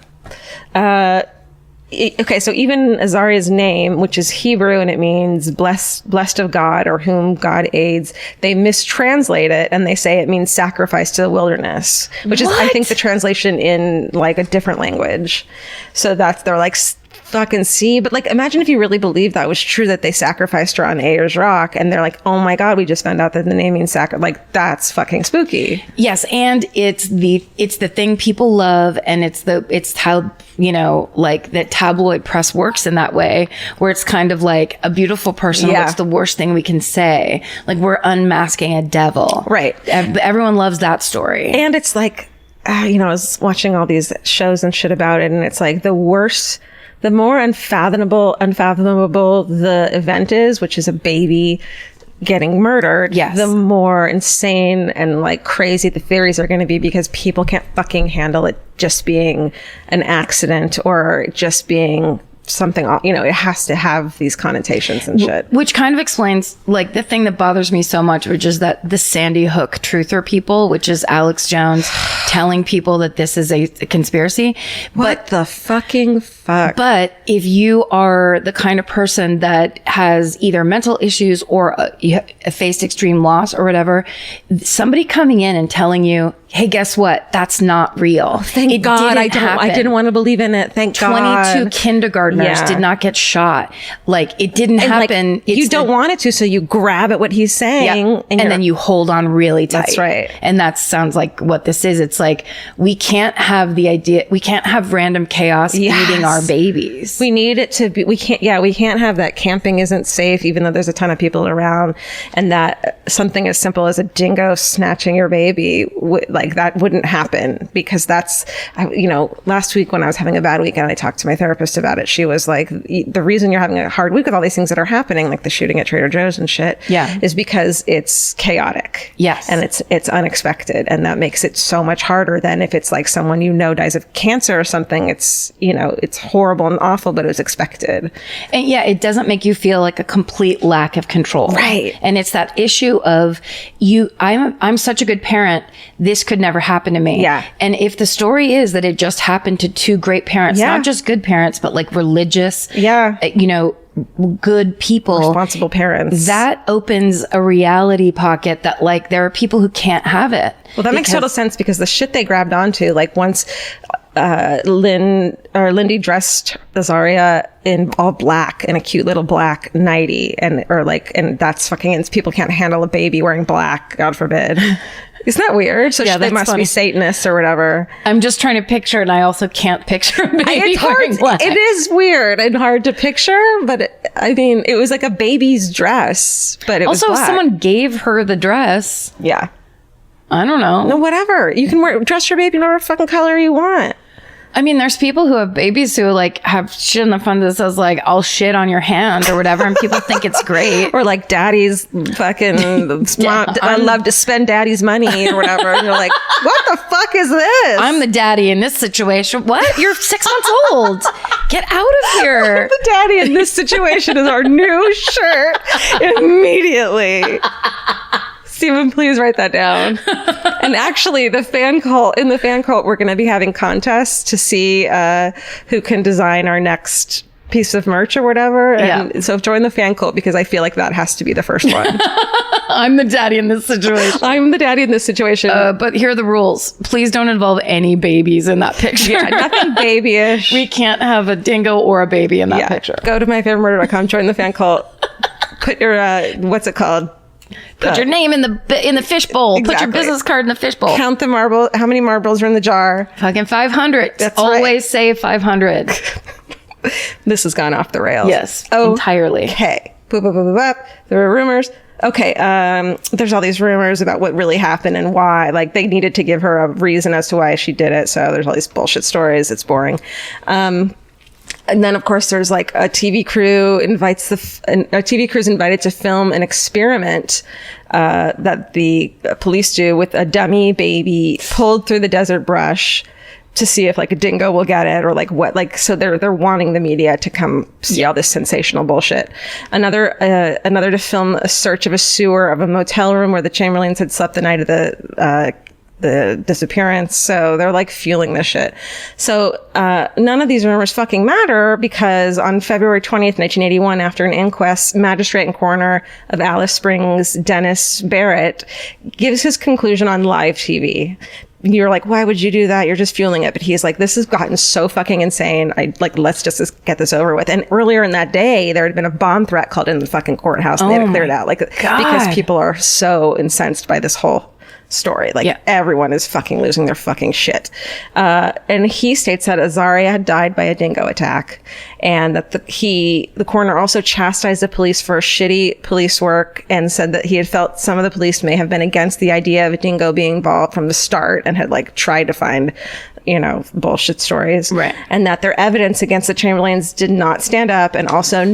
Okay, so even Azariah's name, which is Hebrew and it means blessed of God or whom God aids, they mistranslate it and they say it means sacrifice to the wilderness, which is, I think, the translation in like a different language. So they're like, fucking see. But like, imagine if you really believed that was true, that they sacrificed her on Ayers Rock and they're like, oh my God, we just found out that the name means like, that's fucking spooky. Yes. And it's the thing people love. And it's how, like that tabloid press works in that way, where it's kind of like a beautiful person. Yeah. What's the worst thing we can say? Like, we're unmasking a devil. Right. Everyone loves that story. And it's like, I was watching all these shows and shit about it. And it's like the more unfathomable the event is, which is a baby getting murdered, yes, the more insane and like crazy the theories are going to be, because people can't fucking handle it just being an accident or just being something, it has to have these connotations and shit. Which kind of explains like the thing that bothers me so much, which is that the Sandy Hook truther people, which is Alex Jones telling people that this is a conspiracy. What the fucking fuck? But if you are the kind of person that has either mental issues or faced extreme loss or whatever, somebody coming in and telling you, hey, guess what? That's not real. Thank God I didn't want to believe in it. Thank God. 22 kindergartners did not get shot. Like, it didn't happen. Like, you don't want it to, so you grab at what he's saying. Yeah. And then you hold on really tight. That's right. And that sounds like what this is. It's like, we can't have random chaos eating our babies. We need it to be, we can't have that camping isn't safe, even though there's a ton of people around, and that something as simple as a dingo snatching your baby, like that wouldn't happen, because that's, last week when I was having a bad week and I talked to my therapist about it, she was like, the reason you're having a hard week with all these things that are happening, like the shooting at Trader Joe's and shit, is because it's chaotic. Yes. And it's unexpected. And that makes it so much harder than if it's like someone dies of cancer or something. It's, it's horrible and awful, but it was expected. And it doesn't make you feel like a complete lack of control. Right. And it's that issue of I'm such a good parent, this could never happen to me. Yeah. And if the story is that it just happened to two great parents, not just good parents, but like religious, good people, responsible parents, that opens a reality pocket that like there are people who can't have it. Well, that makes total sense, because the shit they grabbed onto, like once Lindy dressed Azariah in all black, in a cute little black nightie, and that's fucking, people can't handle a baby wearing black, God forbid. Isn't that weird? So they must be Satanists or whatever. I'm just trying to picture, and I also can't picture a baby it's wearing hard. black. It is weird and hard to picture, but it was like a baby's dress, but it was also black. Someone gave her the dress. Yeah. I don't know. No, whatever. You can dress your baby in whatever fucking color you want. I mean, there's people who have babies who like have shit in the front that says like, I'll shit on your hand or whatever. And people think it's great. Or like daddy's fucking, I love to spend daddy's money or whatever. And you're like, what the fuck is this? I'm the daddy in this situation. What? You're 6 months old. Get out of here. The daddy in this situation is our new shirt immediately. Stephen, please write that down. And actually, in the fan cult, we're going to be having contests to see who can design our next piece of merch or whatever. And so join the fan cult, because I feel like that has to be the first one. I'm the daddy in this situation. I'm the daddy in this situation. But here are the rules. Please don't involve any babies in that picture. Yeah, nothing babyish. We can't have a dingo or a baby in that picture. Go to myfavoritmurder.com, join the fan cult. Put your, what's it called? Put your name in the fishbowl. Exactly. Put your business card in the fishbowl. Count the marble. How many marbles are in the jar? Fucking 500. That's always right. say 500. This has gone off the rails. Yes, entirely. Okay. Boop, boop, boop, boop, boop. There were rumors. okay, there's all these rumors about what really happened and why. Like, they needed to give her a reason as to why she did it. So there's all these bullshit stories. It's boring. And then, of course, there's like a TV crew TV crew's invited to film an experiment that the police do with a dummy baby pulled through the desert brush to see if like a dingo will get it or like what, like, so they're wanting the media to come see all this sensational bullshit. Another to film a search of a sewer of a motel room where the Chamberlains had slept the night of the disappearance. So they're like fueling this shit. So none of these rumors fucking matter, because on February 20th, 1981, after an inquest, magistrate and coroner of Alice Springs, Dennis Barrett, gives his conclusion on live TV. You're like, why would you do that? You're just fueling it. But he's like, this has gotten so fucking insane. Let's just get this over with. And earlier in that day, there had been a bomb threat called in the fucking courthouse. And they had to clear it out. Because people are so incensed by this whole story. Everyone is fucking losing their fucking shit. And he states that Azaria had died by a dingo attack, and that the coroner also chastised the police for shitty police work, and said that he had felt some of the police may have been against the idea of a dingo being involved from the start and had like tried to find, bullshit stories. Right. And that their evidence against the Chamberlains did not stand up, and also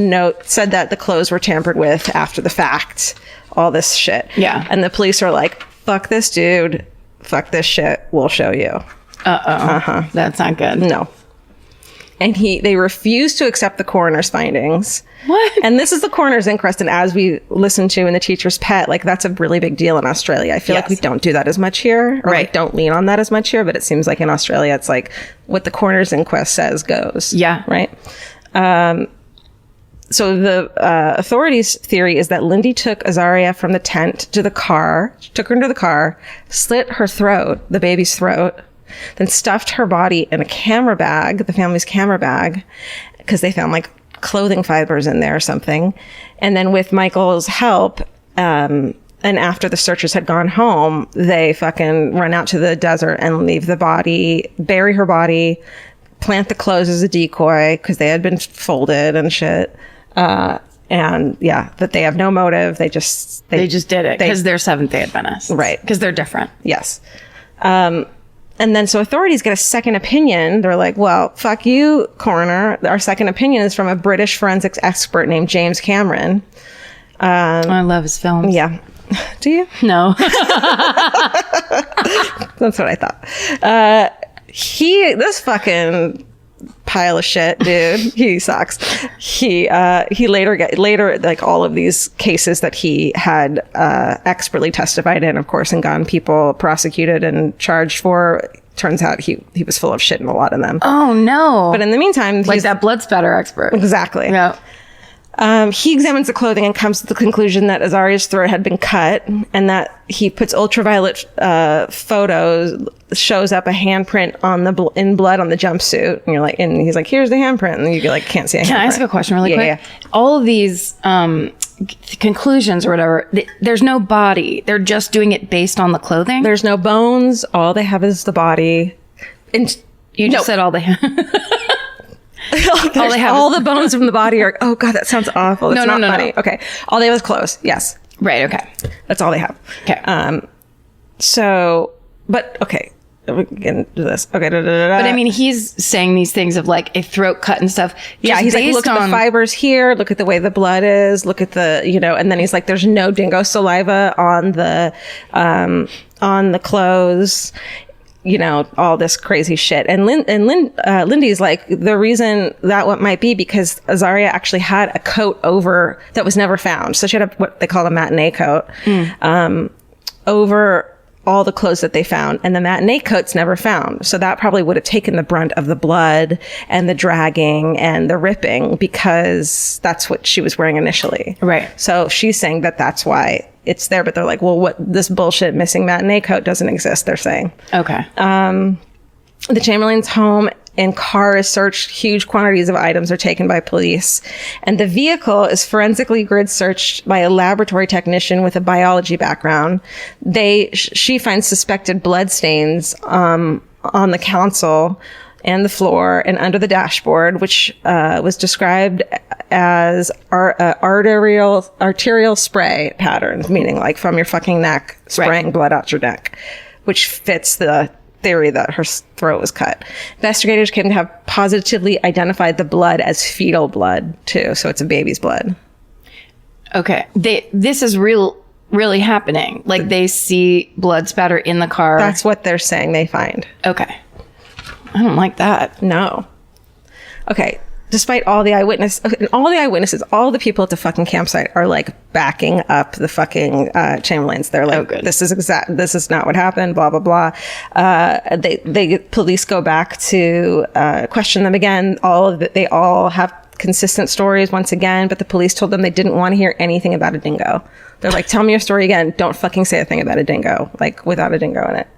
said that the clothes were tampered with after the fact. All this shit. Yeah. And the police are like, fuck this dude, fuck this shit, we'll show you. That's not good. No. And they refused to accept the coroner's findings. What? And this is the coroner's inquest, and as we listened to in The Teacher's Pet, like, that's a really big deal in Australia. I feel like we don't do that as much here, or like don't lean on that as much here, but it seems like in Australia it's like what the coroner's inquest says goes. Yeah. Right? So the authorities' theory is that Lindy took Azaria from the tent to the car, took her into the car, slit her throat, the baby's throat, then stuffed her body in a camera bag, the family's camera bag, because they found like clothing fibers in there or something. And then with Michael's help, and after the searchers had gone home, they fucking run out to the desert and leave the body, bury her body, plant the clothes as a decoy because they had been folded and shit. And yeah, that they have no motive. They just did it because they're Seventh-day Adventists. Right. Because they're different. Yes. And then so authorities get a second opinion. They're like, well, fuck you, coroner. Our second opinion is from a British forensics expert named James Cameron. I love his films. Yeah. Do you? No. That's what I thought. This fucking pile of shit, dude. He sucks. He later like all of these cases that he had expertly testified in, of course, and gotten people prosecuted and charged for. Turns out he was full of shit in a lot of them. Oh no! But in the meantime, like that blood spatter expert. Exactly. Yeah. He examines the clothing and comes to the conclusion that Azaria's throat had been cut, and that he puts ultraviolet photos, shows up a handprint on in blood on the jumpsuit, and you're like, and he's like, here's the handprint, and you like can't see a handprint. Can I ask a question really quick? Yeah. All of these conclusions or whatever, there's no body. They're just doing it based on the clothing. There's no bones. All they have is the body. And you just said all they have. all the bones from the body are, oh God, that sounds awful. That's not funny. No. Okay. All they have is clothes. Yes. Right. Okay. That's all they have. Okay. Okay. We can get into this. Okay. But I mean, he's saying these things of like a throat cut and stuff. Yeah. He's like, look at the fibers here. Look at the way the blood is. Look at the, and then he's like, there's no dingo saliva on the clothes. All this crazy shit. And Lindy's like, the reason that what might be because Azaria actually had a coat over that was never found. So she had what they call a matinee coat, over all the clothes that they found. And the matinee coat's never found. So that probably would have taken the brunt of the blood and the dragging and the ripping because that's what she was wearing initially. Right. So she's saying that that's why it's there, but they're like, well, what, this bullshit missing matinee coat doesn't exist, they're saying. Okay. The Chamberlain's home and car is searched. Huge quantities of items are taken by police. And the vehicle is forensically grid searched by a laboratory technician with a biology background. She finds suspected blood stains on the console and the floor and under the dashboard, which was described as arterial spray patterns, meaning like from your fucking neck, spraying blood out your neck, which fits the theory that her throat was cut. Investigators came to have positively identified the blood as fetal blood too, so it's a baby's blood. Okay, this is really happening. Like they see blood spatter in the car. That's what they're saying they find. Okay, I don't like that. No. Okay. Despite all the eyewitnesses, all the people at the fucking campsite are like backing up the fucking Chamberlains. They're like, this is not what happened, blah, blah, blah. Police go back to question them again. They all have consistent stories once again, but the police told them they didn't want to hear anything about a dingo. They're like, tell me your story again. Don't fucking say a thing about a dingo, like without a dingo in it.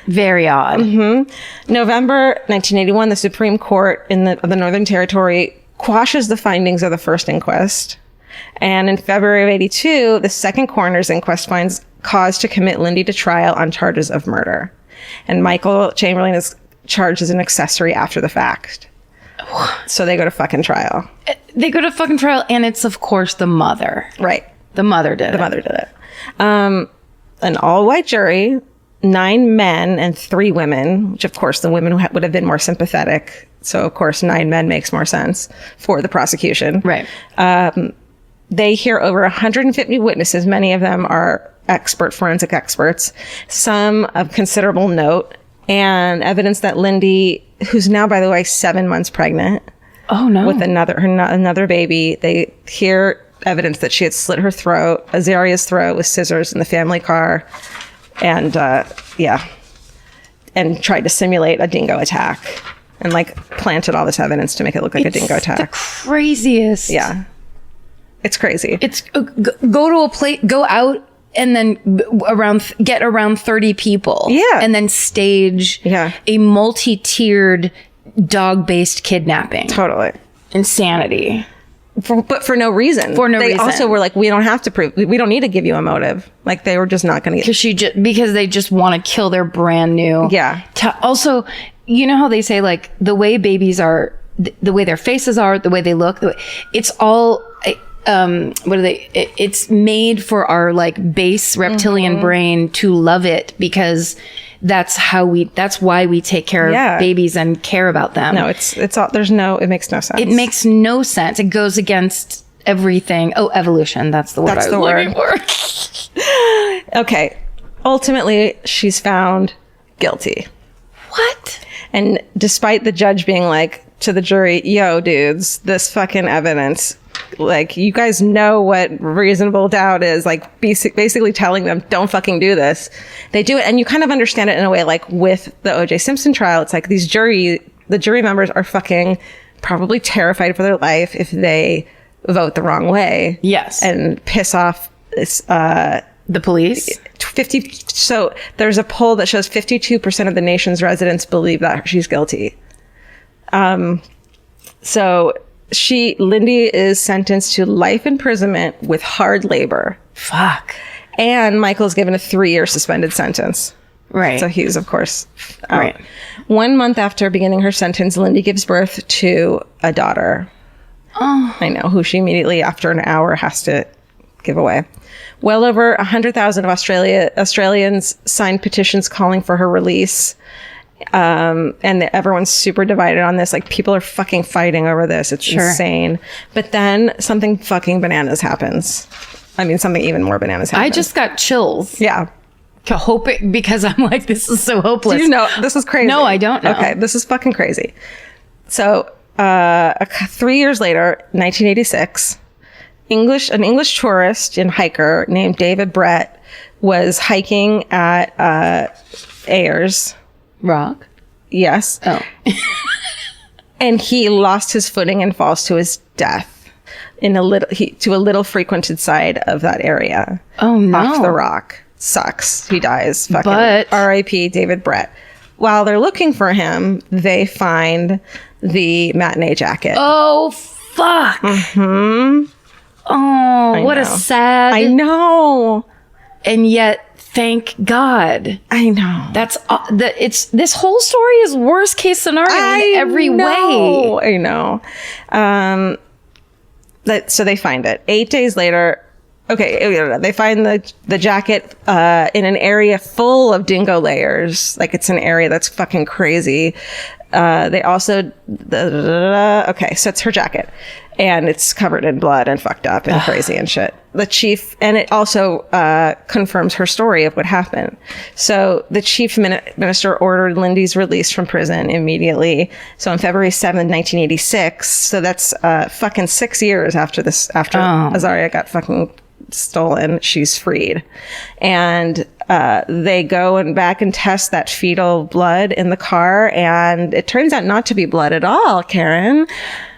Very odd. November 1981, the Supreme Court of the Northern Territory quashes the findings of the first inquest. And in February of 82, the second coroner's inquest finds cause to commit Lindy to trial on charges of murder. And Michael Chamberlain is charged as an accessory after the fact. So they go to fucking trial. And it's, of course, the mother. Right. The mother did it. An all-white jury, 9 men and 3 women, which of course the women would have been more sympathetic. So of course 9 men makes more sense for the prosecution. Right. They hear over 150 witnesses. Many of them are forensic experts, some of considerable note, and evidence that Lindy, who's now, by the way, 7 months pregnant. Oh no. With another baby. They hear evidence that she had slit her throat, Azaria's throat, with scissors in the family car. And and tried to simulate a dingo attack and like planted all this evidence to make it look like a dingo attack. The craziest. Yeah. It's crazy. It's go to a place, go out and then get around 30 people. Yeah. And then stage a multi-tiered dog-based kidnapping. Totally. Insanity. But for no reason. They also were like, we don't have to prove, we don't need to give you a motive. Like they were just not going to get. Because they just want to kill their brand new. Yeah. Also, you know how they say like the way babies are, the way their faces are, the way they look, it's all, it's made for our like base reptilian brain to love it because that's why we take care of babies and care about them. No, it's all, it makes no sense. It makes no sense. It goes against everything. Oh, evolution. That's the word I was looking for. Okay. Ultimately, she's found guilty. What? And despite the judge being like to the jury, yo, dudes, this fucking evidence, like, you guys know what reasonable doubt is, like basically telling them, don't fucking do this. They do it. And you kind of understand it in a way, like with the OJ Simpson trial. It's like the jury members are fucking probably terrified for their life if they vote the wrong way. Yes. And piss off the police. 50. So there's a poll that shows 52% of the nation's residents believe that she's guilty. So Lindy is sentenced to life imprisonment with hard labor. Fuck. And Michael's given a 3-year suspended sentence. Right. So he's, of course, out. Right. 1 month after beginning her sentence, Lindy gives birth to a daughter. Oh. I know, who she immediately, after an hour, has to give away. Well over 100,000 of Australians signed petitions calling for her release. And everyone's super divided on this. Like, people are fucking fighting over this. It's insane. But then something fucking bananas happens. I mean, something even more bananas happens. I just got chills. Yeah. Because I'm like, this is so hopeless. Do you know? This is crazy. No, I don't know. Okay, this is fucking crazy. So, 3 years later, 1986, an English tourist and hiker named David Brett was hiking at Ayers Rock? Yes. Oh. And he lost his footing and falls to his death to a little frequented side of that area. Oh no. Off the rock. Sucks. He dies. Fucking But R.I.P. David Brett. While they're looking for him, they find the matinee jacket. Oh fuck. Mm-hmm. Oh, what a sad. I know. And yet, thank God. I know. That's this whole story is worst case scenario in every way. I know. So they find it. 8 days later, they find the jacket in an area full of dingo layers. Like, it's an area that's fucking crazy. They also, so it's her jacket, and it's covered in blood and fucked up and crazy and shit. The chief, and it also confirms her story of what happened. So the chief minister ordered Lindy's release from prison immediately. So on February 7th, 1986, so that's fucking 6 years after Azaria got fucking stolen, she's freed. And they go back and test that fetal blood in the car, and it turns out not to be blood at all, Karen.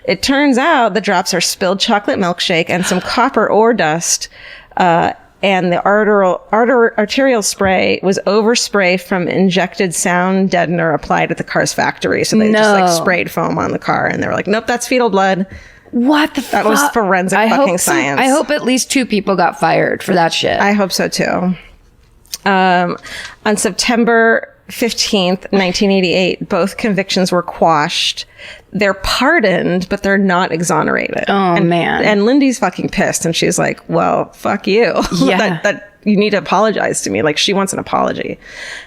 It turns out the drops are spilled chocolate milkshake and some copper ore dust, and the arterial spray was overspray from injected sound deadener applied at the car's factory. So they just like sprayed foam on the car, and they were like, nope, that's fetal blood. What the fuck? That was forensic fucking science. I hope at least 2 people got fired for that shit. I hope so too. On September 15th, 1988, both convictions were quashed. They're pardoned, but they're not exonerated. Oh, man. And Lindy's fucking pissed, and she's like, well, fuck you. Yeah. that you need to apologize to me. Like, she wants an apology.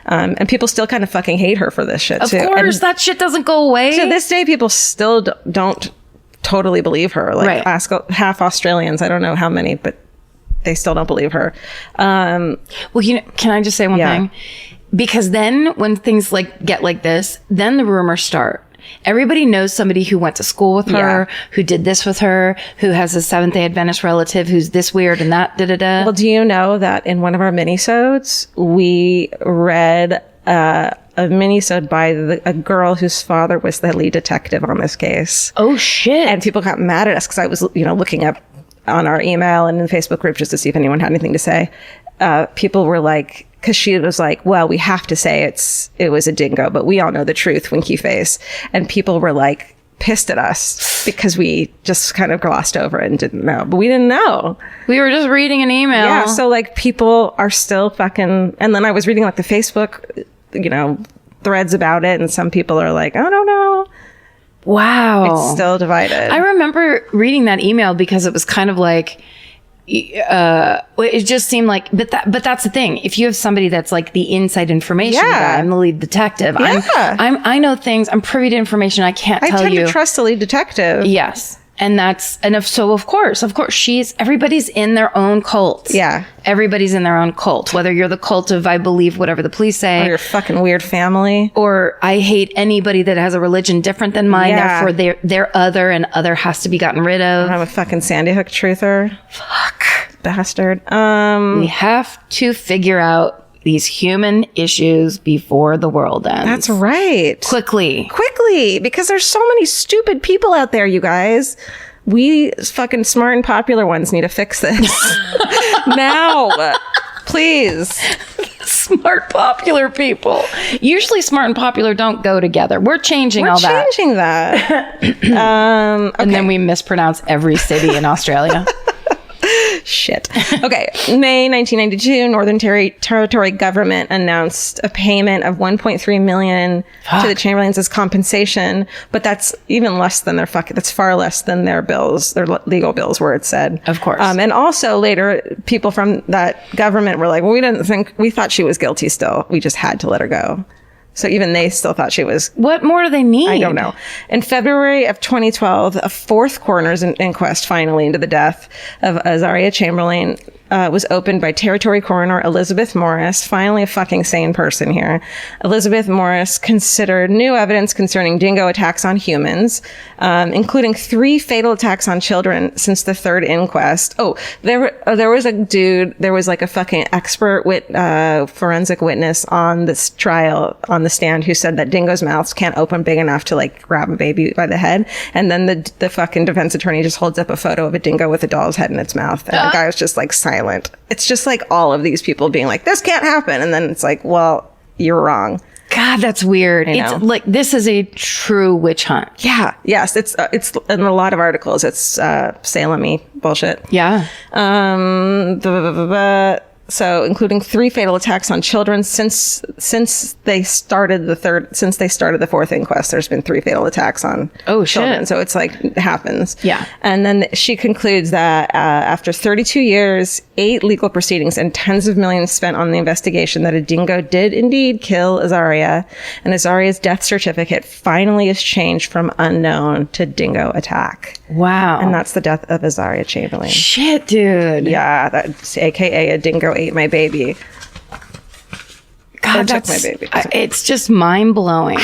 And people still kind of fucking hate her for this shit, too. Of course, that shit doesn't go away. To this day, people still don't totally believe her. Like, ask half Australians. I don't know how many, but they still don't believe her. Well, can I just say one thing? Because then when things get like this, then the rumors start. Everybody knows somebody who went to school with her, who did this with her, who has a Seventh-day Adventist relative who's this weird and that da-da-da. Well, do you know that in one of our minisodes, we read a minisode by a girl whose father was the lead detective on this case. Oh, shit. And people got mad at us because I was, looking up on our email and in the Facebook group just to see if anyone had anything to say. People were like, because she was like, well, we have to say it was a dingo, but we all know the truth, winky face. And people were like pissed at us because we just kind of glossed over it and didn't know. But we didn't know. We were just reading an email. Yeah, so people are still fucking... And then I was reading the Facebook, threads about it, and some people are like, I don't know. Wow. It's still divided. I remember reading that email because it was kind of like... it just seemed like, but that's the thing. If you have somebody that's like the inside information guy, I'm the lead detective. Yeah. I know things. I'm privy to information I can't tell you. I tend to trust the lead detective. Yes. And so of course, everybody's in their own cult. Yeah. Everybody's in their own cult. Whether you're the cult of, I believe whatever the police say. Or your fucking weird family. Or I hate anybody that has a religion different than mine. Yeah. Therefore they're other, and other has to be gotten rid of. I'm a fucking Sandy Hook truther. Fuck. Bastard. We have to figure out these human issues before the world ends. That's right. Quickly, because there's so many stupid people out there, you guys. We fucking smart and popular ones need to fix this. Now. Please. Smart, popular people. Usually smart and popular don't go together. We're changing all that. We're changing that. Okay. And then we mispronounce every city in Australia. Shit. Okay. May 1992, Northern Territory government announced a payment of $1.3 million to the Chamberlains as compensation, but that's even less than that's far less than their bills, their legal bills, where it said. Of course. And also later, people from that government were like, well, we thought she was guilty still. We just had to let her go. So even they still thought she was... What more do they need? I don't know. In February of 2012, a fourth coroner's inquest finally into the death of Azaria Chamberlain was opened by Territory Coroner Elizabeth Morris. Finally, a fucking sane person here. Elizabeth Morris considered new evidence concerning dingo attacks on humans, including 3 fatal attacks on children since the third inquest. Oh, there was a dude, there was like a fucking expert forensic witness on this trial on the stand who said that dingo's mouths can't open big enough to like grab a baby by the head. And then the fucking defense attorney just holds up a photo of a dingo with a doll's head in its mouth. And the guy was just like silent. It's just like all of these people being like, this can't happen. And then it's like, well, you're wrong. God, that's weird. It's like, this is a true witch hunt. Yeah. Yes. It's in a lot of articles. It's Salem-y bullshit. Yeah. So, including 3 fatal attacks on children since they started the fourth inquest. There's been 3 fatal attacks on children. So it's like it happens. Yeah. And then she concludes that after 32 years, 8 legal proceedings, and tens of millions spent on the investigation, that a dingo did indeed kill Azaria, and Azaria's death certificate finally is changed from unknown to dingo attack. Wow. And that's the death of Azaria Chamberlain. Shit, dude. Yeah, that's AKA a dingo ate my baby. God, took my baby. It's just mind blowing.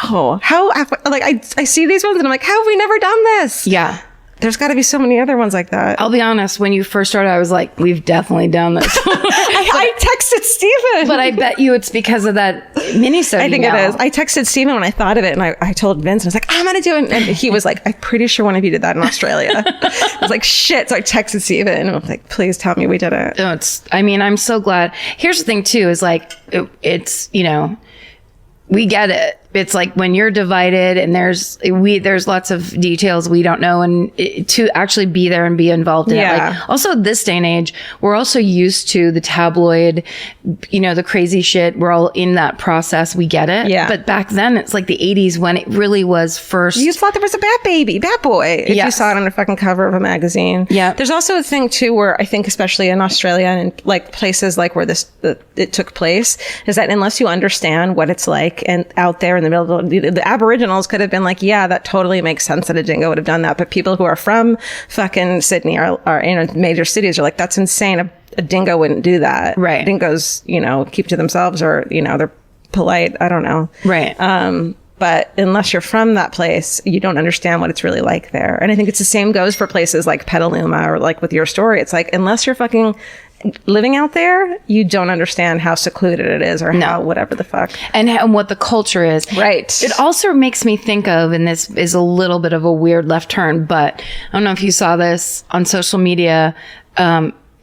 Oh, how like I see these ones and I'm like, how have we never done this? Yeah. There's got to be so many other ones like that. I'll be honest, when you first started, I was like, we've definitely done this. I texted Steven. But I bet you it's because of that minisode. I think it is. I texted Steven when I thought of it, and I told Vince, and I was like, I'm going to do it. And he was like, I'm pretty sure one of you did that in Australia. I was like, shit. So I texted Steven, and I was like, please tell me we did it. No, I'm so glad. Here's the thing, too, is like, it's, we get it. It's like when you're divided and there's lots of details we don't know, and to actually be there and be involved in it. Like, also this day and age, we're also used to the tabloid, the crazy shit. We're all in that process. We get it. Yeah. But back then it's like the 80s when it really was first. You thought there was a bat boy if you saw it on a fucking cover of a magazine. Yeah. There's also a thing too where I think especially in Australia and like places like where it took place is that unless you understand what it's like and out there in the middle of the Aboriginals could have been like, yeah, that totally makes sense that a dingo would have done that. But people who are from fucking Sydney are in major cities are like, that's insane. A dingo wouldn't do that. Right. Dingoes, keep to themselves or, they're polite. I don't know. Right. But unless you're from that place, you don't understand what it's really like there. And I think it's the same goes for places like Petaluma or like with your story. It's like, unless you're fucking living out there, you don't understand how secluded it is or how whatever the fuck. And what the culture is. Right. It also makes me think of, and this is a little bit of a weird left turn, but I don't know if you saw this on social media.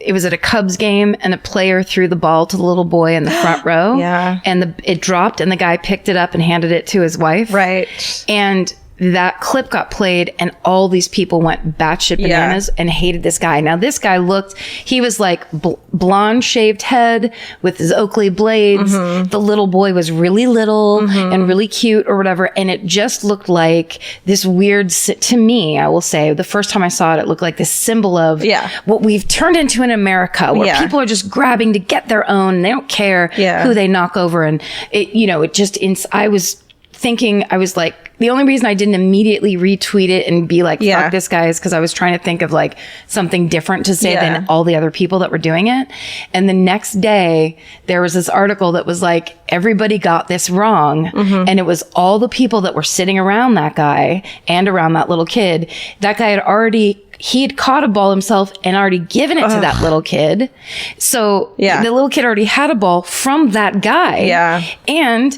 It was at a Cubs game and a player threw the ball to the little boy in the front row. Yeah. And it dropped and the guy picked it up and handed it to his wife. Right. And that clip got played and all these people went batshit bananas and hated this guy. Now, this guy he was like blonde shaved head with his Oakley blades. Mm-hmm. The little boy was really little and really cute or whatever. And it just looked like this weird, to me, I will say, the first time I saw it, it looked like this symbol of what we've turned into in America, where people are just grabbing to get their own. They don't care who they knock over. And I was thinking, I was like, the only reason I didn't immediately retweet it and be like, fuck this guy, is because I was trying to think of like something different to say than all the other people that were doing it. And the next day, there was this article that was like, everybody got this wrong. Mm-hmm. And it was all the people that were sitting around that guy and around that little kid. That guy he'd caught a ball himself and already given it to that little kid. So the little kid already had a ball from that guy. Yeah. And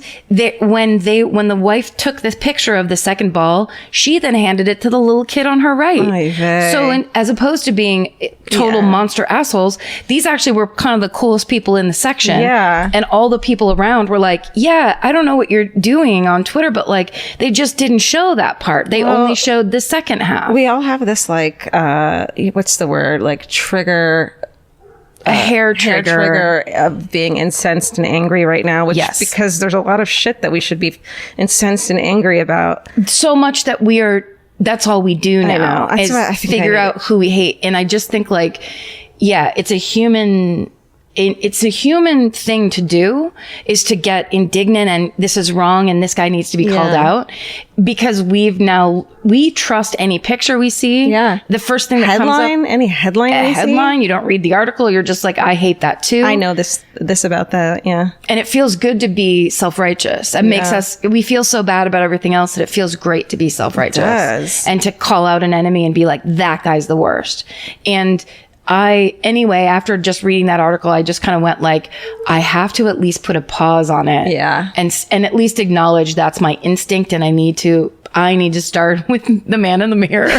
when the wife took this picture of the second ball, she then handed it to the little kid on her right. So as opposed to being total monster assholes, these actually were kind of the coolest people in the section. Yeah. And all the people around were like, I don't know what you're doing on Twitter, but like, they just didn't show that part. They only showed the second half. We all have this like, what's the word? Like trigger. A hair trigger of being incensed and angry right now, which because there's a lot of shit that we should be incensed and angry about. So much that that's all we do now is figure out who we hate. And I just think like, it's a human thing to do, is to get indignant and this is wrong and this guy needs to be called out, because we trust any picture we see. Yeah. The first thing that comes up. Any headline a headline, you don't read the article, you're just like, I hate that too. I know this about that, yeah. And it feels good to be self-righteous. It makes we feel so bad about everything else that it feels great to be self-righteous. It does. And to call out an enemy and be like, that guy's the worst. And after just reading that article, I just kind of went like, I have to at least put a pause on it. Yeah. And at least acknowledge that's my instinct, and I need to start with the man in the mirror.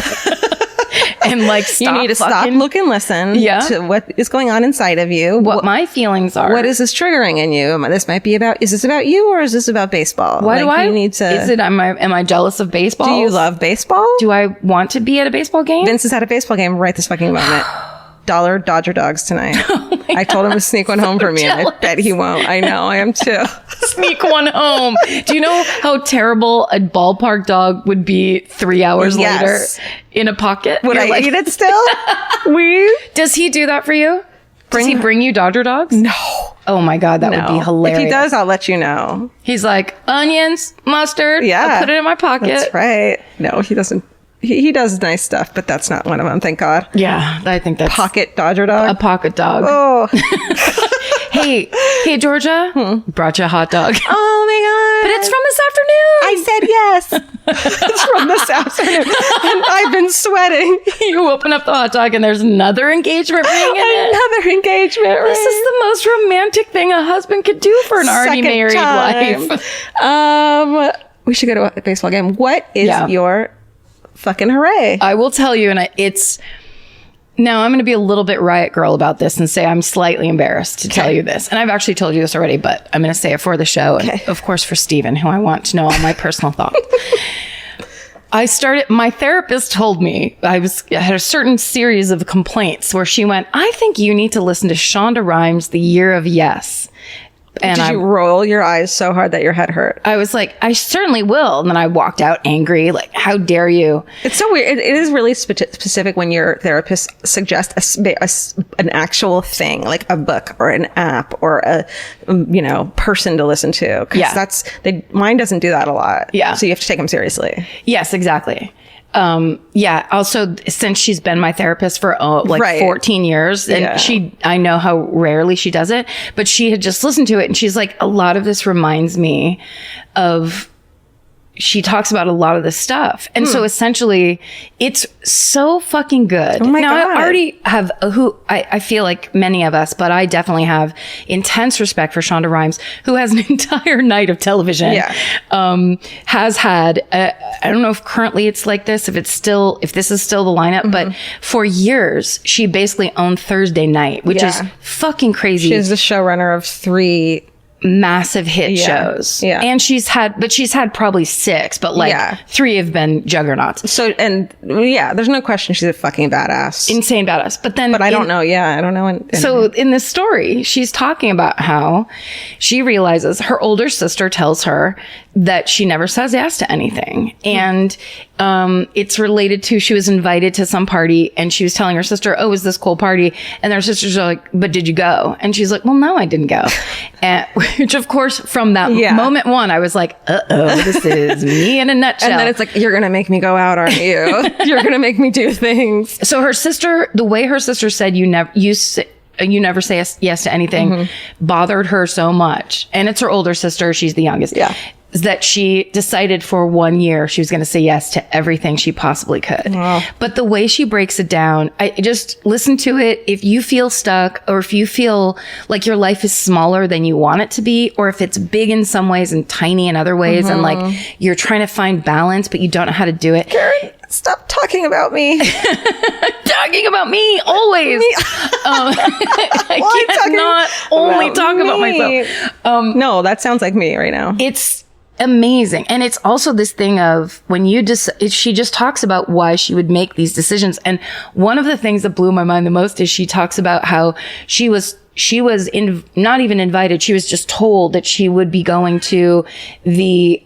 And like, you need to stop, look, and listen to what is going on inside of you. What my feelings are. What is this triggering in you? This might be about, is this about you or is this about baseball? Why do I need to? Am I jealous of baseball? Do you love baseball? Do I want to be at a baseball game? Vince is at a baseball game right this fucking moment. $1 Dodger Dogs tonight. Oh my I told him to sneak one home for me, and I bet he won't. I know, I am too. Sneak one home. Do you know how terrible a ballpark dog would be 3 hours later in a pocket? Would I eat it still? Does he do that for you? Does he bring you Dodger dogs? No. Oh my God, that would be hilarious. If he does, I'll let you know. He's like, onions, mustard. Yeah. I'll put it in my pocket. That's right. No, he doesn't. He does nice stuff, but that's not one of them, thank God. Yeah, I think that's... Pocket Dodger dog? A pocket dog. Oh. Hey, Georgia, brought you a hot dog. Oh my God. But it's from this afternoon. I said yes. It's from this afternoon. And I've been sweating. You open up the hot dog and there's another engagement ring in it. Another engagement ring. This is the most romantic thing a husband could do for an already married wife. We should go to a baseball game. What is your fucking hooray? I will tell you, and it's... Now, I'm going to be a little bit riot girl about this and say I'm slightly embarrassed to tell you this. And I've actually told you this already, but I'm going to say it for the show. And of course, for Steven, who I want to know all my personal thoughts. My therapist told me I had a certain series of complaints where she went, I think you need to listen to Shonda Rhimes' The Year of Yes. And Did you roll your eyes so hard that your head hurt? I was like, I certainly will. And then I walked out angry. Like, how dare you? It's so weird. It is really specific when your therapist suggests an actual thing, like a book or an app or a person to listen to. Because mine doesn't do that a lot. Yeah. So you have to take them seriously. Yes, exactly. Also, since she's been my therapist for 14 years, and I know how rarely she does it, but she had just listened to it and she's like, a lot of this reminds me of, she talks about a lot of this stuff. And so essentially it's so fucking good. Oh my now, God. I already have I feel like many of us, but I definitely have intense respect for Shonda Rhimes, who has an entire night of television. Has had, I don't know if currently it's like this, if this is still the lineup, but for years, she basically owned Thursday night, which is fucking crazy. She's the showrunner of 3 massive hit shows. And she's had probably 6, but 3 have been juggernauts. So, there's no question she's a fucking badass. Insane badass. But I don't know. I don't know. So in this story, she's talking about how she realizes her older sister tells her that she never says yes to anything. And it's related to, she was invited to some party and she was telling her sister, oh, it was this cool party. And her sisters are like, but did you go? And she's like, well, no, I didn't go. And which of course from that moment one, I was like, this is me in a nutshell. And then it's like, you're going to make me go out, aren't you? You're going to make me do things. So her sister, the way her sister said, you never say yes to anything, bothered her so much. And it's her older sister. She's the youngest. That she decided for 1 year she was going to say yes to everything she possibly could. Wow. But the way she breaks it down, I just listen to it. If you feel stuck, or if you feel like your life is smaller than you want it to be, or if it's big in some ways and tiny in other ways, and like you're trying to find balance, but you don't know how to do it. Karen, stop talking about me. Talking about me always. I can't not only talk about myself. No, that sounds like me right now. It's amazing. And it's also this thing of when she just talks about why she would make these decisions. And one of the things that blew my mind the most is she talks about how she was not even invited. She was just told that she would be going to the,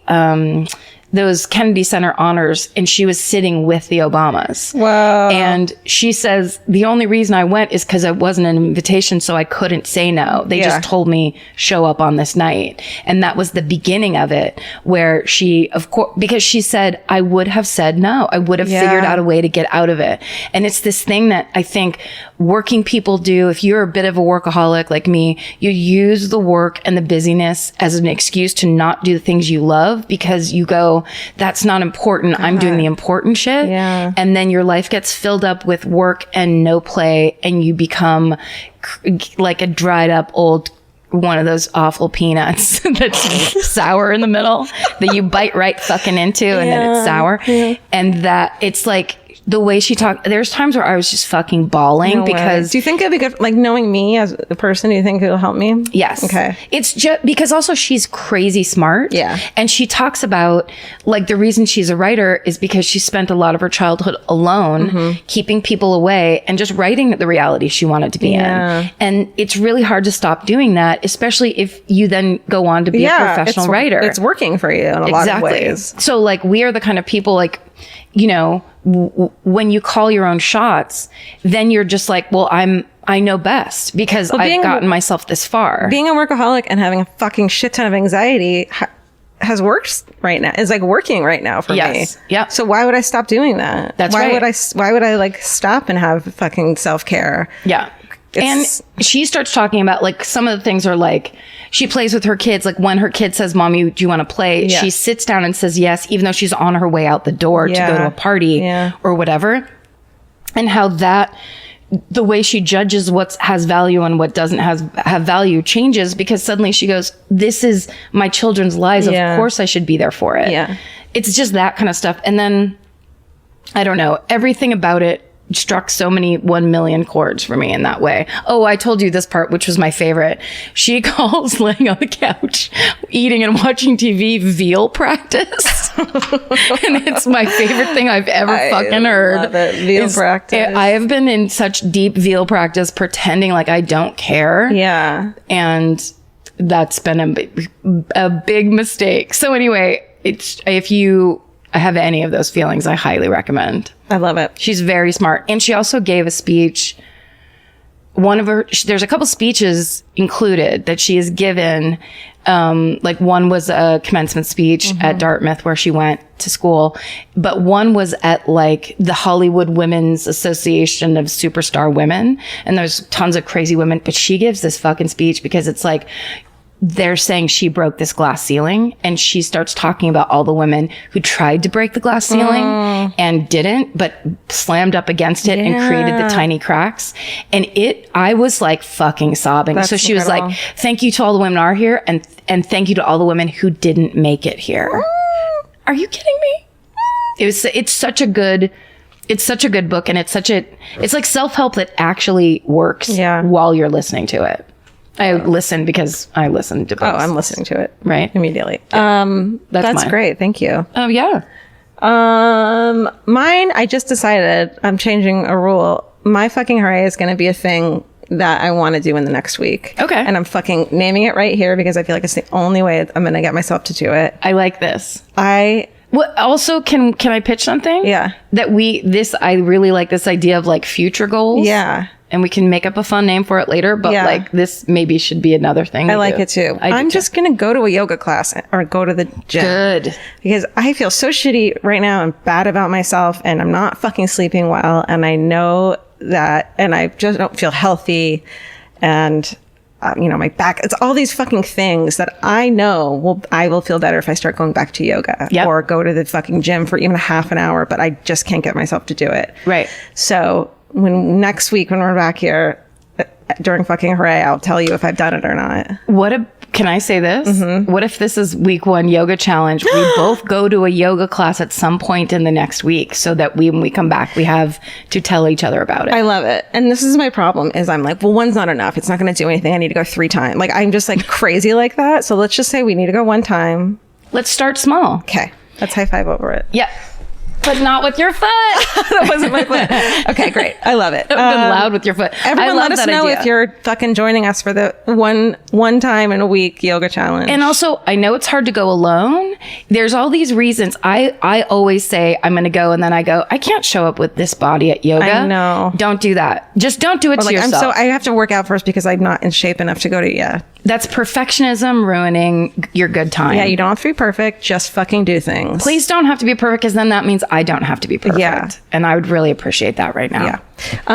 those Kennedy Center honors, and she was sitting with the Obamas. Wow. And she says, the only reason I went is because it wasn't an invitation, so I couldn't say no. They just told me, show up on this night. And that was the beginning of it, where she, of course, because she said, I would have said no. I would have figured out a way to get out of it. And it's this thing that I think working people do. If you're a bit of a workaholic like me, you use the work and the busyness as an excuse to not do the things you love, because you go, that's not important. I'm doing the important shit. Yeah. And then your life gets filled up with work and no play, and you become like a dried up old one of those awful peanuts that's sour in the middle that you bite right fucking into, and then it's sour. Yeah. And that it's like the way she talked, there's times where I was just fucking bawling because. Do you think it'd be good, like knowing me as a person, do you think it'll help me? Yes. Okay. It's just because also she's crazy smart. Yeah. And she talks about like the reason she's a writer is because she spent a lot of her childhood alone, keeping people away and just writing the reality she wanted to be in. And it's really hard to stop doing that, especially if you then go on to be a professional writer. It's working for you in a lot of ways. So like we are the kind of people like, you know, when you call your own shots, then you're just like, well, I know best because I've gotten myself this far. Being a workaholic and having a fucking shit ton of anxiety has worked right now. Is like working right now for me. Yeah. So why would I stop doing that? That's why right. Why would I like stop and have fucking self-care? Yeah. And she starts talking about like some of the things are like she plays with her kids. Like when her kid says, "Mommy, do you want to play?" She sits down and says yes, even though she's on her way out the door to go to a party or whatever. And how that the way she judges what has value and what doesn't have value changes because suddenly she goes, "This is my children's lives. Of course I should be there for it." Yeah. It's just that kind of stuff. And then I don't know, everything about it struck so many 1 million chords for me in that way. Oh, I told you this part, which was my favorite. She calls laying on the couch, eating and watching TV veal practice. And it's my favorite thing I've ever fucking heard. Love it. Veal practice. I have been in such deep veal practice pretending like I don't care. Yeah. And that's been a big mistake. So anyway, if you have any of those feelings, I highly recommend. I love it. She's very smart. And she also gave a speech. There's a couple speeches included that she has given. Like one was a commencement speech at Dartmouth where she went to school, but one was at like the Hollywood Women's Association of Superstar Women. And there's tons of crazy women, but she gives this fucking speech because it's like, they're saying she broke this glass ceiling and she starts talking about all the women who tried to break the glass ceiling and didn't, but slammed up against it and created the tiny cracks. And I was like fucking sobbing. That's so she incredible. was like, thank you to all the women who are here and thank you to all the women who didn't make it here. Are you kidding me? It's such a good book and it's like self-help that actually works while you're listening to it. I listen because I listen to books. Oh, I'm listening to it right immediately. That's great. Thank you. Oh yeah. Mine. I just decided I'm changing a rule. My fucking hooray is going to be a thing that I want to do in the next week. Okay. And I'm fucking naming it right here because I feel like it's the only way I'm going to get myself to do it. I like this. Well, also, can I pitch something? Yeah. I really like this idea of like future goals. Yeah. And we can make up a fun name for it later, but like this maybe should be another thing. I like it too. I'm just going to go to a yoga class or go to the gym. Good. Because I feel so shitty right now and bad about myself and I'm not fucking sleeping well. And I know that, and I just don't feel healthy. And, my back, it's all these fucking things that I know I will feel better if I start going back to yoga or go to the fucking gym for even a half an hour, but I just can't get myself to do it. Right. So next week when we're back here during fucking hooray, I'll tell you if I've done it or not. Can I say this? What if this is week 1 yoga challenge? We both go to a yoga class at some point in the next week so that when we come back, we have to tell each other about it. I love it. And this is my problem is I'm like, well, one's not enough. It's not going to do anything. I need to go 3 times. Like I'm just like crazy like that. So let's just say we need to go 1 time. Let's start small. Okay. Let's high five over it. Yeah. But not with your foot. That wasn't my foot. Okay, great. I love it. Been loud with your foot. Everyone let us know if you're fucking joining us for the one time in a week yoga challenge. And also, I know it's hard to go alone. There's all these reasons. I always say I'm going to go and then I go, I can't show up with this body at yoga. I know. Don't do that. Just don't do it to yourself. I have to work out first because I'm not in shape enough to go to, That's perfectionism ruining your good time. Yeah, you don't have to be perfect. Just fucking do things. Please don't have to be perfect because then that means I don't have to be perfect. Yeah. And I would really appreciate that right now. Yeah.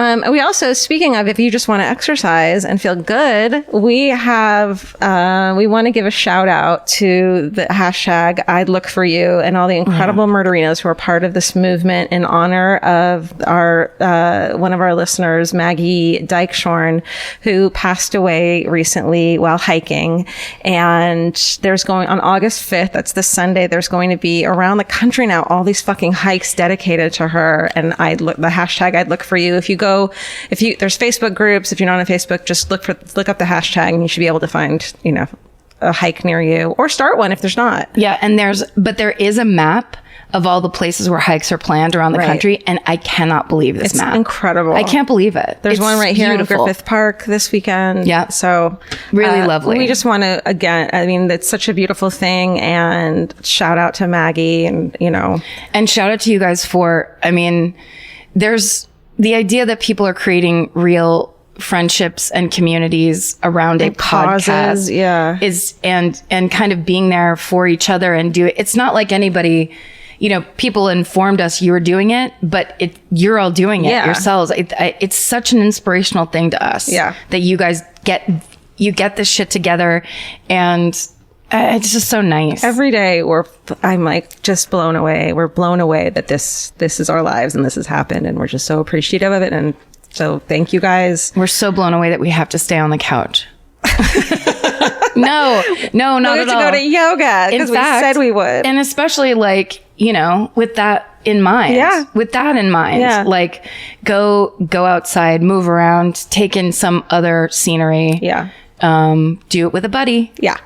We also, speaking of, if you just want to exercise and feel good, we want to give a shout out to the hashtag I'd Look For You and all the incredible murderinos who are part of this movement in honor of our one of our listeners, Maggie Dykeshorn, who passed away recently while hiking. And there's going on August 5th, that's this Sunday, there's going to be around the country now all these fucking hikes dedicated to her. And the hashtag I'd Look For You. If you go, there's Facebook groups. If you're not on Facebook, just look up the hashtag and you should be able to find, a hike near you, or start one if there's not. Yeah. And there is a map of all the places where hikes are planned around the country. And I cannot believe this map. It's incredible. I can't believe it. There's one right here beautiful. in Griffith Park this weekend. Yeah. So really lovely. We just want to, again, I mean, it's such a beautiful thing, and shout out to Maggie and, And shout out to you guys there's the idea that people are creating real friendships and communities around a podcast is and kind of being there for each other and it's not like anybody, people informed us you were doing it, but you're all doing it yourselves. It's such an inspirational thing to us that you guys get this shit together, and it's just so nice. Every day I'm like just blown away. We're blown away that this is our lives and this has happened, and we're just so appreciative of it. And so thank you guys. We're so blown away that we have to stay on the couch. No, not at all. We have to go to yoga because we said we would. And especially with that in mind. Yeah. With that in mind. Yeah. Like go outside, move around, take in some other scenery. Yeah. Do it with a buddy. Yeah.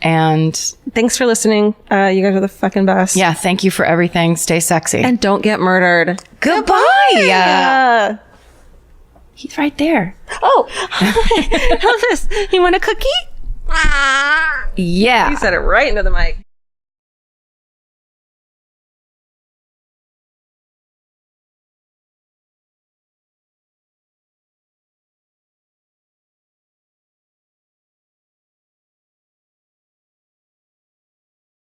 And thanks for listening. You guys are the fucking best. Yeah. Thank you for everything. Stay sexy. And don't get murdered. Goodbye. He's right there. Oh, Elvis, you want a cookie? Yeah. You said it right into the mic.